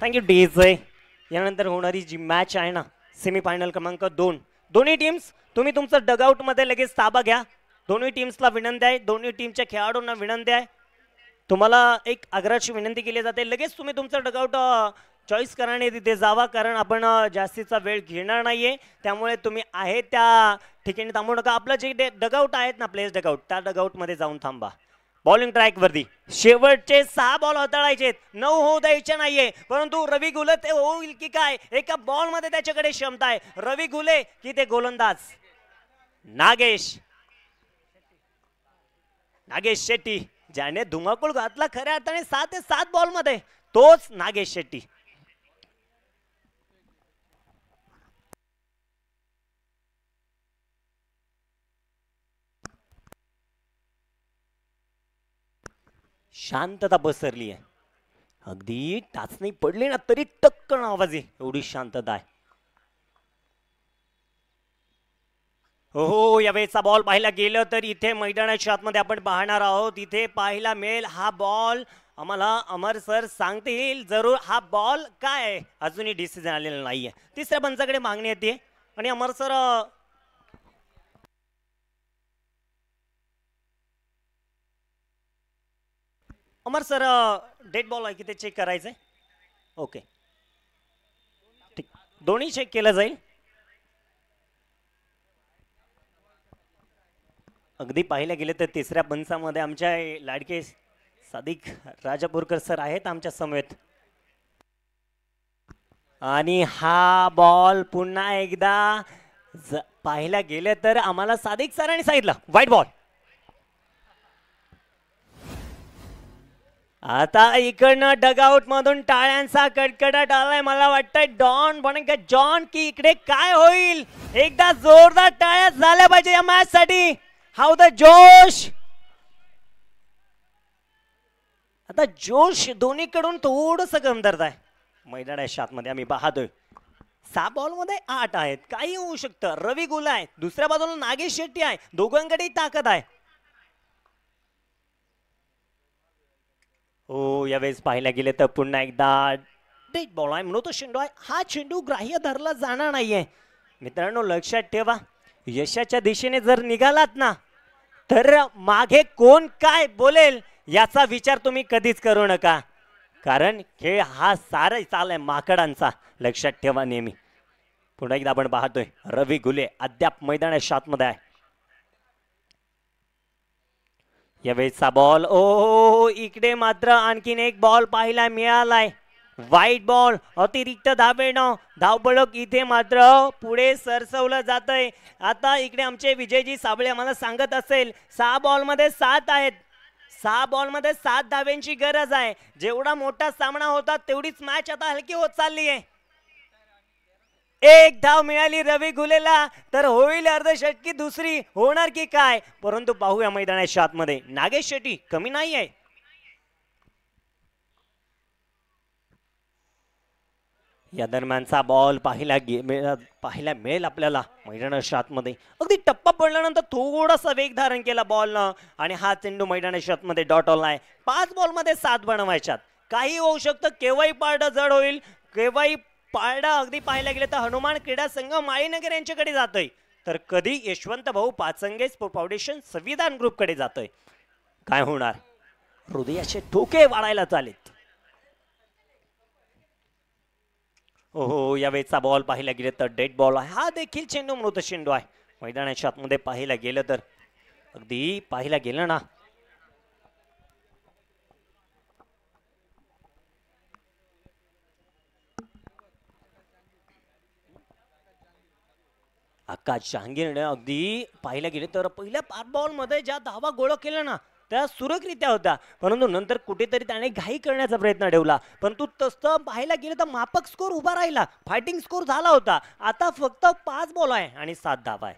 Thank you DJ. यानंतर होणारी जी मॅच आहे ना सेमीफायनल क्रमांक 2, दोन्ही टीम्स तुम्ही तुमचं डगआउट मध्ये लगेच ताबा घ्या. दोन्ही टीम्सला विनंती आहे, दोन्ही टीमच्या खेळाडूंना विनंती आहे, तुम्हाला एक आग्रहाची विनंती केली जाते लगेच तुम्ही तुमचं डगआउट चॉईस कराने तिथे जावा, कारण आपण जास्तीचा वेळ घेणार नाहीये. त्यामुळे तुम्ही आहे त्या ठिकाणी थांबू नका. आपलं जे डगआउट आहेत ना प्लेस डगआउट, त्या डगआउट मध्ये जाऊन थांबा. बॉलिंग ट्रॅक वरती शेवटचे 6 बॉल हाताळायचे, 9 होऊ द्यायचे नाहीये. परंतु रवी घुले ते होईल की काय, एका बॉल मध्ये त्याच्याकडे क्षमता आहे. रवी घुले की ते गोलंदाज नागेश शेट्टी, ज्याने धुमाकूळ घातला खऱ्या अर्थाने 7 ते 7 बॉल मध्ये, तोच नागेश शेट्टी. शांतता पसरली आहे. अगदी टाचणी पडली ना तरी टक्कन आवाज आहे, एवढी शांतता आहे. हो यावेळेचा बॉल पाहायला गेलं तर इथे मैदानाच्या आतमध्ये आपण पाहणार आहोत. इथे पाहायला मिळेल हा बॉल. आम्हाला अमर सर सांगतील जरूर हा बॉल काय आहे, अजूनही डिसिजन आलेला नाहीये. तिसऱ्या पंचाकडे मागणी येते आणि अमर सर डेड बॉल आहे की ते चेक करायचंय. ओके ठीक, दोन्ही चेक केलं जाईल. अगदी पाहिलं गेले तर तिसऱ्या पंचामध्ये आमच्या लाडके सादिक राजापूरकर सर आहेत आमच्या समवेत. आणि हा बॉल पुन्हा एकदा पाहायला गेले तर आम्हाला सादिक सरांनी सांगितलं व्हाईट बॉल. आता इकडनं डगआउट मधून टाळ्यांचा कडकडाट आलाय. मला वाटतंय डॉन बनके जॉन की इकडे काय होईल. एकदा जोरदार टाळ्या झाल्या पाहिजे या मॅच साठी. हाऊ द जोश. आता जोश दोन्हीकडून थोडस कमतरता आहे मैदानाच्या आतमध्ये. आम्ही पाहतोय 6 बॉल मध्ये 8 आहेत. काही होऊ शकतं. रवी गुल आहे, दुसऱ्या बाजूला नागेश शेट्टी आहे. दोघांकडे ताकद आहे. हो यावेळेस पाहायला गेले तर पुन्हा एकदा डेड बॉल आहे. म्हणून तो चेंडू आहे. हा चेंडू ग्राह्य धरला जाणार नाहीये. मित्रांनो लक्षात ठेवा, यशाच्या दिशेने जर निघालात ना तर मागे कोण काय बोलेल याचा विचार तुम्ही कधीच करू नका. कारण खेळ हा सारा चाल आहे माकडांचा. लक्षात ठेवा नेहमी. पुन्हा एकदा आपण पाहतोय रवी गुले अद्याप मैदानाच्या आतमध्ये आहे. यावेळेचा बॉल ओ इकडे मात्र आणखीन एक बॉल पाहायला मिळालाय. वाईट बॉल. अतिरिक्त धावेनं धावपळक इथे मात्र पुढे सरसवलं जातंय. आता इकडे आमचे विजयजी साबळे आम्हाला सांगत असेल 6 बॉल मध्ये 7 आहेत. 6 बॉल मध्ये 7 धाव्यांची गरज आहे. जेवढा मोठा सामना होता तेवढीच मॅच आता हलकी होत चालली आहे. एक धाव मिळाली रवी गुलेला तर होईल अर्धशतकी. दुसरी होणार की काय, परंतु पाहूया मैदानाच्या आतमध्ये. नागेश शेट्टी कमी नाही आहे. या दरम्यानचा बॉल पाहायला मिळेल आपल्याला मैदानाच्या आतमध्ये. अगदी टप्पा पडल्यानंतर थोडासा वेग धारण केला बॉलनं आणि हा चेंडू मैदानाच्या आतमध्ये डॉट ऑललाय. 5 बॉल मध्ये 7 बनवायच्यात. काही होऊ शकतं. केव्हाही पारडं जड होईल, केव्हाही पारडा अगदी पाहायला गेलं तर हनुमान क्रीडा संघ माळीनगर यांच्याकडे जातोय तर कधी यशवंत भाऊ पाचंगे स्पोर्ट फाउंडेशन संविधान ग्रुपकडे जातोय. काय होणार. हृदयाचे ठोके वाढायला चालेत. हो यावेळेचा बॉल पाहायला गेलं तर डेड बॉल आहे. हा देखील चेंडू मृत चेंडू आहे. मैदानाच्या आतमध्ये पाहायला गेलं तर अगदी पाहायला गेलं ना आकाश जहांगीरने अगदी पाहायला गेले तर पहिल्या 5 बॉल मध्ये ज्या धावा गोळा केल्या ना त्या सुरक्षितरित्या होत्या, परंतु नंतर कुठेतरी त्याने घाई करण्याचा प्रयत्न ठेवला. परंतु तसं पाहायला गेलं तर मापक स्कोर उभा राहिला. फायटिंग स्कोर झाला होता. आता फक्त 5 बॉल आहे आणि 7 धावा आहे.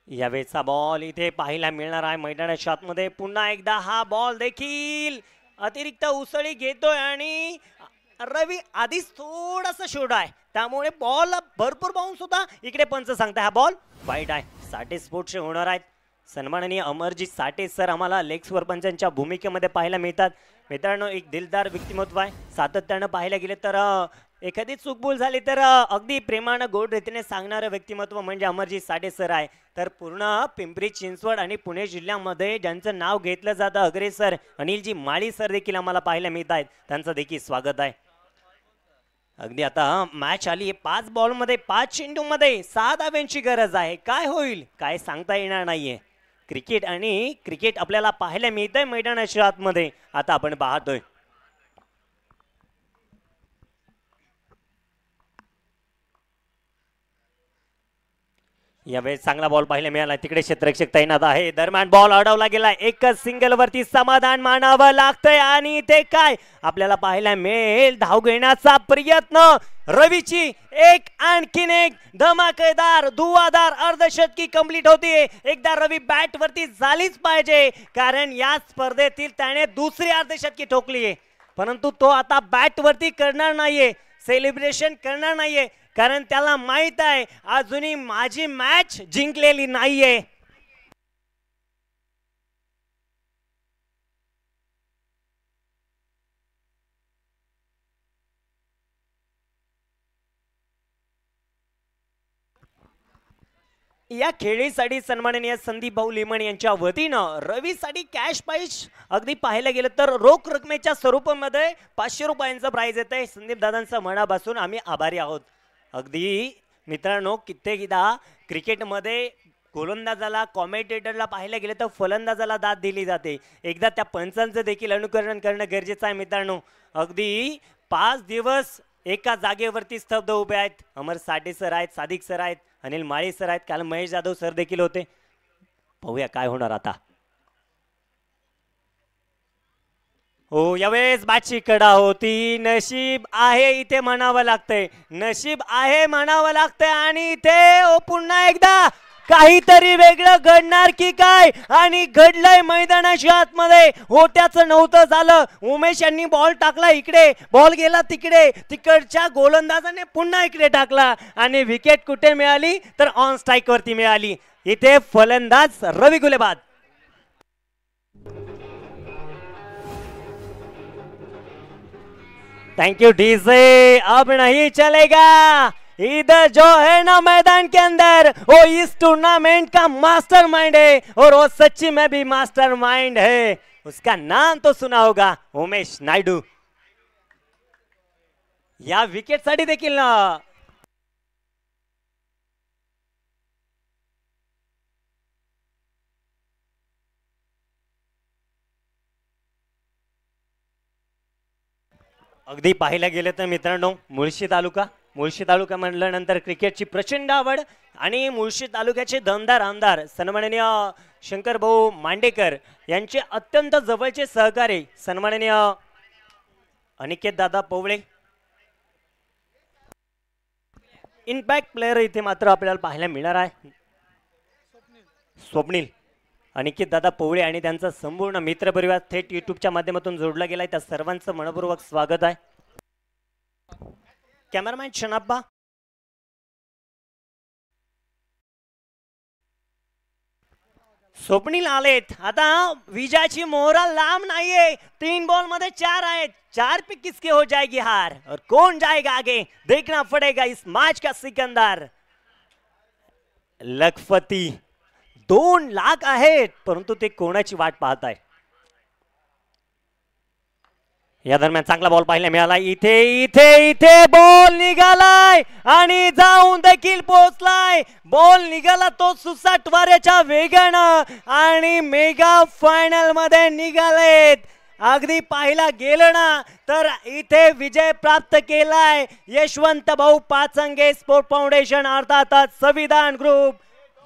यावेळेचा बॉल इथे पाहायला मिळणार आहे मैदानाच्या आतमध्ये. पुन्हा एकदा हा बॉल देखील अतिरिक्त उसळी घेतोय आणि रवी आधीच थोडासा शोध आहे त्यामुळे बॉल भरपूर बाउन्स होता. इकडे पंच सांगता हा बॉल वाईट आहे. साठे स्पोर्ट्सचे होणार आहेत. सन्माननीय अमरजीत साठे सर आम्हाला लेग स्वर पंचांच्या भूमिकेमध्ये पाहायला मिळतात. मित्रांनो एक दिलदार व्यक्तिमत्व आहे. सातत्यानं पाहायला गेले तर एखादी चूकभूल झाली तर अगदी प्रेमानं गोड रीतीने सांगणारं व्यक्तिमत्व म्हणजे अमरजीत साठे सर आहे. तर पूर्ण पिंपरी चिंचवड आणि पुणे जिल्ह्यामध्ये ज्यांचं नाव घेतलं जातं अग्रेसर अनिलजी माळी सर देखील आम्हाला पाहायला मिळत आहेत. त्यांचं देखील स्वागत आहे. अगदी आता मॅच आली 5 बॉल मध्ये 5 चेंडू मध्ये 6 धाव्यांची गरज आहे. काय होईल काय सांगता येणार नाहीये. क्रिकेट आपल्याला पाहायला मिळतंय मैदानाच्या आतमध्ये. आता आपण पाहतोय यावेळेस चांगला बॉल पाहायला मिळाला. तिकडे क्षेत्ररक्षक तैनात आहे. दरम्यान बॉल अडवला गेला. एकच सिंगल वरती समाधान मानावं लागतंय आणि ते काय आपल्याला पाहायला मिळेल धाव घेण्याचा प्रयत्न. रवीची आणखीन एक धमाकेदार धुवाधार अर्धशतकी कंप्लीट होतीये. एकदा रवी बॅट वरती झालीच पाहिजे कारण या स्पर्धेतील त्याने दुसरी अर्धशतकी ठोकली आहे. परंतु तो आता बॅट वरती करणार नाहीये, सेलिब्रेशन करणार नाहीये कारण त्याला माहित आहे अजूनही माझी मॅच जिंकलेली नाहीये. या खेळीसाठी सन्माननीय संदीप भाऊ लिमण यांच्या वतीनं रवीसाठी कॅश प्राइज अगदी पाहायला गेलं तर रोख रकमेच्या स्वरूपामध्ये 500 रुपयांचं प्राइज येत आहे. संदीप दादांचं मनापासून आम्ही आभारी आहोत. अगदी मित्रांनो कित्येकदा क्रिकेटमध्ये गोलंदाजाला कॉमेंटेटरला पाहायला गेलं तर फलंदाजाला दाद दिली जाते. एकदा त्या पंचांचं देखील अनुकरण करणं गरजेचं आहे. मित्रांनो अगदी 5 दिवस एका जागेवरती स्तब्ध उभे आहेत. अमर साठे सर आहेत, सादिक सर आहेत, अनिल माळी सर आहेत, काल महेश जाधव सर देखील होते. पाहूया काय होणार आता. हो यावेळेस बाची कडा होती. नशीब आहे इथे म्हणावं लागतंय, नशीब आहे म्हणावं लागतंय. आणि इथे पुन्हा एकदा काहीतरी वेगळं घडणार की काय, आणि घडलंय मैदानाच्या आतमध्ये. होत्याचं नव्हतं झालं. उमेश यांनी बॉल टाकला इकडे, बॉल गेला तिकडे, तिकडच्या गोलंदाजाने पुन्हा इकडे टाकला आणि विकेट कुठे मिळाली तर ऑन स्ट्राईक वरती मिळाली. इथे फलंदाज रवी गुलेबाद. Thank you DJ. अब नहीं चलेगा, इधर जो है ना मैदान के अंदर वो इस टूर्नामेंट का मास्टरमाइंड है, और वो सच्ची में भी मास्टरमाइंड है. उसका नाम तो सुना होगा, उमेश नायडू. या विकेट साठी देखील ना अगदी पाहायला गेले तर मित्रांनो, मुळशी तालुका म्हटल्यानंतर क्रिकेटची प्रचंड आवड, आणि मुळशी तालुक्याचे दमदार आमदार सन्माननीय शंकर भाऊ मांडेकर यांचे अत्यंत जवळचे सहकारी सन्माननीय अनिकेत दादा पवळे. इम्पॅक्ट प्लेयर इथे मात्र आपल्याला पाहायला मिळणार आहे. स्वप्नील अनिकेत दादा पवळे आणि त्यांचा संपूर्ण मित्रपरिवार थेट युट्यूबच्या माध्यमातून जोडला गेलाय. त्या सर्वांचं मनपूर्वक स्वागत आहे. कॅमेरामॅन शनाब्बा. स्वप्नील आलेत. आता विजयाची मोहरा लांब नाहीये. 3 बॉल मध्ये 4 आहेत. 4 पे किसके हो जाएगी हार और कौन जाएगा आगे, देखना पड़ेगा इस मैच का सिकंदर. लखपती 2 लाख आहेत, परंतु ते कोणाची वाट पाहत आहे. या दरम्यान चांगला बॉल पाहायला मिळाला. इथे इथे इथे बॉल निघालाय आणि जाऊन देखील पोहोचलाय. बॉल निघाला तो 66 वाऱ्याच्या वेगानं, आणि मेगा फायनल मध्ये निघालेत. अगदी पाहायला गेलं ना तर इथे विजय प्राप्त केलाय यशवंत भाऊ पाचंगे स्पोर्ट फाउंडेशन, अर्थातच संविधान ग्रुप.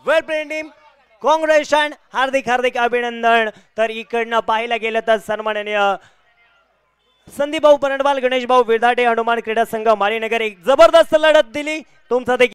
वेल प्लेड टीम, कॉंग्रॅच्युलेशन, हार्दिक हार्दिक अभिनंदन. तर इकडनं पाहायला गेलं तर सन्माननीय संदीप भाऊ परणवाल, गणेश भाऊ विधाटे, हनुमान क्रीडा संघ माळीनगर एक जबरदस्त लढत दिली. तुमचा देखील